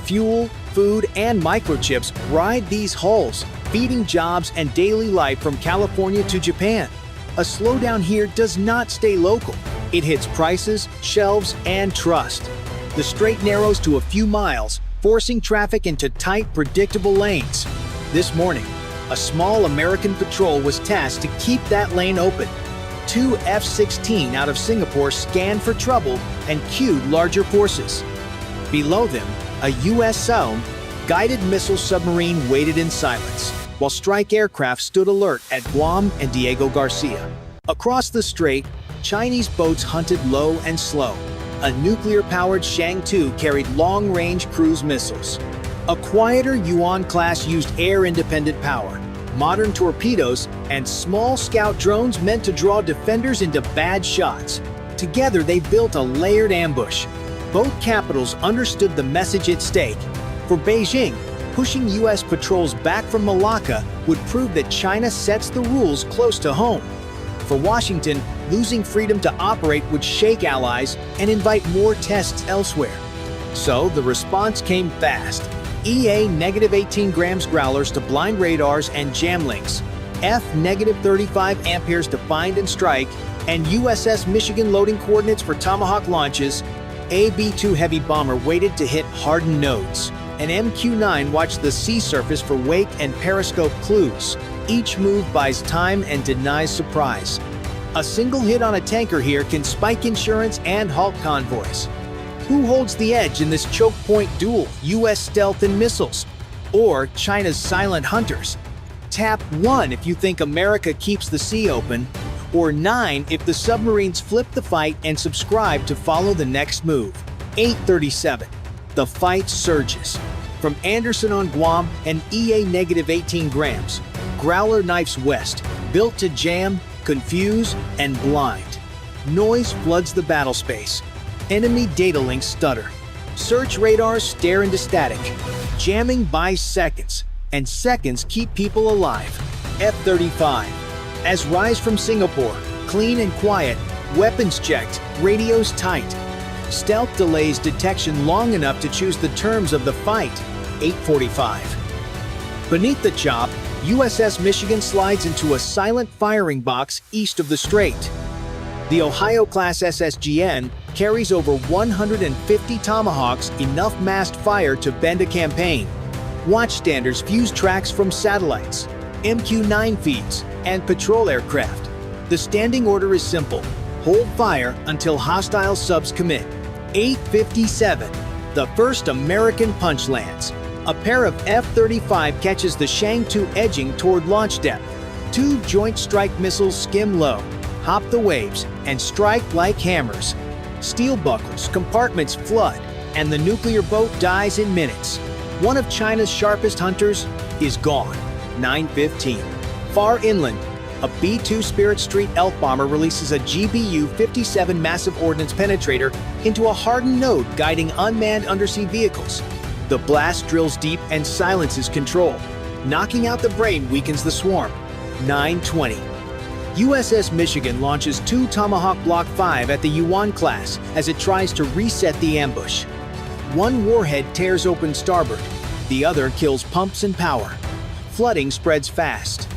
Fuel, food, and microchips ride these hulls, feeding jobs and daily life from California to Japan. A slowdown here does not stay local. It hits prices, shelves, and trust. The strait narrows to a few miles, forcing traffic into tight, predictable lanes. This morning, a small American patrol was tasked to keep that lane open. Two F-16 out of Singapore scanned for trouble and cued larger forces. Below them, a U.S.-owned guided missile submarine waited in silence, while strike aircraft stood alert at Guam and Diego Garcia. Across the strait, Chinese boats hunted low and slow. A nuclear-powered Chang'e carried long-range cruise missiles. A quieter Yuan-class used air-independent power, modern torpedoes, and small scout drones meant to draw defenders into bad shots. Together, they built a layered ambush. Both capitals understood the message at stake. For Beijing, pushing U.S. patrols back from Malacca would prove that China sets the rules close to home. For Washington, losing freedom to operate would shake allies and invite more tests elsewhere. So the response came fast. EA-18 grams growlers to blind radars and jam links, F-35 amperes to find and strike, and USS Michigan loading coordinates for Tomahawk launches. A B-2 heavy bomber waited to hit hardened nodes. An MQ-9 watched the sea surface for wake and periscope clues. Each move buys time and denies surprise. A single hit on a tanker here can spike insurance and halt convoys. Who holds the edge in this choke point duel, U.S. stealth and missiles, or China's silent hunters? Tap 1 if you think America keeps the sea open, or 9 if the submarines flip the fight and subscribe to follow the next move. 8:37. The fight surges. From Anderson on Guam and EA-18 grams, Growler knifes west, built to jam, confuse, and blind. Noise floods the battle space. Enemy data links stutter. Search radars stare into static. Jamming buys seconds, and seconds keep people alive. F-35. As rise from Singapore, clean and quiet, weapons checked, radios tight. Stealth delays detection long enough to choose the terms of the fight. 8:45. Beneath the chop, USS Michigan slides into a silent firing box east of the strait. The Ohio-class SSGN carries over 150 Tomahawks, enough massed fire to bend a campaign. Watchstanders fuse tracks from satellites, MQ-9 feeds, and patrol aircraft. The standing order is simple: hold fire until hostile subs commit. 8:57. The first American punch lands. A pair of F-35 catches the Chang'e edging toward launch depth. Two Joint Strike missiles skim low, hop the waves, and strike like hammers. Steel buckles, compartments flood, and the nuclear boat dies in minutes. One of China's sharpest hunters is gone. 9:15. Far inland, a B-2 Spirit Street Elf bomber releases a GBU-57 massive ordnance penetrator into a hardened node guiding unmanned undersea vehicles. The blast drills deep and silences control. Knocking out the brain weakens the swarm. 9:20. USS Michigan launches two Tomahawk Block 5 at the Yuan class as it tries to reset the ambush. One warhead tears open starboard. The other kills pumps and power. Flooding spreads fast.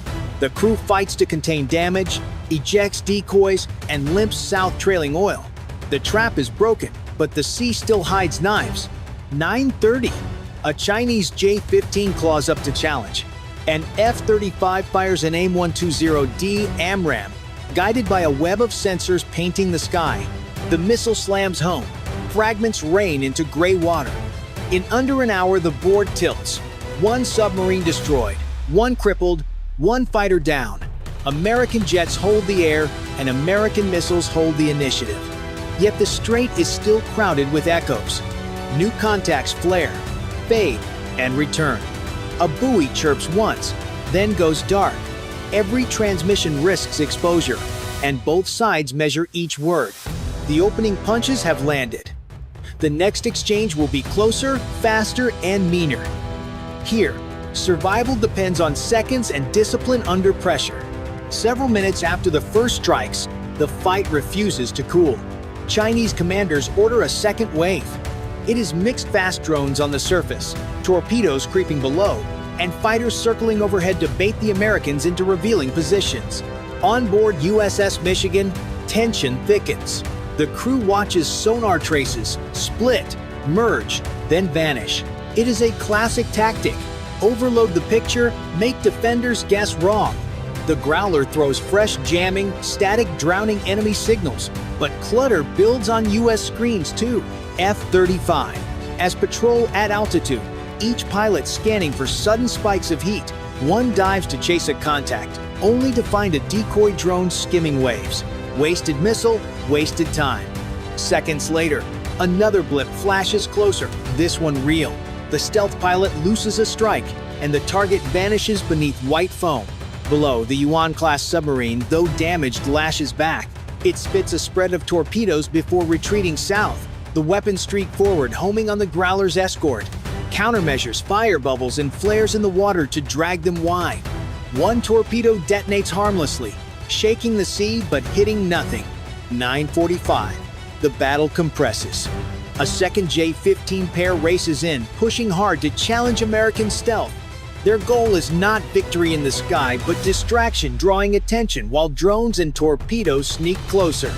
The crew fights to contain damage, ejects decoys, and limps south trailing oil. The trap is broken, but the sea still hides knives. 9:30. A Chinese J-15 claws up to challenge. An F-35 fires an AIM-120D AMRAAM, guided by a web of sensors painting the sky. The missile slams home. Fragments rain into gray water. In under an hour, the board tilts. One submarine destroyed, one crippled, one fighter down. American jets hold the air, and American missiles hold the initiative. Yet the strait is still crowded with echoes. New contacts flare, fade, and return. A buoy chirps once, then goes dark. Every transmission risks exposure, and both sides measure each word. The opening punches have landed. The next exchange will be closer, faster, and meaner. Here, survival depends on seconds and discipline under pressure. Several minutes after the first strikes, the fight refuses to cool. Chinese commanders order a second wave. It is mixed fast drones on the surface, torpedoes creeping below, and fighters circling overhead to bait the Americans into revealing positions. On board USS Michigan, tension thickens. The crew watches sonar traces split, merge, then vanish. It is a classic tactic. Overload the picture, make defenders guess wrong. The Growler throws fresh jamming, static drowning enemy signals, but clutter builds on US screens too. F-35. As patrol at altitude, each pilot scanning for sudden spikes of heat. One dives to chase a contact, only to find a decoy drone skimming waves. Wasted missile, wasted time. Seconds later, another blip flashes closer, this one real. The stealth pilot looses a strike, and the target vanishes beneath white foam. Below, the Yuan-class submarine, though damaged, lashes back. It spits a spread of torpedoes before retreating south. The weapons streak forward, homing on the Growler's escort. Countermeasures fire bubbles and flares in the water to drag them wide. One torpedo detonates harmlessly, shaking the sea but hitting nothing. 9:45. The battle compresses. A second J-15 pair races in, pushing hard to challenge American stealth. Their goal is not victory in the sky, but distraction, drawing attention while drones and torpedoes sneak closer.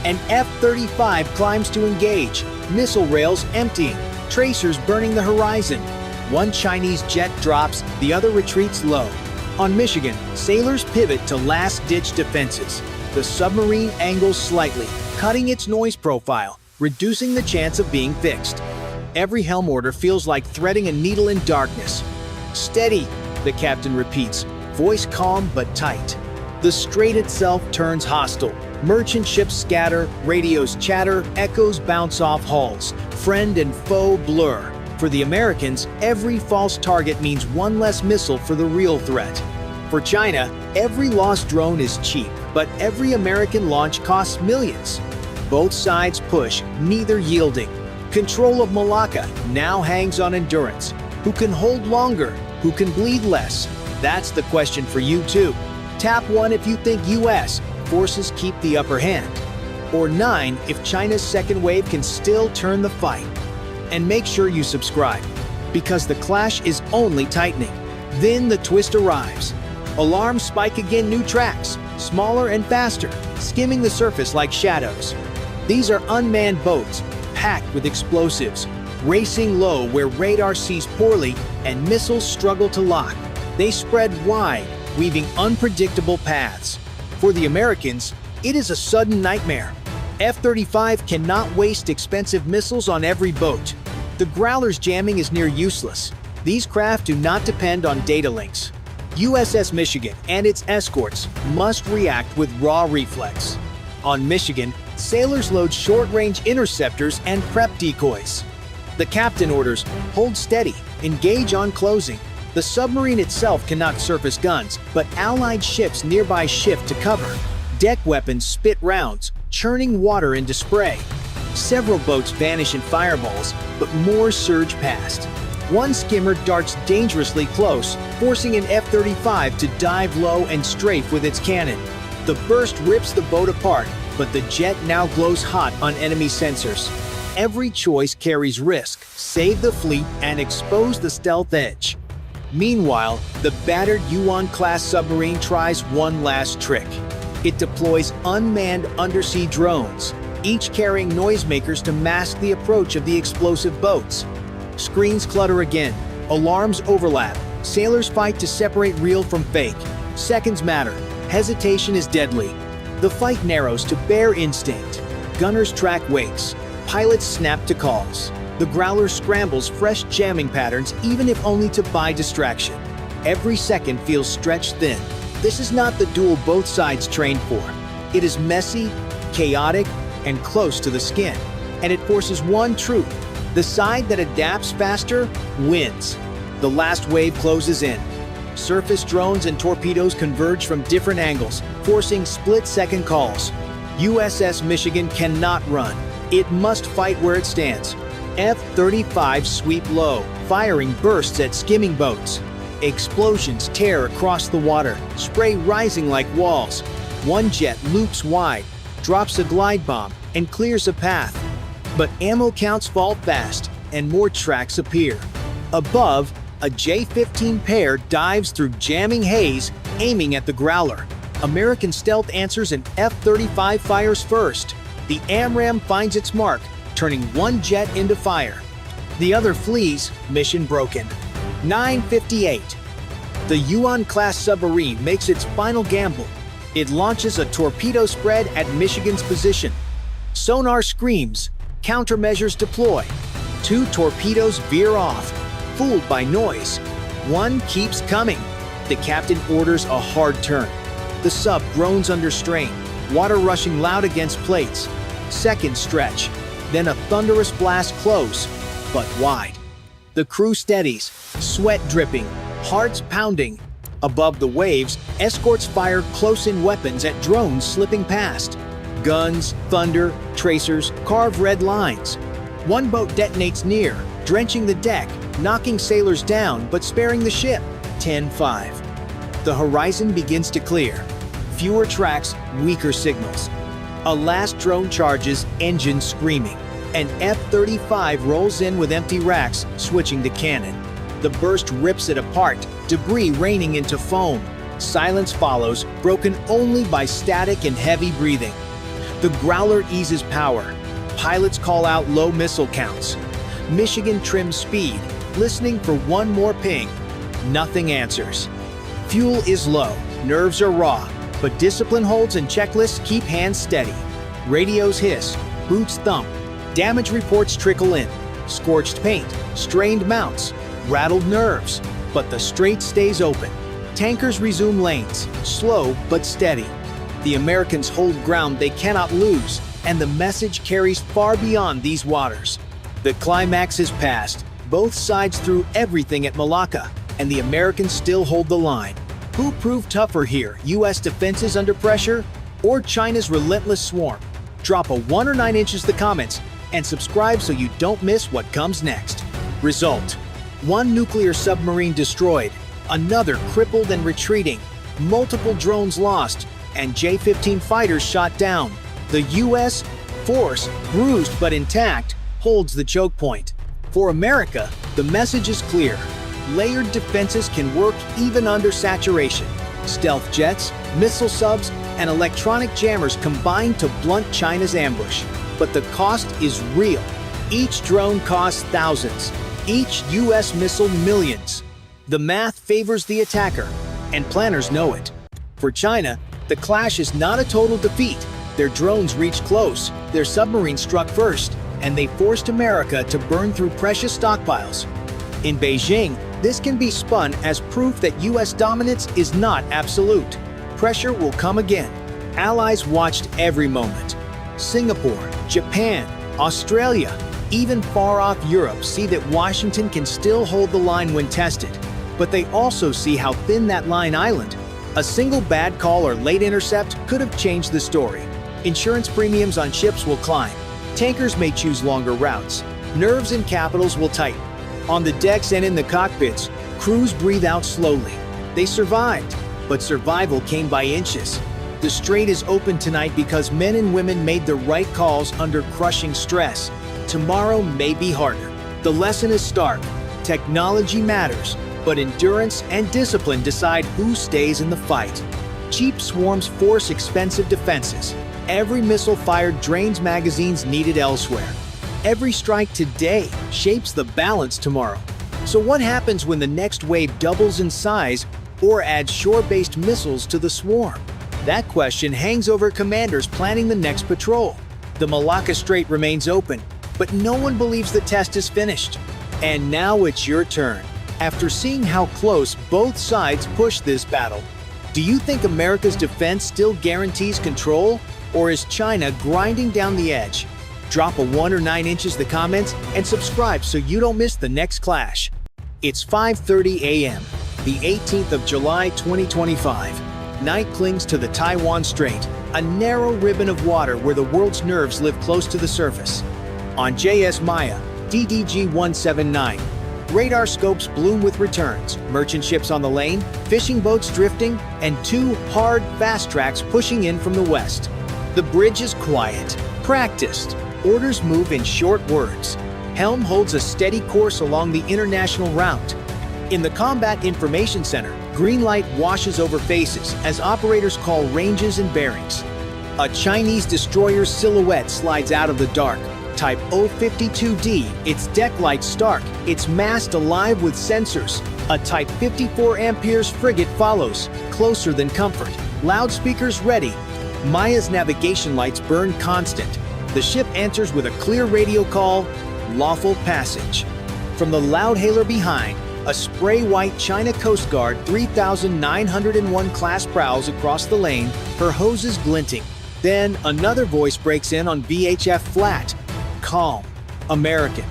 An F-35 climbs to engage, missile rails emptying, tracers burning the horizon. One Chinese jet drops, the other retreats low. On Michigan, sailors pivot to last-ditch defenses. The submarine angles slightly, cutting its noise profile, reducing the chance of being fixed. Every helm order feels like threading a needle in darkness. "Steady," the captain repeats, voice calm but tight. The strait itself turns hostile. Merchant ships scatter, radios chatter, echoes bounce off hulls. Friend and foe blur. For the Americans, every false target means one less missile for the real threat. For China, every lost drone is cheap, but every American launch costs millions. Both sides push, neither yielding. Control of Malacca now hangs on endurance. Who can hold longer? Who can bleed less? That's the question for you too. Tap 1 if you think US forces keep the upper hand. Or 9 if China's second wave can still turn the fight. And make sure you subscribe, because the clash is only tightening. Then the twist arrives. Alarms spike again, new tracks, smaller and faster, skimming the surface like shadows. These are unmanned boats, packed with explosives, racing low where radar sees poorly and missiles struggle to lock. They spread wide, weaving unpredictable paths. For the Americans, it is a sudden nightmare. F-35 cannot waste expensive missiles on every boat. The Growler's jamming is near useless. These craft do not depend on data links. USS Michigan and its escorts must react with raw reflex. On Michigan, sailors load short-range interceptors and prep decoys. The captain orders, hold steady, engage on closing. The submarine itself cannot surface guns, but Allied ships nearby shift to cover. Deck weapons spit rounds, churning water into spray. Several boats vanish in fireballs, but more surge past. One skimmer darts dangerously close, forcing an F-35 to dive low and strafe with its cannon. The burst rips the boat apart, but the jet now glows hot on enemy sensors. Every choice carries risk. Save the fleet and expose the stealth edge. Meanwhile, the battered Yuan-class submarine tries one last trick. It deploys unmanned undersea drones, each carrying noisemakers to mask the approach of the explosive boats. Screens clutter again, alarms overlap, sailors fight to separate real from fake. Seconds matter, hesitation is deadly. The fight narrows to bare instinct. Gunners track wakes, pilots snap to calls. The Growler scrambles fresh jamming patterns, even if only to buy distraction. Every second feels stretched thin. This is not the duel both sides trained for. It is messy, chaotic, and close to the skin. And it forces one truth: the side that adapts faster wins. The last wave closes in. Surface drones and torpedoes converge from different angles, forcing split-second calls. USS Michigan cannot run. It must fight where it stands. F-35 sweep low, firing bursts at skimming boats. Explosions tear across the water, spray rising like walls. One jet loops wide, drops a glide bomb, and clears a path. But ammo counts fall fast, and more tracks appear. Above, a J-15 pair dives through jamming haze, aiming at the Growler. American stealth answers and F-35 fires first. The AMRAAM finds its mark, turning one jet into fire. The other flees, mission broken. 9:58. The Yuan-class submarine makes its final gamble. It launches a torpedo spread at Michigan's position. Sonar screams, countermeasures deploy. Two torpedoes veer off, fooled by noise. One keeps coming. The captain orders a hard turn. The sub groans under strain, water rushing loud against plates. Second stretch, then a thunderous blast close, but wide. The crew steadies, sweat dripping, hearts pounding. Above the waves, escorts fire close-in weapons at drones slipping past. Guns, thunder, tracers carve red lines. One boat detonates near, drenching the deck, knocking sailors down but sparing the ship. 10-5. The horizon begins to clear. Fewer tracks, weaker signals. A last drone charges, engine screaming. An F-35 rolls in with empty racks, switching to cannon. The burst rips it apart, debris raining into foam. Silence follows, broken only by static and heavy breathing. The Growler eases power. Pilots call out low missile counts. Michigan trims speed, listening for one more ping. Nothing answers. Fuel is low, nerves are raw, but discipline holds and checklists keep hands steady. Radios hiss, boots thump, damage reports trickle in. Scorched paint, strained mounts, rattled nerves, but the strait stays open. Tankers resume lanes, slow but steady. The Americans hold ground they cannot lose, and the message carries far beyond these waters. The climax is past. Both sides threw everything at Malacca, and the Americans still hold the line. Who proved tougher here, US defenses under pressure or China's relentless swarm? Drop a 1 or 9 inches in the comments and subscribe so you don't miss what comes next. Result: one nuclear submarine destroyed, another crippled and retreating, multiple drones lost, and J-15 fighters shot down. The US force, bruised but intact, holds the choke point. For America, the message is clear. Layered defenses can work even under saturation. Stealth jets, missile subs, and electronic jammers combine to blunt China's ambush. But the cost is real. Each drone costs thousands, each US missile millions. The math favors the attacker, and planners know it. For China, the clash is not a total defeat. Their drones reached close, their submarines struck first, and they forced America to burn through precious stockpiles. In Beijing, this can be spun as proof that US dominance is not absolute. Pressure will come again. Allies watched every moment. Singapore, Japan, Australia, even far-off Europe see that Washington can still hold the line when tested. But they also see how thin that line island. A single bad call or late intercept could have changed the story. Insurance premiums on ships will climb. Tankers may choose longer routes. Nerves in capitals will tighten. On the decks and in the cockpits, crews breathe out slowly. They survived, but survival came by inches. The strait is open tonight because men and women made the right calls under crushing stress. Tomorrow may be harder. The lesson is stark. Technology matters, but endurance and discipline decide who stays in the fight. Cheap swarms force expensive defenses. Every missile fired drains magazines needed elsewhere. Every strike today shapes the balance tomorrow. So what happens when the next wave doubles in size or adds shore-based missiles to the swarm? That question hangs over commanders planning the next patrol. The Malacca Strait remains open, but no one believes the test is finished. And now it's your turn. After seeing how close both sides push this battle, do you think America's defense still guarantees control? Or is China grinding down the edge? Drop a 1 or 9 inches in the comments and subscribe so you don't miss the next clash. It's 5:30 a.m., the 18th of July 2025. Night clings to the Taiwan Strait, a narrow ribbon of water where the world's nerves live close to the surface. On JS Maya, DDG-179, radar scopes bloom with returns, merchant ships on the lane, fishing boats drifting, and 2 hard, fast tracks pushing in from the west. The bridge is quiet, practiced. Orders move in short words. Helm holds a steady course along the international route. In the Combat Information Center, green light washes over faces as operators call ranges and bearings. A Chinese destroyer's silhouette slides out of the dark. Type 052D, its deck lights stark, its mast alive with sensors. A Type 54 Ampere's frigate follows, closer than comfort. Loudspeakers ready. Maya's navigation lights burn constant. The ship answers with a clear radio call, lawful passage. From the loudhailer behind, a spray-white China Coast Guard 3901 class prowls across the lane, her hoses glinting. Then another voice breaks in on VHF flat. Calm. American.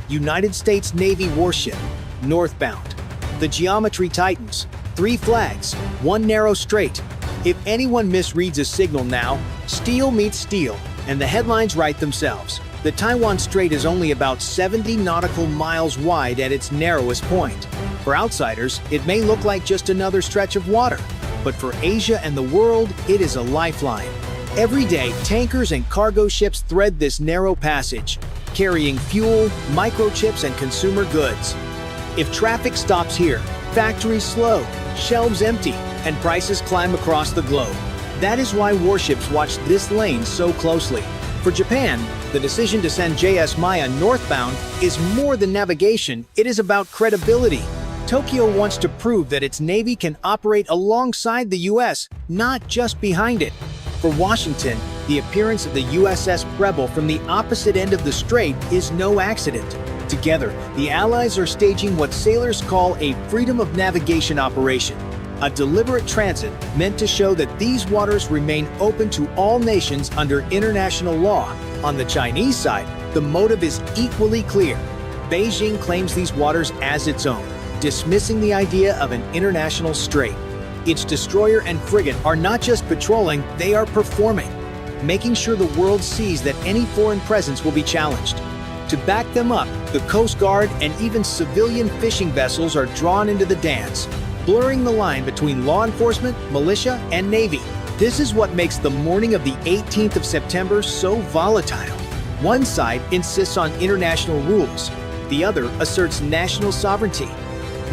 United States Navy warship. Northbound. The geometry tightens. 3 flags, 1 narrow strait. If anyone misreads a signal now, steel meets steel, and the headlines write themselves. The Taiwan Strait is only about 70 nautical miles wide at its narrowest point. For outsiders, it may look like just another stretch of water, but for Asia and the world, it is a lifeline. Every day, tankers and cargo ships thread this narrow passage, carrying fuel, microchips, and consumer goods. If traffic stops here, factories slow, shelves empty, and prices climb across the globe. That is why warships watch this lane so closely. For Japan, the decision to send JS Maya northbound is more than navigation, it is about credibility. Tokyo wants to prove that its navy can operate alongside the US, not just behind it. For Washington, the appearance of the USS Preble from the opposite end of the strait is no accident. Together, the Allies are staging what sailors call a freedom of navigation operation, a deliberate transit meant to show that these waters remain open to all nations under international law. On the Chinese side, the motive is equally clear. Beijing claims these waters as its own, dismissing the idea of an international strait. Its destroyer and frigate are not just patrolling, they are performing, making sure the world sees that any foreign presence will be challenged. To back them up, the Coast Guard and even civilian fishing vessels are drawn into the dance, blurring the line between law enforcement, militia, and Navy. This is what makes the morning of the 18th of September so volatile. One side insists on international rules, the other asserts national sovereignty.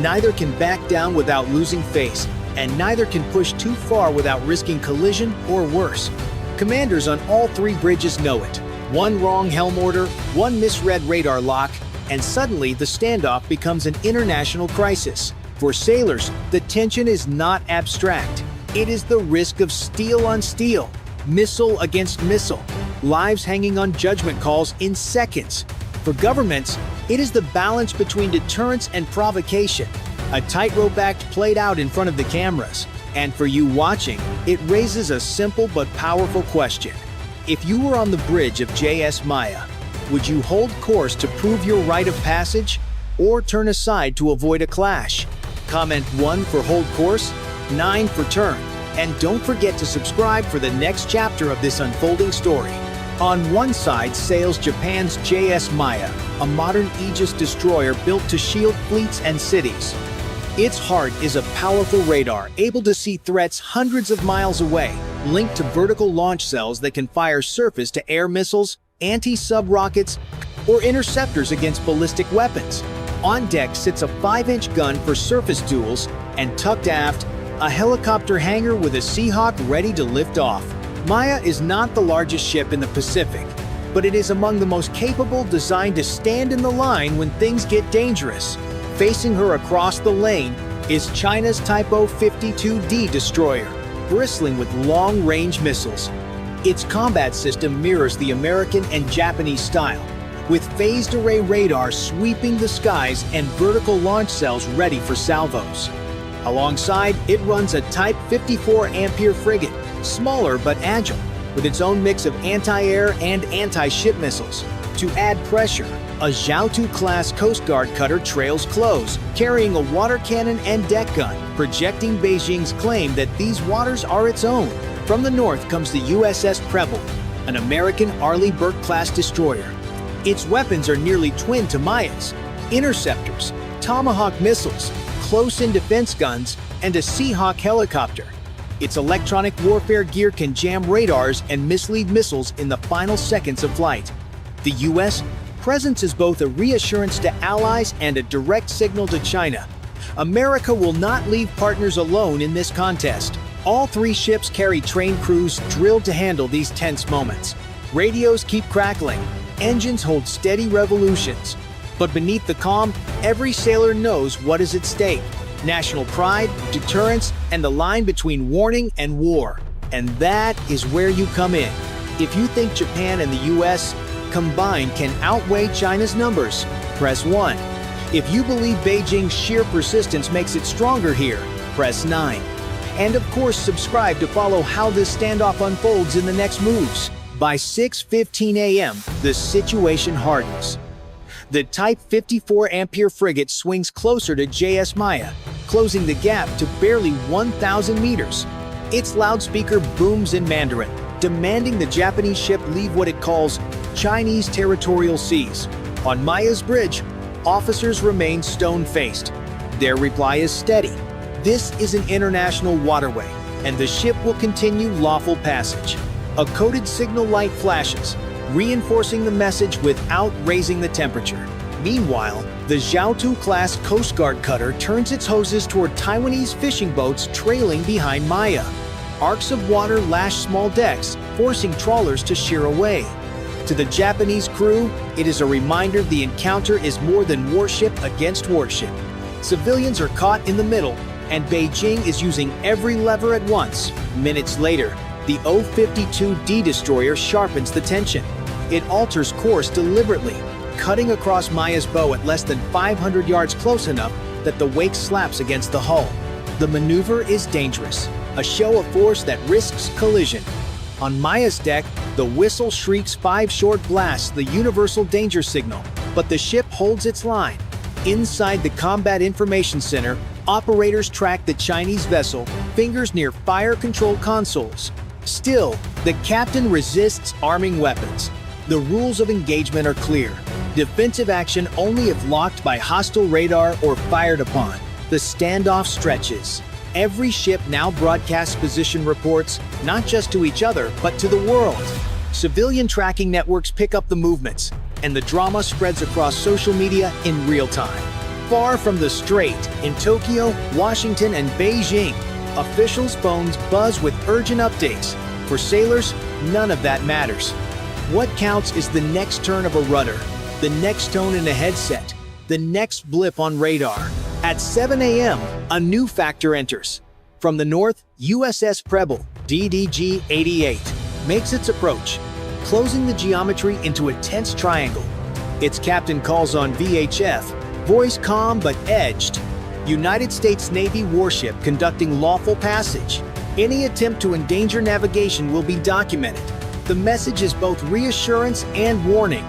Neither can back down without losing face, and neither can push too far without risking collision or worse. Commanders on all 3 bridges know it. One wrong helm order, one misread radar lock, and suddenly the standoff becomes an international crisis. For sailors, the tension is not abstract. It is the risk of steel on steel, missile against missile, lives hanging on judgment calls in seconds. For governments, it is the balance between deterrence and provocation, a tightrope act played out in front of the cameras. And for you watching, it raises a simple but powerful question. If you were on the bridge of JS Maya, would you hold course to prove your right of passage, or turn aside to avoid a clash? Comment 1 for hold course, 9 for turn, and don't forget to subscribe for the next chapter of this unfolding story. On one side sails Japan's JS Maya, a modern Aegis destroyer built to shield fleets and cities. Its heart is a powerful radar able to see threats hundreds of miles away, linked to vertical launch cells that can fire surface-to-air missiles, anti-sub rockets, or interceptors against ballistic weapons. On deck sits a 5-inch gun for surface duels, and tucked aft, a helicopter hangar with a Seahawk ready to lift off. Maya is not the largest ship in the Pacific, but it is among the most capable, designed to stand in the line when things get dangerous. Facing her across the lane is China's Type 052D destroyer, bristling with long-range missiles. Its combat system mirrors the American and Japanese style, with phased array radar sweeping the skies and vertical launch cells ready for salvos. Alongside, it runs a Type 54 Ampere frigate, smaller but agile. with its own mix of anti-air and anti-ship missiles. To add pressure, a Zhaotu-class Coast Guard cutter trails close, carrying a water cannon and deck gun, projecting Beijing's claim that these waters are its own. From the north comes the USS Preble, an American Arleigh Burke-class destroyer. Its weapons are nearly twin to Maya's: interceptors, Tomahawk missiles, close-in defense guns, and a Seahawk helicopter. Its electronic warfare gear can jam radars and mislead missiles in the final seconds of flight. The U.S. presence is both a reassurance to allies and a direct signal to China. America will not leave partners alone in this contest. All three ships carry trained crews drilled to handle these tense moments. Radios keep crackling, engines hold steady revolutions. But beneath the calm, every sailor knows what is at stake: national pride, deterrence, and the line between warning and war. And that is where you come in. If you think Japan and the U.S. combined can outweigh China's numbers, press 1. If you believe Beijing's sheer persistence makes it stronger here, press 9. And of course, subscribe to follow how this standoff unfolds in the next moves. By 6:15 a.m., the situation hardens. The Type 54 Ampere frigate swings closer to JS Maya, closing the gap to barely 1,000 meters. Its loudspeaker booms in Mandarin, demanding the Japanese ship leave what it calls Chinese territorial seas. On Maya's bridge, officers remain stone-faced. Their reply is steady: this is an international waterway, and the ship will continue lawful passage. A coded signal light flashes, reinforcing the message without raising the temperature. Meanwhile, the Zhaotu-class Coast Guard cutter turns its hoses toward Taiwanese fishing boats trailing behind Maya. Arcs of water lash small decks, forcing trawlers to sheer away. To the Japanese crew, it is a reminder the encounter is more than warship against warship. Civilians are caught in the middle, and Beijing is using every lever at once. Minutes later, the O-52D destroyer sharpens the tension. It alters course deliberately, cutting across Maya's bow at less than 500 yards, close enough that the wake slaps against the hull. The maneuver is dangerous, a show of force that risks collision. On Maya's deck, the whistle shrieks 5 short blasts, the universal danger signal, but the ship holds its line. Inside the Combat Information Center, operators track the Chinese vessel, fingers near fire control consoles. Still, the captain resists arming weapons. The rules of engagement are clear: defensive action only if locked by hostile radar or fired upon. The standoff stretches. Every ship now broadcasts position reports, not just to each other, but to the world. Civilian tracking networks pick up the movements, and the drama spreads across social media in real time. Far from the strait, in Tokyo, Washington, and Beijing, officials' phones buzz with urgent updates. For sailors, none of that matters. What counts is the next turn of a rudder, the next tone in a headset, the next blip on radar. At 7 a.m., a new factor enters. From the north, USS Preble, DDG-88, makes its approach, closing the geometry into a tense triangle. Its captain calls on VHF, voice calm but edged. United States Navy warship conducting lawful passage. Any attempt to endanger navigation will be documented. The message is both reassurance and warning.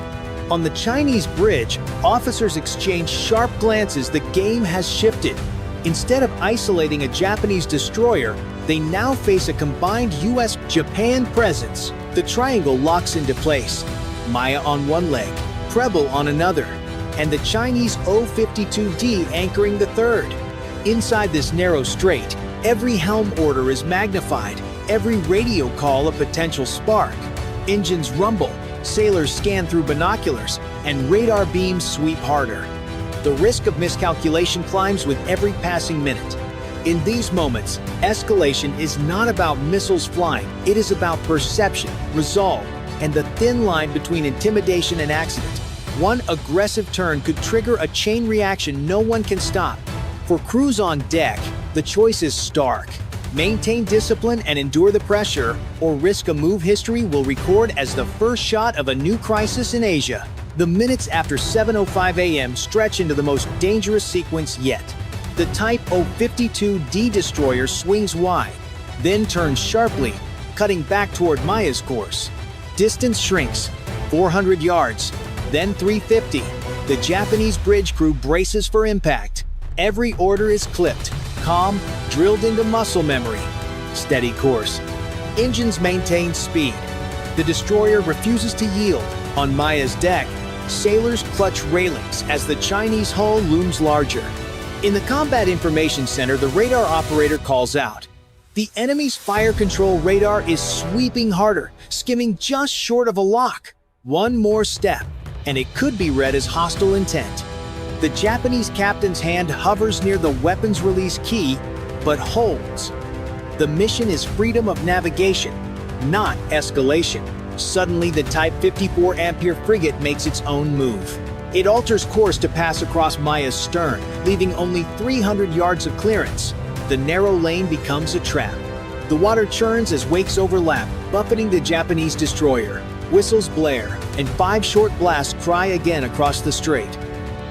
On the Chinese bridge, officers exchange sharp glances. The game has shifted. Instead of isolating a Japanese destroyer, they now face a combined US-Japan presence. The triangle locks into place. Maya on one leg, Preble on another, and the Chinese O-52D anchoring the third. Inside this narrow strait, every helm order is magnified, every radio call a potential spark. Engines rumble, sailors scan through binoculars, and radar beams sweep harder. The risk of miscalculation climbs with every passing minute. In these moments, escalation is not about missiles flying, it is about perception, resolve, and the thin line between intimidation and accident. One aggressive turn could trigger a chain reaction no one can stop. For crews on deck, the choice is stark. Maintain discipline and endure the pressure, or risk a move history will record as the first shot of a new crisis in Asia. The minutes after 7:05 a.m. stretch into the most dangerous sequence yet. The Type O-52D destroyer swings wide, then turns sharply, cutting back toward Maya's course. Distance shrinks, 400 yards, then 350. The Japanese bridge crew braces for impact. Every order is clipped, calm, drilled into muscle memory. Steady course. Engines maintain speed. The destroyer refuses to yield. On Maya's deck, sailors clutch railings as the Chinese hull looms larger. In the Combat Information Center, the radar operator calls out. The enemy's fire control radar is sweeping harder, skimming just short of a lock. One more step, and it could be read as hostile intent. The Japanese captain's hand hovers near the weapons release key, but holds. The mission is freedom of navigation, not escalation. Suddenly, the Type 54 Ampere frigate makes its own move. It alters course to pass across Maya's stern, leaving only 300 yards of clearance. The narrow lane becomes a trap. The water churns as wakes overlap, buffeting the Japanese destroyer. Whistles blare, and 5 short blasts cry again across the strait.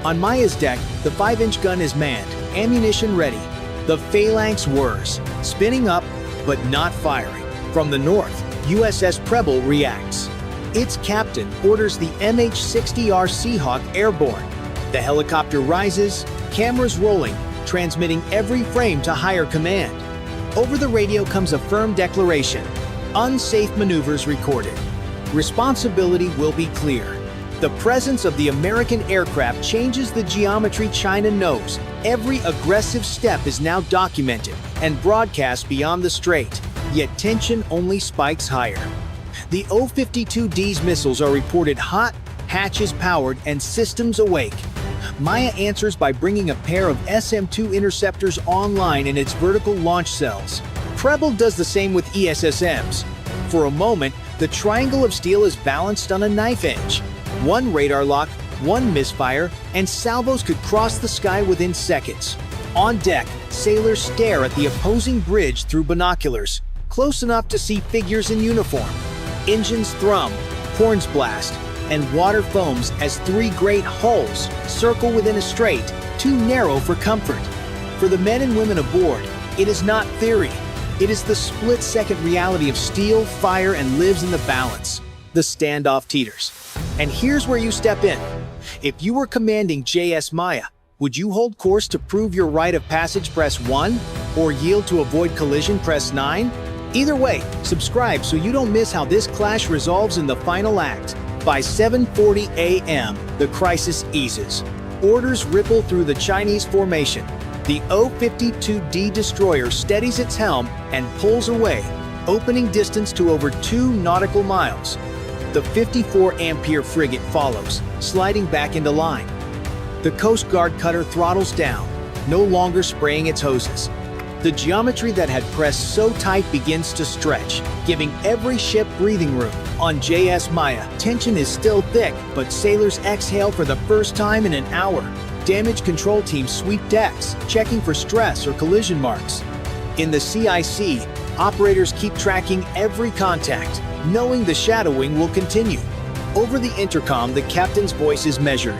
On Maya's deck, the 5-inch gun is manned, ammunition ready. The phalanx whirs, spinning up, but not firing. From the north, USS Preble reacts. Its captain orders the MH-60R Seahawk airborne. The helicopter rises, cameras rolling, transmitting every frame to higher command. Over the radio comes a firm declaration. Unsafe maneuvers recorded. Responsibility will be clear. The presence of the American aircraft changes the geometry China knows. Every aggressive step is now documented and broadcast beyond the strait, yet tension only spikes higher. The O-52D's missiles are reported hot, hatches powered, and systems awake. Maya answers by bringing a pair of SM-2 interceptors online in its vertical launch cells. Preble does the same with ESSMs. For a moment, the triangle of steel is balanced on a knife edge. One radar lock, one misfire, and salvos could cross the sky within seconds. On deck, sailors stare at the opposing bridge through binoculars, close enough to see figures in uniform. Engines thrum, horns blast, and water foams as 3 great hulls circle within a strait, too narrow for comfort. For the men and women aboard, it is not theory. It is the split-second reality of steel, fire, and lives in the balance. The standoff teeters. And here's where you step in. If you were commanding JS Maya, would you hold course to prove your right of passage, press 1, or yield to avoid collision, press 9? Either way, subscribe so you don't miss how this clash resolves in the final act. By 7:40 a.m., the crisis eases. Orders ripple through the Chinese formation. The O-52D destroyer steadies its helm and pulls away, opening distance to over 2 nautical miles. The 54 Ampere frigate follows, sliding back into line. The Coast Guard cutter throttles down, no longer spraying its hoses. The geometry that had pressed so tight begins to stretch, giving every ship breathing room. On JS Maya, tension is still thick, but sailors exhale for the first time in an hour. Damage control teams sweep decks, checking for stress or collision marks. In the CIC, operators keep tracking every contact, knowing the shadowing will continue. Over the intercom, the captain's voice is measured.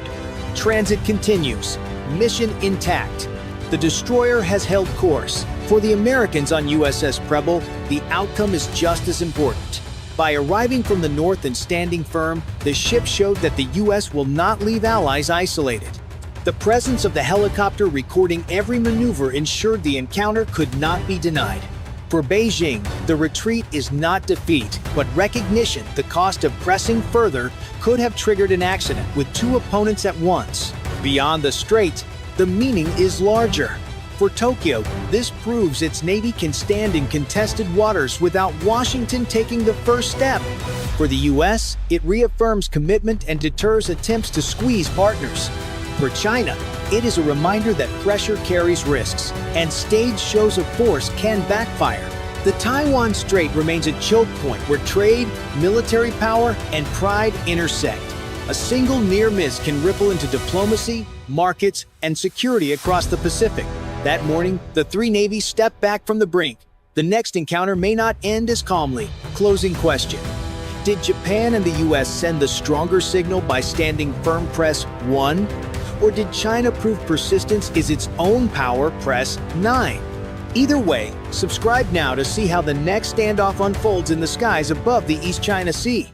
Transit continues, mission intact. The destroyer has held course. For the Americans on USS Preble, the outcome is just as important. By arriving from the north and standing firm, the ship showed that the US will not leave allies isolated. The presence of the helicopter recording every maneuver ensured the encounter could not be denied. For Beijing, the retreat is not defeat, but recognition. The cost of pressing further could have triggered an accident with 2 opponents at once. Beyond the strait, the meaning is larger. For Tokyo, this proves its navy can stand in contested waters without Washington taking the first step. For the US, it reaffirms commitment and deters attempts to squeeze partners. For China, it is a reminder that pressure carries risks, and staged shows of force can backfire. The Taiwan Strait remains a choke point where trade, military power, and pride intersect. A single near miss can ripple into diplomacy, markets, and security across the Pacific. That morning, the 3 navies step back from the brink. The next encounter may not end as calmly. Closing question. Did Japan and the US send the stronger signal by standing firm, press 1? Or did China prove persistence is its own power, press 9? Either way, subscribe now to see how the next standoff unfolds in the skies above the East China Sea.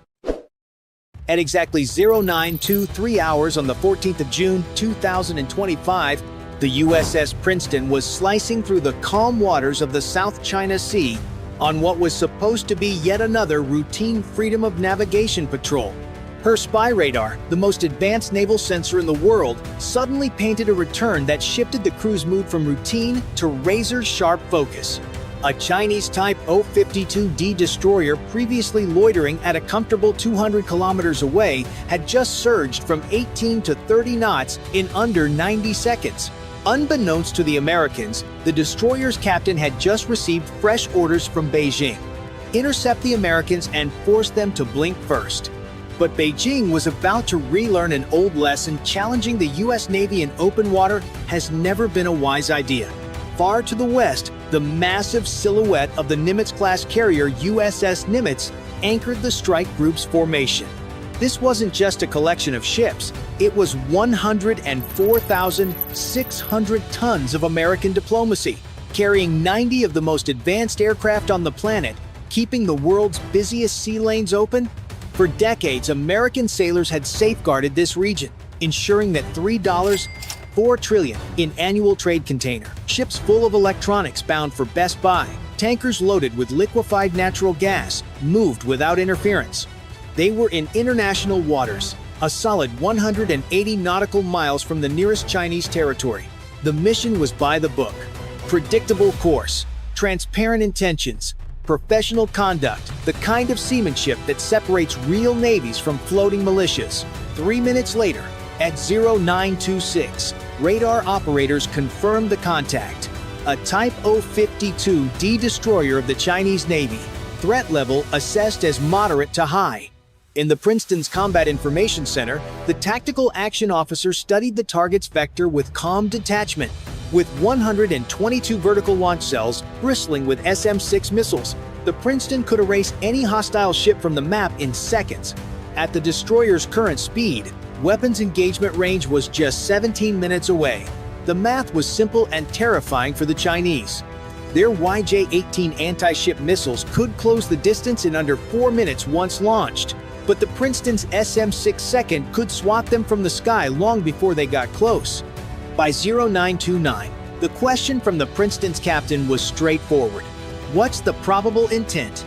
At exactly 0923 hours on the 14th of June 2025, the USS Princeton was slicing through the calm waters of the South China Sea on what was supposed to be yet another routine freedom of navigation patrol. Her spy radar, the most advanced naval sensor in the world, suddenly painted a return that shifted the crew's mood from routine to razor-sharp focus. A Chinese Type 052D destroyer previously loitering at a comfortable 200 kilometers away had just surged from 18 to 30 knots in under 90 seconds. Unbeknownst to the Americans, the destroyer's captain had just received fresh orders from Beijing. Intercept the Americans and force them to blink first. But Beijing was about to relearn an old lesson. Challenging the US Navy in open water has never been a wise idea. Far to the west, the massive silhouette of the Nimitz-class carrier USS Nimitz anchored the strike group's formation. This wasn't just a collection of ships, it was 104,600 tons of American diplomacy, carrying 90 of the most advanced aircraft on the planet, keeping the world's busiest sea lanes open. For decades, American sailors had safeguarded this region, ensuring that $4 trillion in annual trade container, ships full of electronics bound for Best Buy, tankers loaded with liquefied natural gas, moved without interference. They were in international waters, a solid 180 nautical miles from the nearest Chinese territory. The mission was by the book. Predictable course, transparent intentions, professional conduct, the kind of seamanship that separates real navies from floating militias. 3 minutes later, at 0926, radar operators confirmed the contact. A Type 052D destroyer of the Chinese Navy, threat level assessed as moderate to high. In the Princeton's Combat Information Center, the tactical action officer studied the target's vector with calm detachment. With 122 vertical launch cells bristling with SM-6 missiles, the Princeton could erase any hostile ship from the map in seconds. At the destroyer's current speed, weapons engagement range was just 17 minutes away. The math was simple and terrifying for the Chinese. Their YJ-18 anti-ship missiles could close the distance in under 4 minutes once launched. But the Princeton's SM-6 second could swat them from the sky long before they got close. By 0929, the question from the Princeton's captain was straightforward. What's the probable intent?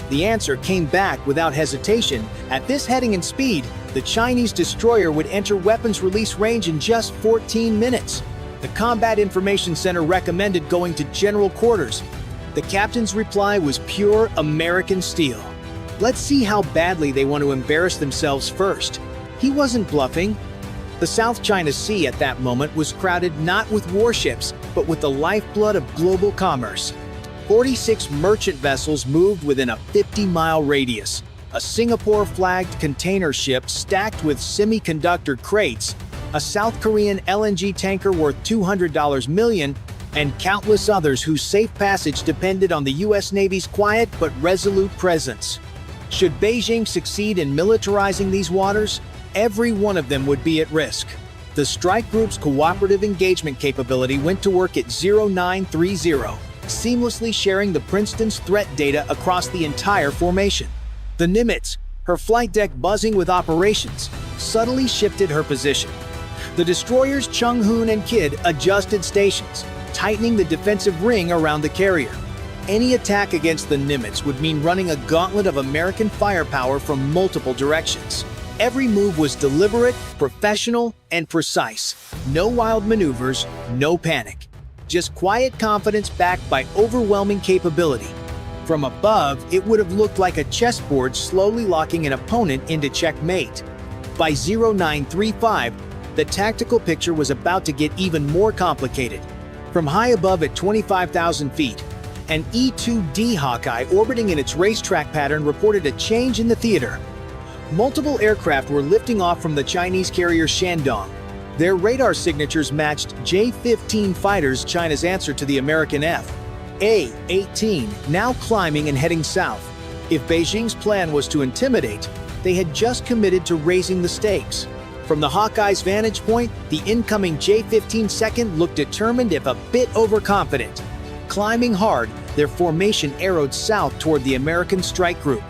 The answer came back without hesitation. At this heading and speed, the Chinese destroyer would enter weapons release range in just 14 minutes. The Combat Information Center recommended going to general quarters. The captain's reply was pure American steel. Let's see how badly they want to embarrass themselves first. He wasn't bluffing. The South China Sea at that moment was crowded not with warships, but with the lifeblood of global commerce. 46 merchant vessels moved within a 50-mile radius. A Singapore-flagged container ship stacked with semiconductor crates, a South Korean LNG tanker worth $200 million, and countless others whose safe passage depended on the US Navy's quiet but resolute presence. Should Beijing succeed in militarizing these waters, every one of them would be at risk. The strike group's cooperative engagement capability went to work at 0930, seamlessly sharing the Princeton's threat data across the entire formation. The Nimitz, her flight deck buzzing with operations, subtly shifted her position. The destroyers Chung-hoon and Kidd adjusted stations, tightening the defensive ring around the carrier. Any attack against the Nimitz would mean running a gauntlet of American firepower from multiple directions. Every move was deliberate, professional, and precise. No wild maneuvers, no panic. Just quiet confidence backed by overwhelming capability. From above, it would have looked like a chessboard slowly locking an opponent into checkmate. By 0935, the tactical picture was about to get even more complicated. From high above at 25,000 feet, an E-2D Hawkeye orbiting in its racetrack pattern reported a change in the theater. Multiple aircraft were lifting off from the Chinese carrier Shandong. Their radar signatures matched J-15 fighters, China's answer to the American F/A-18, now climbing and heading south. If Beijing's plan was to intimidate, they had just committed to raising the stakes. From the Hawkeye's vantage point, the incoming J-15 second looked determined if a bit overconfident. Climbing hard, their formation arrowed south toward the American strike group.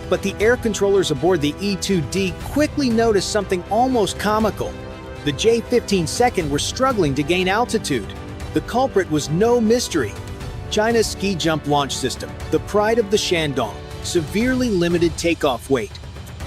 But the air controllers aboard the E-2D quickly noticed something almost comical. The J-15 were struggling to gain altitude. The culprit was no mystery. China's ski jump launch system, the pride of the Shandong, severely limited takeoff weight.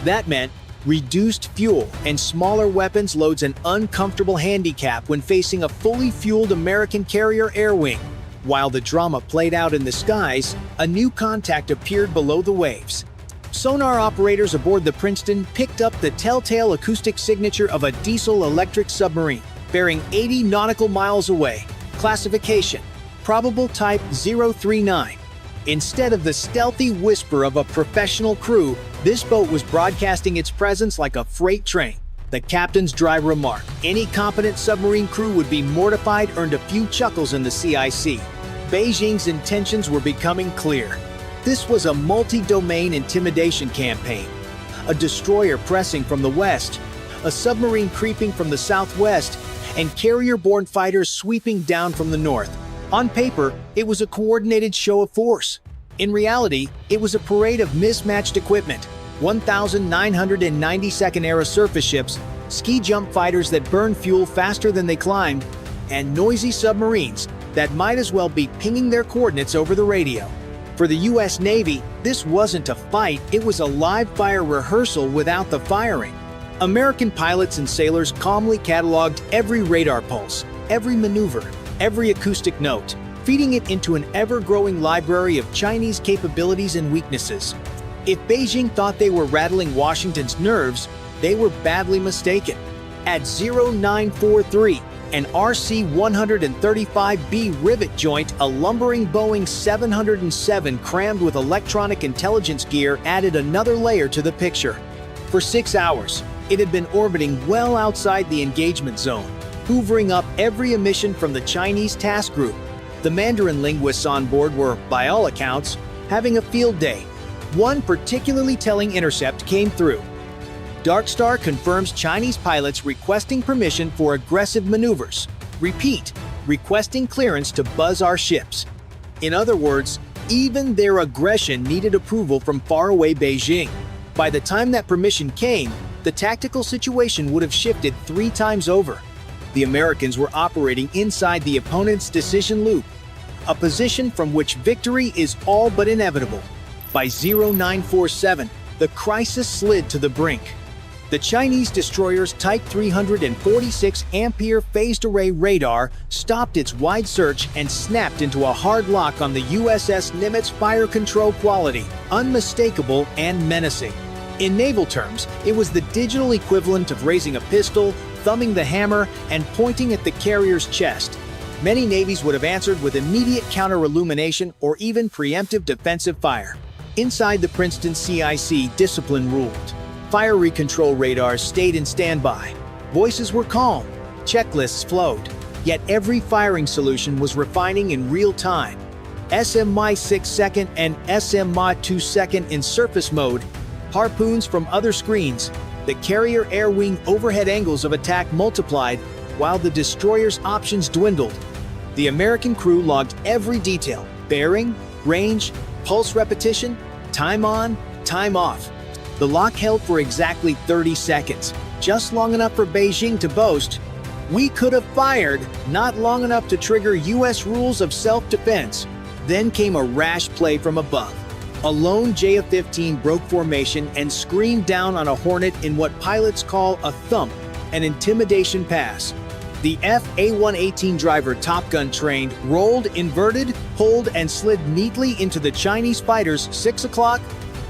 That meant reduced fuel and smaller weapons loads an uncomfortable handicap when facing a fully fueled American carrier air wing. While the drama played out in the skies, a new contact appeared below the waves. Sonar operators aboard the Princeton picked up the telltale acoustic signature of a diesel-electric submarine, bearing 80 nautical miles away. Classification: probable type 039. Instead of the stealthy whisper of a professional crew, this boat was broadcasting its presence like a freight train. The captain's dry remark, "Any competent submarine crew would be mortified," earned a few chuckles in the CIC. Beijing's intentions were becoming clear. This was a multi-domain intimidation campaign. A destroyer pressing from the west, a submarine creeping from the southwest, and carrier-borne fighters sweeping down from the north. On paper, it was a coordinated show of force. In reality, it was a parade of mismatched equipment. 1,992nd-era surface ships, ski jump fighters that burn fuel faster than they climbed, and noisy submarines that might as well be pinging their coordinates over the radio. For the U.S. Navy, this wasn't a fight, it was a live-fire rehearsal without the firing. American pilots and sailors calmly cataloged every radar pulse, every maneuver, every acoustic note, feeding it into an ever-growing library of Chinese capabilities and weaknesses. If Beijing thought they were rattling Washington's nerves, they were badly mistaken. At 0943, an RC-135B rivet joint, a lumbering Boeing 707 crammed with electronic intelligence gear, added another layer to the picture. For 6 hours, it had been orbiting well outside the engagement zone, hoovering up every emission from the Chinese task group. The Mandarin linguists on board were, by all accounts, having a field day. One particularly telling intercept came through. Dark Star confirms Chinese pilots requesting permission for aggressive maneuvers. Repeat, requesting clearance to buzz our ships. In other words, even their aggression needed approval from faraway Beijing. By the time that permission came, the tactical situation would have shifted 3 times over. The Americans were operating inside the opponent's decision loop, a position from which victory is all but inevitable. By 0947, the crisis slid to the brink. The Chinese destroyer's Type 346 Ampere phased array radar stopped its wide search and snapped into a hard lock on the USS Nimitz fire control quality, unmistakable and menacing. In naval terms, it was the digital equivalent of raising a pistol, thumbing the hammer, and pointing at the carrier's chest. Many navies would have answered with immediate counter-illumination or even preemptive defensive fire. Inside the Princeton CIC, discipline ruled. Fire recontrol radars stayed in standby. Voices were calm. Checklists flowed. Yet every firing solution was refining in real time. SMI 6-second and SMI 2-second in surface mode, harpoons from other screens, the carrier air wing overhead angles of attack multiplied, while the destroyer's options dwindled. The American crew logged every detail: bearing, range, pulse repetition, time on, time off. The lock held for exactly 30 seconds, just long enough for Beijing to boast, "We could have fired, not long enough to trigger U.S. rules of self-defense." Then came a rash play from above. A lone J-15 broke formation and screamed down on a Hornet in what pilots call a thump, an intimidation pass. The F-A-118 driver Top Gun trained, rolled, inverted, pulled, and slid neatly into the Chinese fighter's 6 o'clock.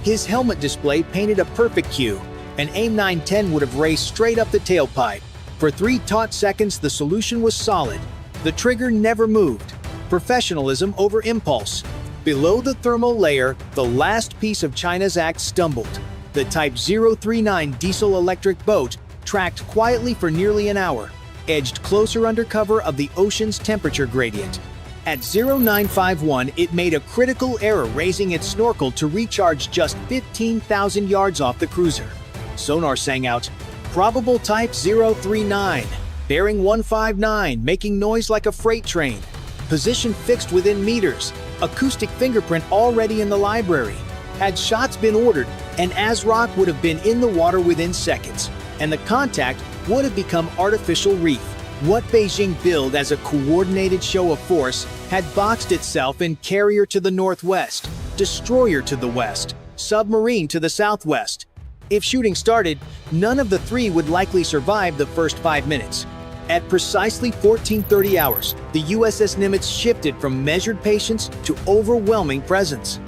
His helmet display painted a perfect cue. An AIM-910 would have raced straight up the tailpipe. For 3 taut seconds, the solution was solid. The trigger never moved. Professionalism over impulse. Below the thermal layer, the last piece of China's act stumbled. The Type 039 diesel-electric boat tracked quietly for nearly an hour, edged closer under cover of the ocean's temperature gradient. At 0951, it made a critical error, raising its snorkel to recharge just 15,000 yards off the cruiser. Sonar sang out, "Probable type 039, bearing 159, making noise like a freight train." Position fixed within meters. Acoustic fingerprint already in the library. Had shots been ordered, an ASROC would have been in the water within seconds, and the contact would have become artificial reef. What Beijing billed as a coordinated show of force had boxed itself in carrier to the northwest, destroyer to the west, submarine to the southwest. If shooting started, none of the three would likely survive the first 5 minutes. At precisely 14:30 hours, the USS Nimitz shifted from measured patience to overwhelming presence.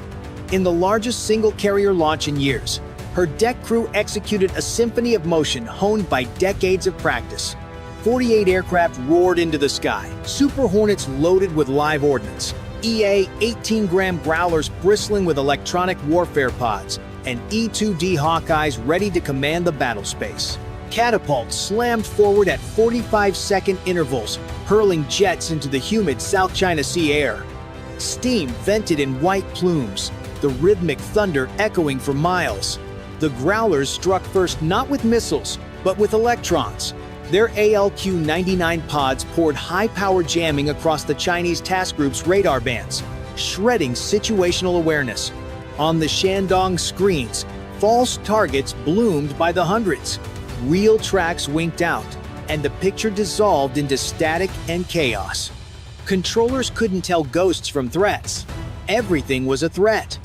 In the largest single carrier launch in years, her deck crew executed a symphony of motion honed by decades of practice. 48 aircraft roared into the sky, Super Hornets loaded with live ordnance, EA 18-gram Growlers bristling with electronic warfare pods, and E-2D Hawkeyes ready to command the battle space. Catapults slammed forward at 45-second intervals, hurling jets into the humid South China Sea air. Steam vented in white plumes, the rhythmic thunder echoing for miles. The Growlers struck first not with missiles, but with electrons. Their ALQ-99 pods poured high-power jamming across the Chinese task group's radar bands, shredding situational awareness. On the Shandong screens, false targets bloomed by the hundreds. Real tracks winked out, and the picture dissolved into static and chaos. Controllers couldn't tell ghosts from threats. Everything was a threat.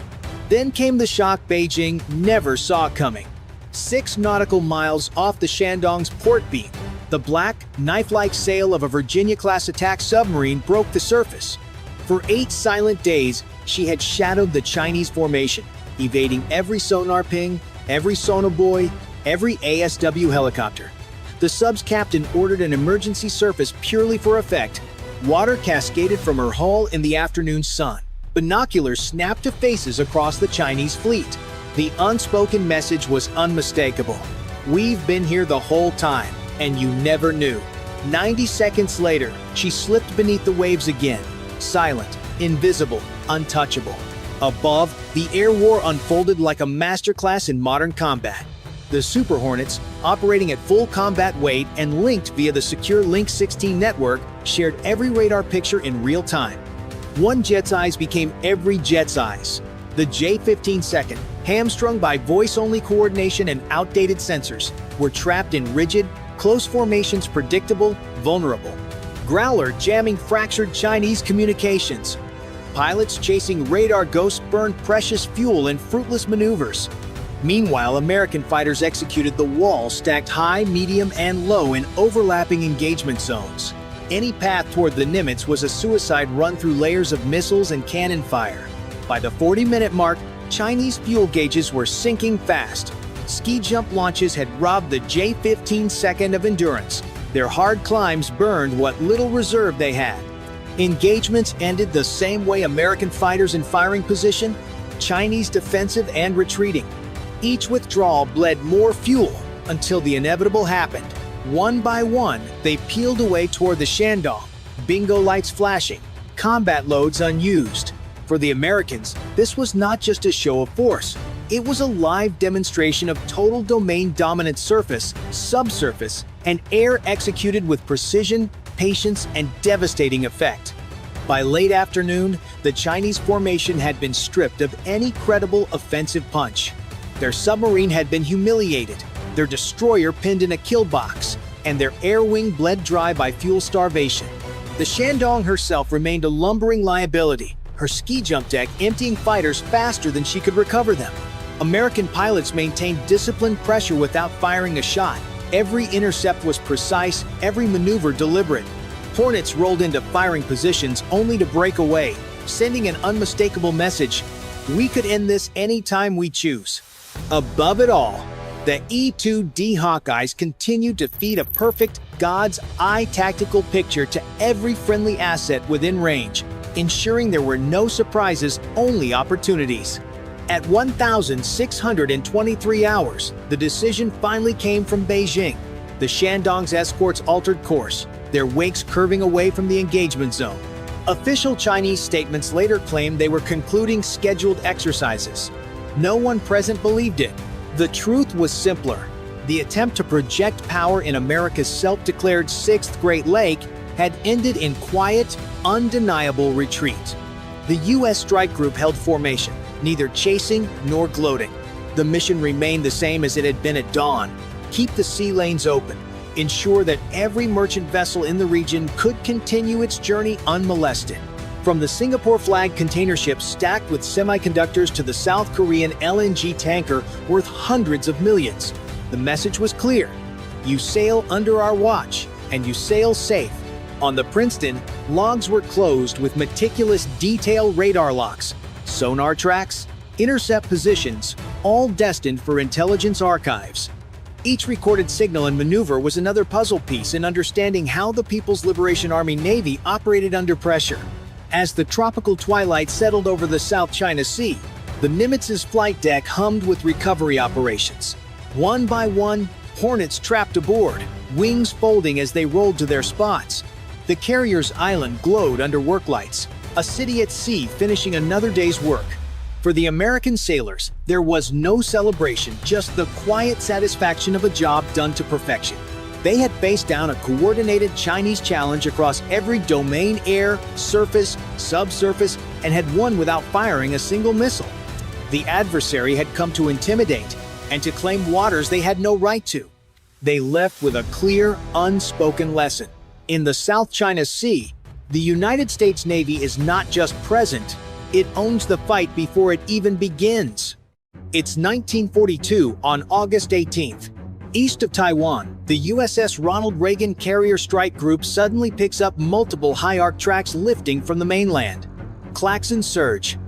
Then came the shock Beijing never saw coming. 6 nautical miles off the Shandong's port beam, the black, knife-like sail of a Virginia-class attack submarine broke the surface. For 8 silent days, she had shadowed the Chinese formation, evading every sonar ping, every sonobuoy, every ASW helicopter. The sub's captain ordered an emergency surface purely for effect. Water cascaded from her hull in the afternoon sun. Binoculars snapped to faces across the Chinese fleet. The unspoken message was unmistakable. We've been here the whole time, and you never knew. 90 seconds later, she slipped beneath the waves again, silent, invisible, untouchable. Above, the air war unfolded like a masterclass in modern combat. The Super Hornets, operating at full combat weight and linked via the secure Link 16 network, shared every radar picture in real time. One jet's eyes became every jet's eyes. The J-15 hamstrung by voice-only coordination and outdated sensors, were trapped in rigid, close formations, predictable, vulnerable. Growler jamming fractured Chinese communications. Pilots chasing radar ghosts burned precious fuel in fruitless maneuvers. Meanwhile, American fighters executed the wall stacked high, medium, and low in overlapping engagement zones. Any path toward the Nimitz was a suicide run through layers of missiles and cannon fire. By the 40-minute mark, Chinese fuel gauges were sinking fast. Ski jump launches had robbed the J-15 of endurance. Their hard climbs burned what little reserve they had. Engagements ended the same way: American fighters in firing position, Chinese defensive and retreating. Each withdrawal bled more fuel until the inevitable happened. One by one, they peeled away toward the Shandong, bingo lights flashing, combat loads unused. For the Americans, this was not just a show of force. It was a live demonstration of total domain dominant surface, subsurface, and air executed with precision, patience, and devastating effect. By late afternoon, the Chinese formation had been stripped of any credible offensive punch. Their submarine had been humiliated, their destroyer pinned in a kill box, and their air wing bled dry by fuel starvation. The Shandong herself remained a lumbering liability, her ski jump deck emptying fighters faster than she could recover them. American pilots maintained disciplined pressure without firing a shot. Every intercept was precise, every maneuver deliberate. Hornets rolled into firing positions only to break away, sending an unmistakable message: we could end this anytime we choose. Above it all, the E-2D Hawkeyes continued to feed a perfect, God's eye tactical picture to every friendly asset within range, ensuring there were no surprises, only opportunities. At 1,623 hours, the decision finally came from Beijing. The Shandong's escorts altered course, their wakes curving away from the engagement zone. Official Chinese statements later claimed they were concluding scheduled exercises. No one present believed it. The truth was simpler. The attempt to project power in America's self-declared sixth Great Lake had ended in quiet, undeniable retreat. The U.S. strike group held formation, neither chasing nor gloating. The mission remained the same as it had been at dawn: keep the sea lanes open, ensure that every merchant vessel in the region could continue its journey unmolested. From the Singapore flag container ships stacked with semiconductors to the South Korean LNG tanker worth hundreds of millions, the message was clear: you sail under our watch, and you sail safe. On the Princeton, logs were closed with meticulous detail radar locks, sonar tracks, intercept positions, all destined for intelligence archives. Each recorded signal and maneuver was another puzzle piece in understanding how the People's Liberation Army Navy operated under pressure. As the tropical twilight settled over the South China Sea, the Nimitz's flight deck hummed with recovery operations. One by one, Hornets trapped aboard, wings folding as they rolled to their spots. The carrier's island glowed under work lights, a city at sea finishing another day's work. For the American sailors, there was no celebration, just the quiet satisfaction of a job done to perfection. They had faced down a coordinated Chinese challenge across every domain: air, surface, subsurface, and had won without firing a single missile. The adversary had come to intimidate and to claim waters they had no right to. They left with a clear, unspoken lesson. In the South China Sea, the United States Navy is not just present, it owns the fight before it even begins. It's 1942 on August 18th. East of Taiwan, the USS Ronald Reagan Carrier Strike Group suddenly picks up multiple high-arc tracks lifting from the mainland. Klaxons surge.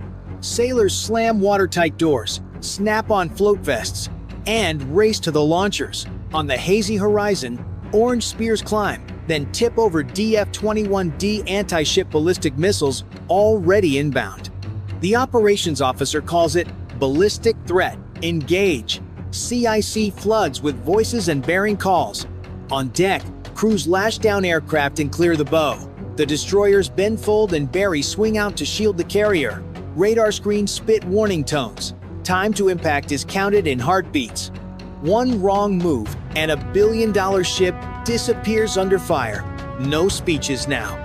Sailors slam watertight doors, snap on float vests, and race to the launchers. On the hazy horizon, orange spears climb, then tip over DF-21D anti-ship ballistic missiles already inbound. The operations officer calls it ballistic threat. Engage. CIC floods with voices and bearing calls. On deck, crews lash down aircraft and clear the bow. The destroyers Benfold and Barry swing out to shield the carrier. Radar screens spit warning tones. Time to impact is counted in heartbeats. One wrong move, and a billion-dollar ship disappears under fire. No speeches now.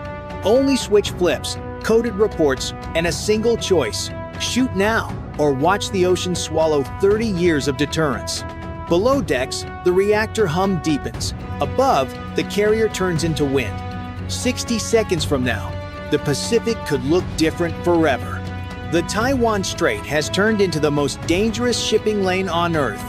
Only switch flips, coded reports, and a single choice: shoot now, or watch the ocean swallow 30 years of deterrence. Below decks, the reactor hum deepens. Above, the carrier turns into wind. 60 seconds from now, the Pacific could look different forever. The Taiwan Strait has turned into the most dangerous shipping lane on Earth.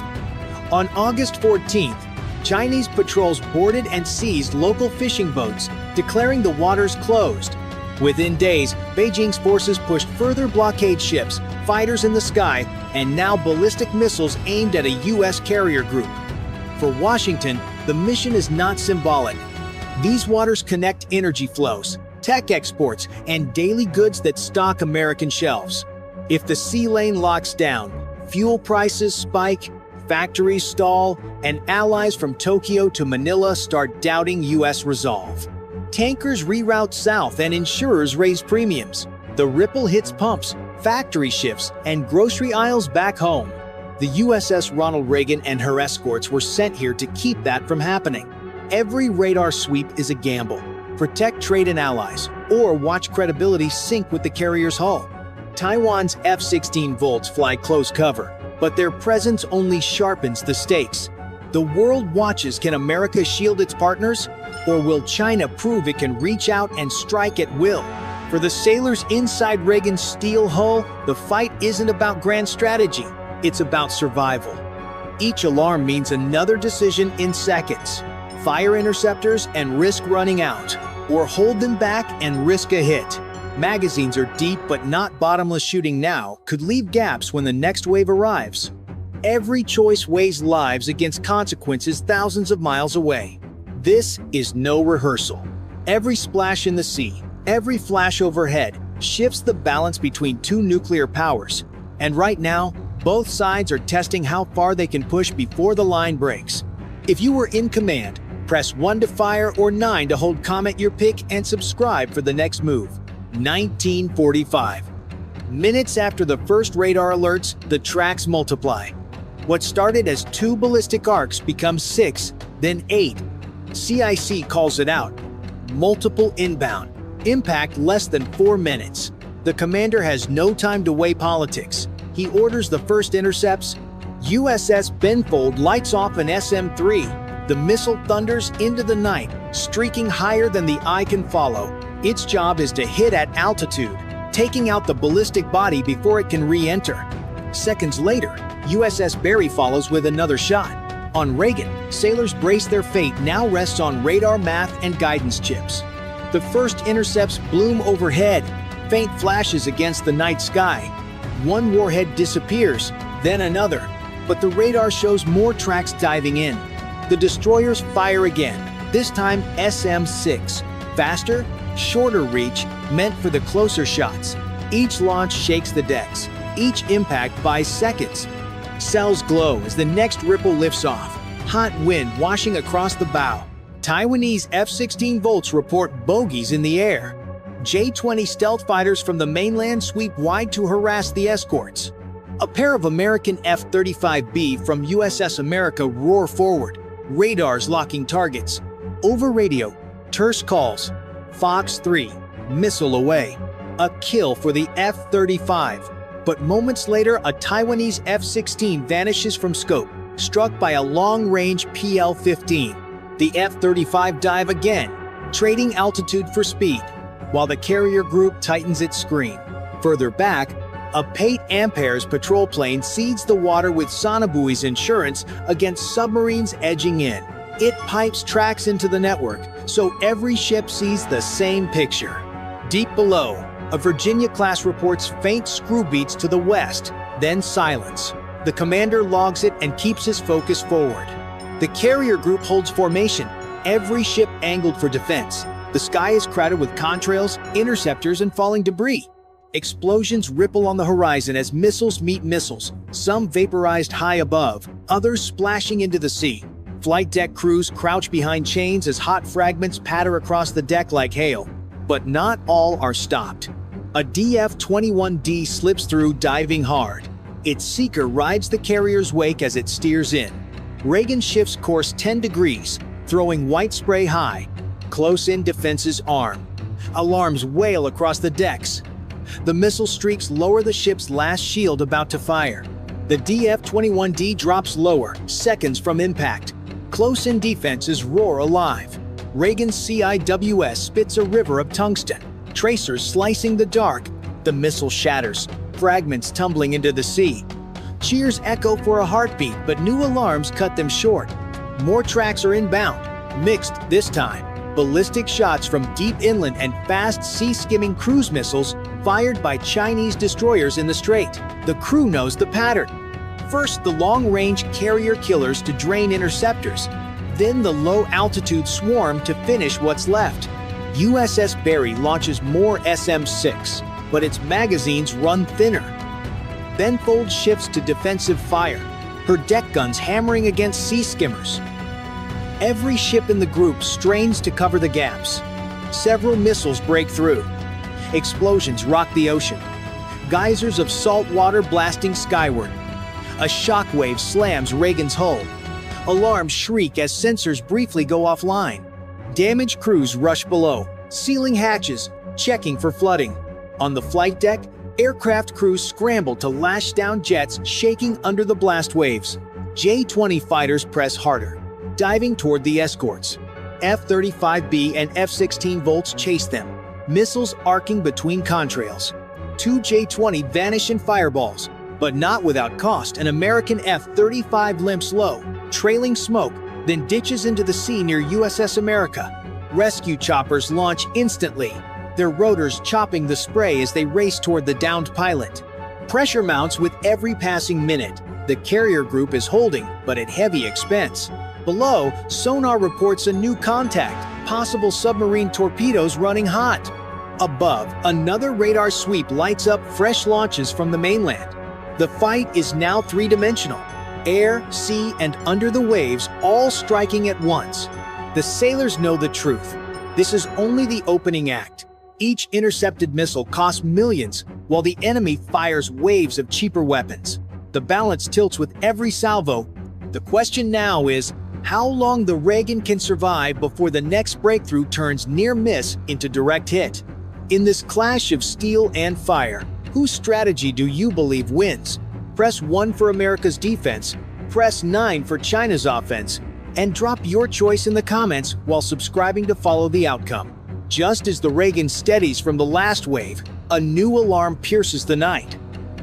On August 14th, Chinese patrols boarded and seized local fishing boats, declaring the waters closed. Within days, Beijing's forces pushed further blockade ships, fighters in the sky, and now ballistic missiles aimed at a U.S. carrier group. For Washington, the mission is not symbolic. These waters connect energy flows, tech exports, and daily goods that stock American shelves. If the sea lane locks down, fuel prices spike, factories stall, and allies from Tokyo to Manila start doubting U.S. resolve. Tankers reroute south and insurers raise premiums. The ripple hits pumps, factory shifts, and grocery aisles back home. The USS Ronald Reagan and her escorts were sent here to keep that from happening. Every radar sweep is a gamble. Protect trade and allies, or watch credibility sink with the carrier's hull. Taiwan's F-16 Volts fly close cover, but their presence only sharpens the stakes. The world watches: can America shield its partners? Or will China prove it can reach out and strike at will? For the sailors inside Reagan's steel hull, the fight isn't about grand strategy, it's about survival. Each alarm means another decision in seconds. Fire interceptors and risk running out, or hold them back and risk a hit. Magazines are deep but not bottomless. Shooting now could leave gaps when the next wave arrives. Every choice weighs lives against consequences thousands of miles away. This is no rehearsal. Every splash in the sea, every flash overhead, shifts the balance between two nuclear powers. And right now, both sides are testing how far they can push before the line breaks. If you were in command, press 1 to fire or 9 to hold. Comment your pick and subscribe for the next move. 1945. Minutes after the first radar alerts, the tracks multiply. What started as 2 ballistic arcs becomes 6, then 8. CIC calls it out. Multiple inbound. Impact less than 4 minutes. The commander has no time to weigh politics. He orders the first intercepts. USS Benfold lights off an SM-3. The missile thunders into the night, streaking higher than the eye can follow. Its job is to hit at altitude, taking out the ballistic body before it can re-enter. Seconds later, USS Barry follows with another shot. On Reagan, sailors brace their fate now rests on radar math and guidance chips. The first intercepts bloom overhead, faint flashes against the night sky. One warhead disappears, then another, but the radar shows more tracks diving in. The destroyers fire again, this time SM-6. Faster, shorter reach, meant for the closer shots. Each launch shakes the decks. Each impact buys seconds. Cells glow as the next ripple lifts off. Hot wind washing across the bow. Taiwanese F-16 Volts report bogeys in the air. J-20 stealth fighters from the mainland sweep wide to harass the escorts. A pair of American F-35B from USS America roar forward, radars locking targets. Over radio, terse calls. Fox 3, missile away. A kill for the F-35. But moments later, a Taiwanese F-16 vanishes from scope, struck by a long-range PL-15. The F-35 dive again, trading altitude for speed, while the carrier group tightens its screen. Further back, a Pate Ampere's patrol plane seeds the water with sonobuoys insurance against submarines edging in. It pipes tracks into the network, so every ship sees the same picture. Deep below, a Virginia-class reports faint screw beats to the west, then silence. The commander logs it and keeps his focus forward. The carrier group holds formation, every ship angled for defense. The sky is crowded with contrails, interceptors, and falling debris. Explosions ripple on the horizon as missiles meet missiles, some vaporized high above, others splashing into the sea. Flight deck crews crouch behind chains as hot fragments patter across the deck like hail. But not all are stopped. A DF-21D slips through, diving hard. Its seeker rides the carrier's wake as it steers in. Reagan shifts course 10 degrees, throwing white spray high. Close-in defenses arm. Alarms wail across the decks. The missile streaks lower the ship's last shield about to fire. The DF-21D drops lower, seconds from impact. Close-in defenses roar alive. Reagan's CIWS spits a river of tungsten, tracers slicing the dark. The missile shatters, fragments tumbling into the sea. Cheers echo for a heartbeat, but new alarms cut them short. More tracks are inbound, mixed this time. Ballistic shots from deep inland and fast sea-skimming cruise missiles fired by Chinese destroyers in the strait. The crew knows the pattern. First, the long-range carrier killers to drain interceptors. Then the low-altitude swarm to finish what's left. USS Barry launches more SM-6, but its magazines run thinner. Benfold shifts to defensive fire, her deck guns hammering against sea skimmers. Every ship in the group strains to cover the gaps. Several missiles break through. Explosions rock the ocean. Geysers of salt water blasting skyward. A shockwave slams Reagan's hull. Alarms shriek as sensors briefly go offline. Damaged crews rush below, sealing hatches, checking for flooding. On the flight deck, aircraft crews scramble to lash down jets shaking under the blast waves. J-20 fighters press harder, diving toward the escorts. F-35B and F-16 Volts chase them, missiles arcing between contrails. Two J-20 vanish in fireballs, but not without cost. An American F-35 limps low, trailing smoke, then ditches into the sea near USS America. Rescue choppers launch instantly, their rotors chopping the spray as they race toward the downed pilot. Pressure mounts with every passing minute. The carrier group is holding, but at heavy expense. Below, sonar reports a new contact, possible submarine torpedoes running hot. Above, another radar sweep lights up fresh launches from the mainland. The fight is now three-dimensional. Air, sea, and under the waves all striking at once. The sailors know the truth. This is only the opening act. Each intercepted missile costs millions, while the enemy fires waves of cheaper weapons. The balance tilts with every salvo. The question now is, how long the Reagan can survive before the next breakthrough turns near miss into direct hit? In this clash of steel and fire, whose strategy do you believe wins? Press 1 for America's defense, press 9 for China's offense, and drop your choice in the comments while subscribing to follow the outcome. Just as the Reagan steadies from the last wave, a new alarm pierces the night.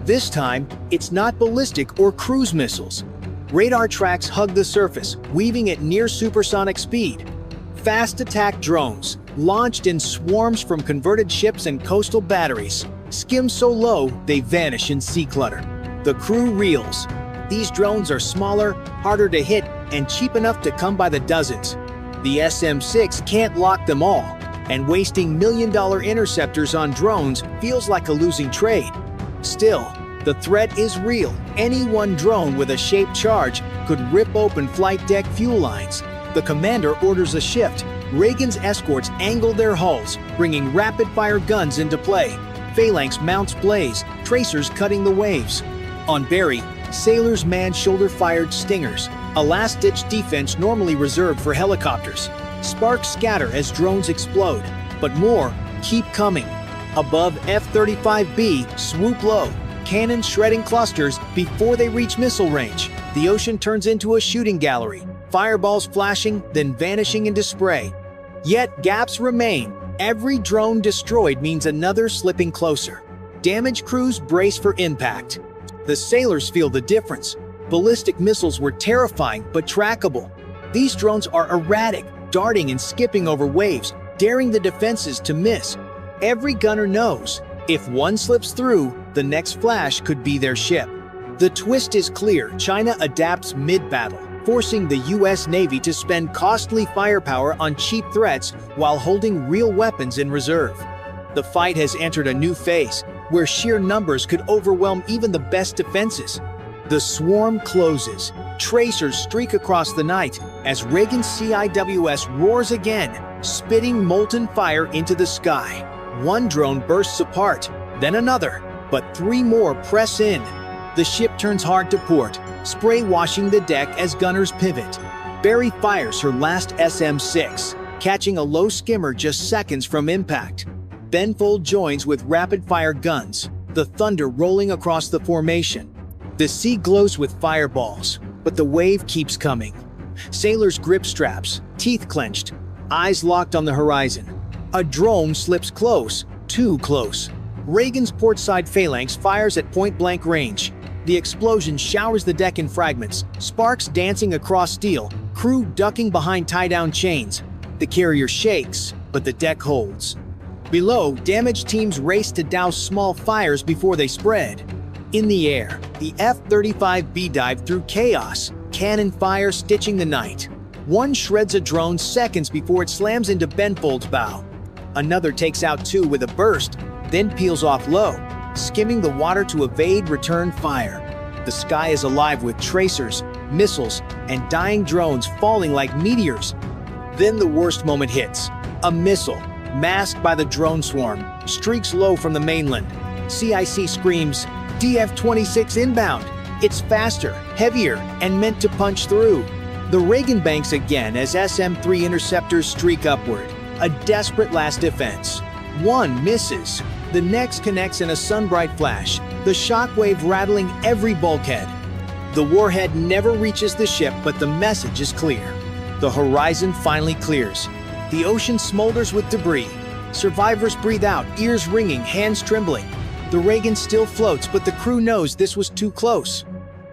This time, it's not ballistic or cruise missiles. Radar tracks hug the surface, weaving at near supersonic speed. Fast attack drones, launched in swarms from converted ships and coastal batteries, skim so low they vanish in sea clutter. The crew reels. These drones are smaller, harder to hit, and cheap enough to come by the dozens. The SM-6 can't lock them all, and wasting million-dollar interceptors on drones feels like a losing trade. Still, the threat is real. Any one drone with a shaped charge could rip open flight deck fuel lines. The commander orders a shift. Reagan's escorts angle their hulls, bringing rapid-fire guns into play. Phalanx mounts blaze, tracers cutting the waves. On Berry, sailors man shoulder-fired stingers, a last-ditch defense normally reserved for helicopters. Sparks scatter as drones explode, but more keep coming. Above F-35B, swoop low, cannons shredding clusters before they reach missile range. The ocean turns into a shooting gallery, fireballs flashing, then vanishing into spray. Yet gaps remain. Every drone destroyed means another slipping closer. Damaged crews brace for impact. The sailors feel the difference. Ballistic missiles were terrifying but trackable. These drones are erratic, darting and skipping over waves, daring the defenses to miss. Every gunner knows, if one slips through, the next flash could be their ship. The twist is clear. China adapts mid-battle, forcing the US Navy to spend costly firepower on cheap threats while holding real weapons in reserve. The fight has entered a new phase, where sheer numbers could overwhelm even the best defenses. The swarm closes. Tracers streak across the night as Reagan's CIWS roars again, spitting molten fire into the sky. One drone bursts apart, then another, but 3 more press in. The ship turns hard to port, spray washing the deck as gunners pivot. Berry fires her last SM-6, catching a low skimmer just seconds from impact. Benfold joins with rapid-fire guns, the thunder rolling across the formation. The sea glows with fireballs, but the wave keeps coming. Sailors grip straps, teeth clenched, eyes locked on the horizon. A drone slips close, too close. Reagan's portside phalanx fires at point-blank range. The explosion showers the deck in fragments, sparks dancing across steel, crew ducking behind tie-down chains. The carrier shakes, but the deck holds. Below, damaged teams race to douse small fires before they spread. In the air, the F-35B dived through chaos, cannon fire stitching the night. One shreds a drone seconds before it slams into Benfold's bow. Another takes out 2 with a burst, then peels off low, skimming the water to evade return fire. The sky is alive with tracers, missiles, and dying drones falling like meteors. Then the worst moment hits. A missile, masked by the drone swarm, streaks low from the mainland. CIC screams, DF-26 inbound. It's faster, heavier, and meant to punch through. The Reagan banks again as SM-3 interceptors streak upward, a desperate last defense. One misses. The next connects in a sunbright flash, the shockwave rattling every bulkhead. The warhead never reaches the ship, but the message is clear. The horizon finally clears. The ocean smolders with debris. Survivors breathe out, ears ringing, hands trembling. The Reagan still floats, but the crew knows this was too close.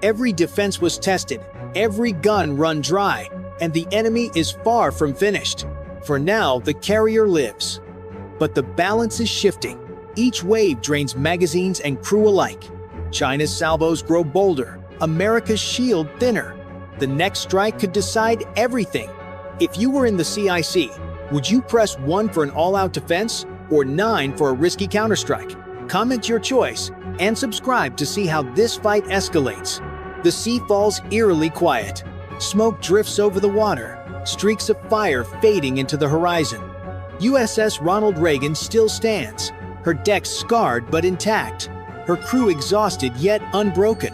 Every defense was tested, every gun run dry, and the enemy is far from finished. For now, the carrier lives. But the balance is shifting. Each wave drains magazines and crew alike. China's salvos grow bolder, America's shield thinner. The next strike could decide everything. If you were in the CIC, would you press 1 for an all-out defense or 9 for a risky counterstrike? Comment your choice and subscribe to see how this fight escalates. The sea falls eerily quiet. Smoke drifts over the water, streaks of fire fading into the horizon. USS Ronald Reagan still stands, her deck scarred but intact, her crew exhausted yet unbroken.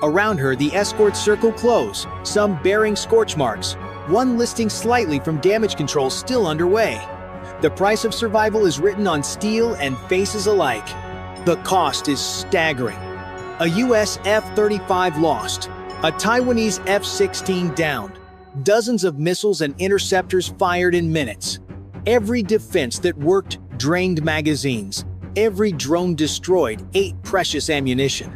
Around her, the escorts circle close, some bearing scorch marks, one listing slightly from damage control still underway. The price of survival is written on steel and faces alike. The cost is staggering. A US F-35 lost, a Taiwanese F-16 downed, dozens of missiles and interceptors fired in minutes. Every defense that worked drained magazines. Every drone destroyed ate precious ammunition.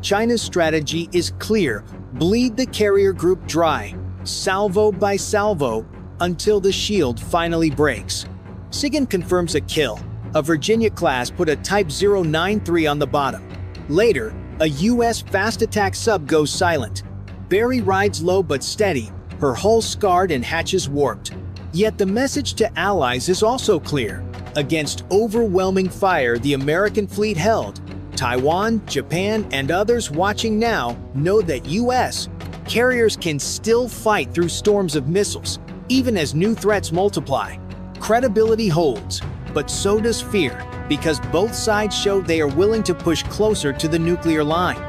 China's strategy is clear: bleed the carrier group dry, salvo by salvo, until the shield finally breaks. SIGINT confirms a kill. A Virginia-class put a Type 093 on the bottom. Later, a US fast attack sub goes silent. Barry rides low but steady, her hull scarred and hatches warped. Yet the message to allies is also clear. Against overwhelming fire the American fleet held. Taiwan, Japan, and others watching now know that US carriers can still fight through storms of missiles, even as new threats multiply. Credibility holds, but so does fear, because both sides show they are willing to push closer to the nuclear line.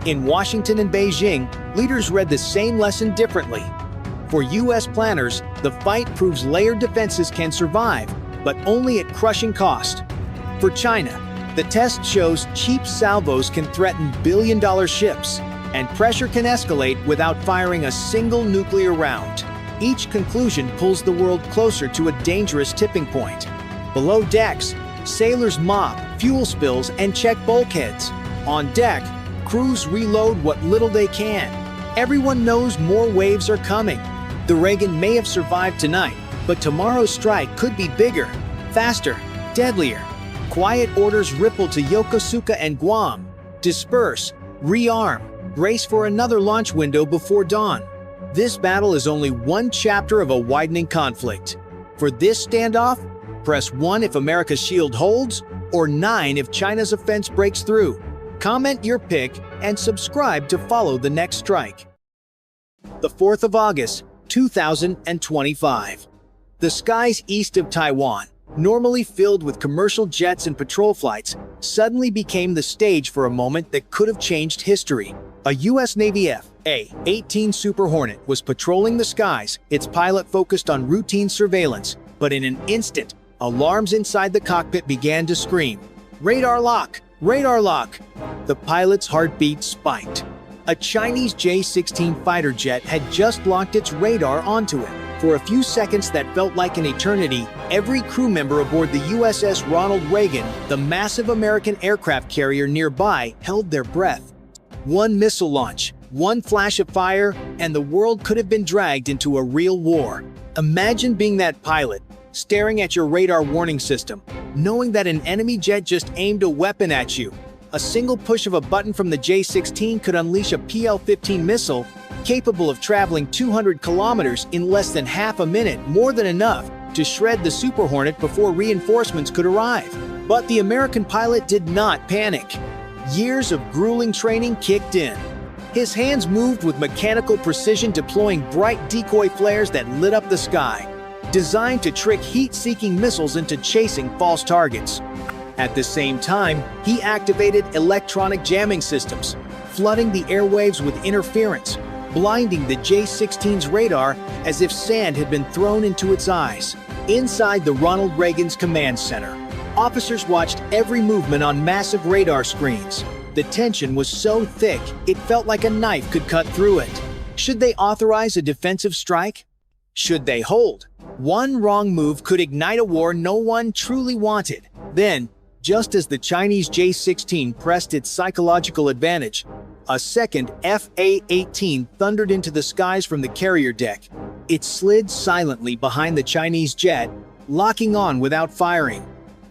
In Washington and Beijing, leaders read the same lesson differently. For US planners, the fight proves layered defenses can survive, but only at crushing cost. For China, the test shows cheap salvos can threaten billion-dollar ships, and pressure can escalate without firing a single nuclear round. Each conclusion pulls the world closer to a dangerous tipping point. Below decks, sailors mop fuel spills and check bulkheads. On deck, crews reload what little they can. Everyone knows more waves are coming. The Reagan may have survived tonight, but tomorrow's strike could be bigger, faster, deadlier. Quiet orders ripple to Yokosuka and Guam. Disperse, rearm, brace for another launch window before dawn. This battle is only one chapter of a widening conflict. For this standoff, press 1 if America's shield holds, or 9 if China's offense breaks through. Comment your pick and subscribe to follow the next strike. The 4th of August, 2025. The skies east of Taiwan, normally filled with commercial jets and patrol flights, suddenly became the stage for a moment that could have changed history. A US Navy F/A-18 Super Hornet was patrolling the skies, its pilot focused on routine surveillance, but in an instant, alarms inside the cockpit began to scream. "Radar lock! Radar lock!" The pilot's heartbeat spiked. A Chinese J-16 fighter jet had just locked its radar onto it. For a few seconds that felt like an eternity, every crew member aboard the USS Ronald Reagan, the massive American aircraft carrier nearby, held their breath. One missile launch, one flash of fire, and the world could have been dragged into a real war. Imagine being that pilot, staring at your radar warning system, knowing that an enemy jet just aimed a weapon at you. A single push of a button from the J-16 could unleash a PL-15 missile, capable of traveling 200 kilometers in less than half a minute, more than enough to shred the Super Hornet before reinforcements could arrive. But the American pilot did not panic. Years of grueling training kicked in. His hands moved with mechanical precision, deploying bright decoy flares that lit up the sky, designed to trick heat-seeking missiles into chasing false targets. At the same time, he activated electronic jamming systems, flooding the airwaves with interference, blinding the J-16's radar as if sand had been thrown into its eyes. Inside the Ronald Reagan's command center, officers watched every movement on massive radar screens. The tension was so thick, it felt like a knife could cut through it. Should they authorize a defensive strike? Should they hold? One wrong move could ignite a war no one truly wanted. Then, just as the Chinese J-16 pressed its psychological advantage, a second F/A-18 thundered into the skies from the carrier deck. It slid silently behind the Chinese jet, locking on without firing.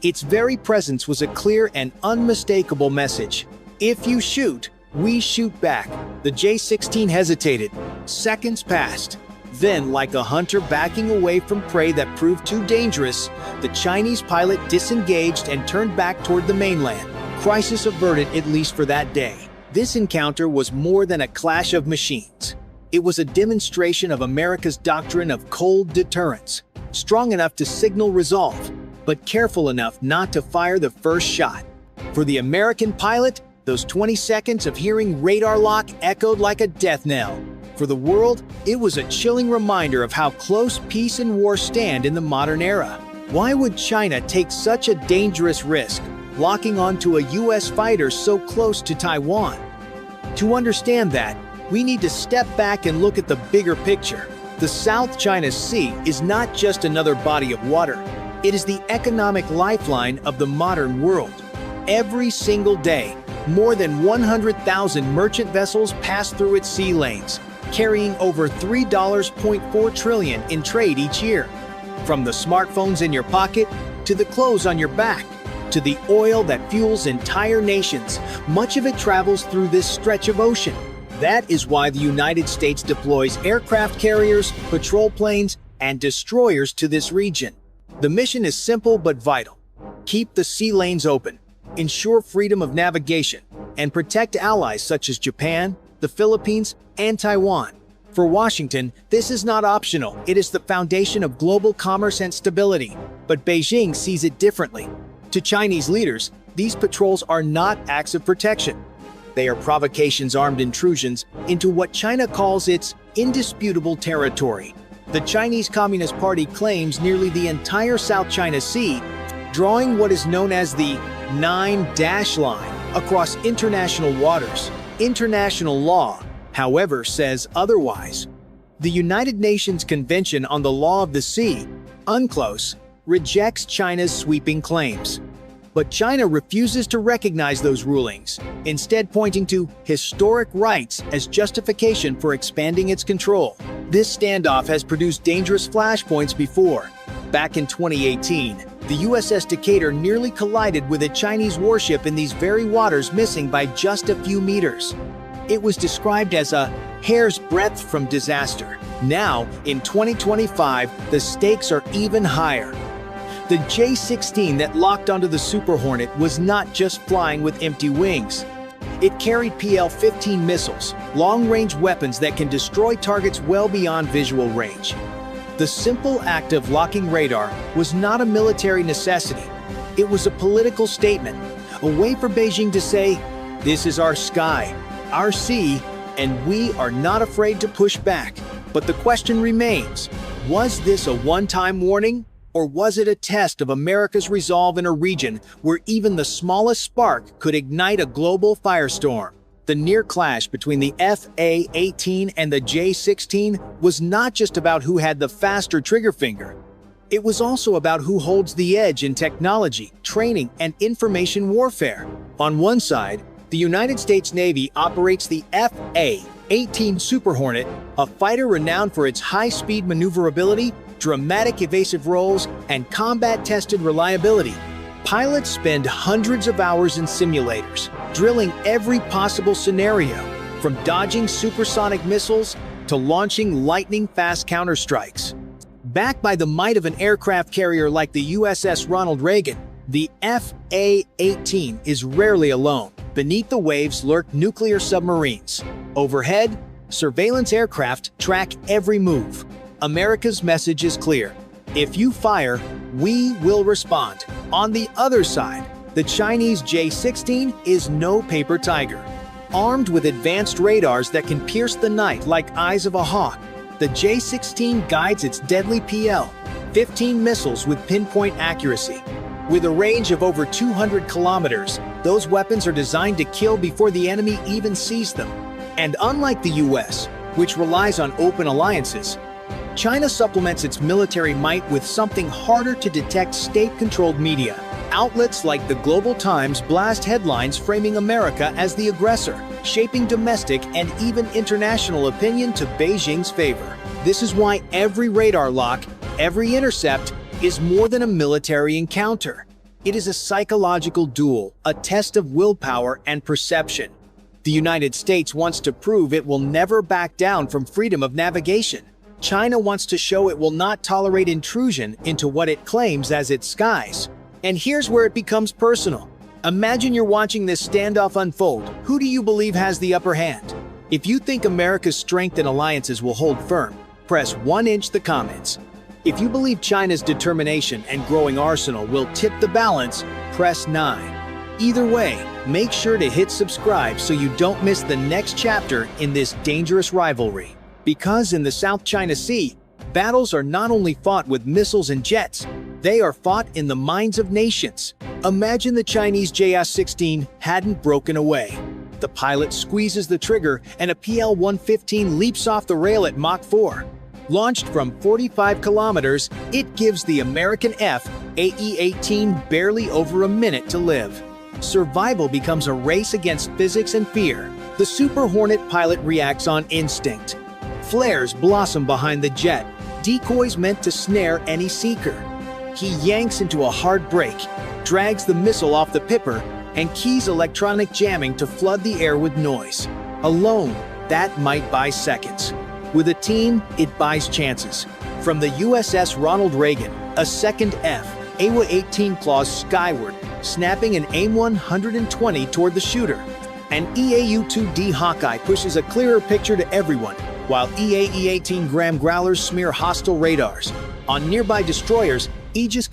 Its very presence was a clear and unmistakable message. If you shoot, we shoot back. The J-16 hesitated. Seconds passed. Then, like a hunter backing away from prey that proved too dangerous, the Chinese pilot disengaged and turned back toward the mainland. Crisis averted, at least for that day. This encounter was more than a clash of machines. It was a demonstration of America's doctrine of cold deterrence, strong enough to signal resolve, but careful enough not to fire the first shot. For the American pilot, those 20 seconds of hearing radar lock echoed like a death knell. For the world, it was a chilling reminder of how close peace and war stand in the modern era. Why would China take such a dangerous risk, locking onto a US fighter so close to Taiwan? To understand that, we need to step back and look at the bigger picture. The South China Sea is not just another body of water. It is the economic lifeline of the modern world. Every single day, more than 100,000 merchant vessels pass through its sea lanes, carrying over $3.4 trillion in trade each year. From the smartphones in your pocket, to the clothes on your back, to the oil that fuels entire nations, much of it travels through this stretch of ocean. That is why the United States deploys aircraft carriers, patrol planes, and destroyers to this region. The mission is simple but vital. Keep the sea lanes open, ensure freedom of navigation, and protect allies such as Japan, the Philippines, and Taiwan. For Washington, this is not optional. It is the foundation of global commerce and stability. But Beijing sees it differently. To Chinese leaders, these patrols are not acts of protection. They are provocations, armed intrusions into what China calls its indisputable territory. The Chinese Communist Party claims nearly the entire South China Sea, drawing what is known as the 9-dash line across international waters. International law, however, says otherwise. The United Nations Convention on the Law of the Sea, UNCLOS, rejects China's sweeping claims. But China refuses to recognize those rulings, instead pointing to historic rights as justification for expanding its control. This standoff has produced dangerous flashpoints before. Back in 2018, the USS Decatur nearly collided with a Chinese warship in these very waters, missing by just a few meters. It was described as a hair's breadth from disaster. Now, in 2025, the stakes are even higher. The J-16 that locked onto the Super Hornet was not just flying with empty wings. It carried PL-15 missiles, long-range weapons that can destroy targets well beyond visual range. The simple act of locking radar was not a military necessity. It was a political statement, a way for Beijing to say, "This is our sky, our sea, and we are not afraid to push back." But the question remains, was this a one-time warning? Or was it a test of America's resolve in a region where even the smallest spark could ignite a global firestorm? The near clash between the FA-18 and the J-16 was not just about who had the faster trigger finger. It was also about who holds the edge in technology, training, and information warfare. On one side, the United States Navy operates the FA-18 Super Hornet, a fighter renowned for its high-speed maneuverability, dramatic evasive roles, and combat-tested reliability. Pilots spend hundreds of hours in simulators, drilling every possible scenario, from dodging supersonic missiles to launching lightning-fast counterstrikes. Backed by the might of an aircraft carrier like the USS Ronald Reagan, the FA-18 is rarely alone. Beneath the waves lurk nuclear submarines. Overhead, surveillance aircraft track every move. America's message is clear. If you fire, we will respond. On the other side, the Chinese J-16 is no paper tiger. Armed with advanced radars that can pierce the night like eyes of a hawk, the J-16 guides its deadly PL-15 missiles with pinpoint accuracy. With a range of over 200 kilometers, those weapons are designed to kill before the enemy even sees them. And unlike the US, which relies on open alliances, China supplements its military might with something harder to detect: state-controlled media. Outlets like the Global Times blast headlines framing America as the aggressor, shaping domestic and even international opinion to Beijing's favor. This is why every radar lock, every intercept, is more than a military encounter. It is a psychological duel, a test of willpower and perception. The United States wants to prove it will never back down from freedom of navigation. China wants to show it will not tolerate intrusion into what it claims as its skies. And here's where it becomes personal. Imagine you're watching this standoff unfold. Who do you believe has the upper hand? If you think America's strength and alliances will hold firm, press 1" the comments. If you believe China's determination and growing arsenal will tip the balance, press 9. Either way, make sure to hit subscribe so you don't miss the next chapter in this dangerous rivalry. Because in the South China Sea, Battles are not only fought with missiles and jets, they are fought in the minds of nations. Imagine the Chinese JS-16 hadn't broken away. The pilot squeezes the trigger and a PL-115 leaps off the rail at Mach 4. Launched from 45 kilometers, it gives the American F-AE-18 barely over a minute to live. Survival becomes a race against physics and fear. The Super Hornet pilot reacts on instinct. Flares blossom behind the jet, decoys meant to snare any seeker. He yanks into a hard brake, drags the missile off the pipper, and keys electronic jamming to flood the air with noise. Alone, that might buy seconds. With a team, it buys chances. From the USS Ronald Reagan, a second F-AE-18 claws skyward, snapping an AIM-120 toward the shooter. An EAU-2D Hawkeye pushes a clearer picture to everyone, while EAE-18 Graham Growlers smear hostile radars. On nearby destroyers, Aegis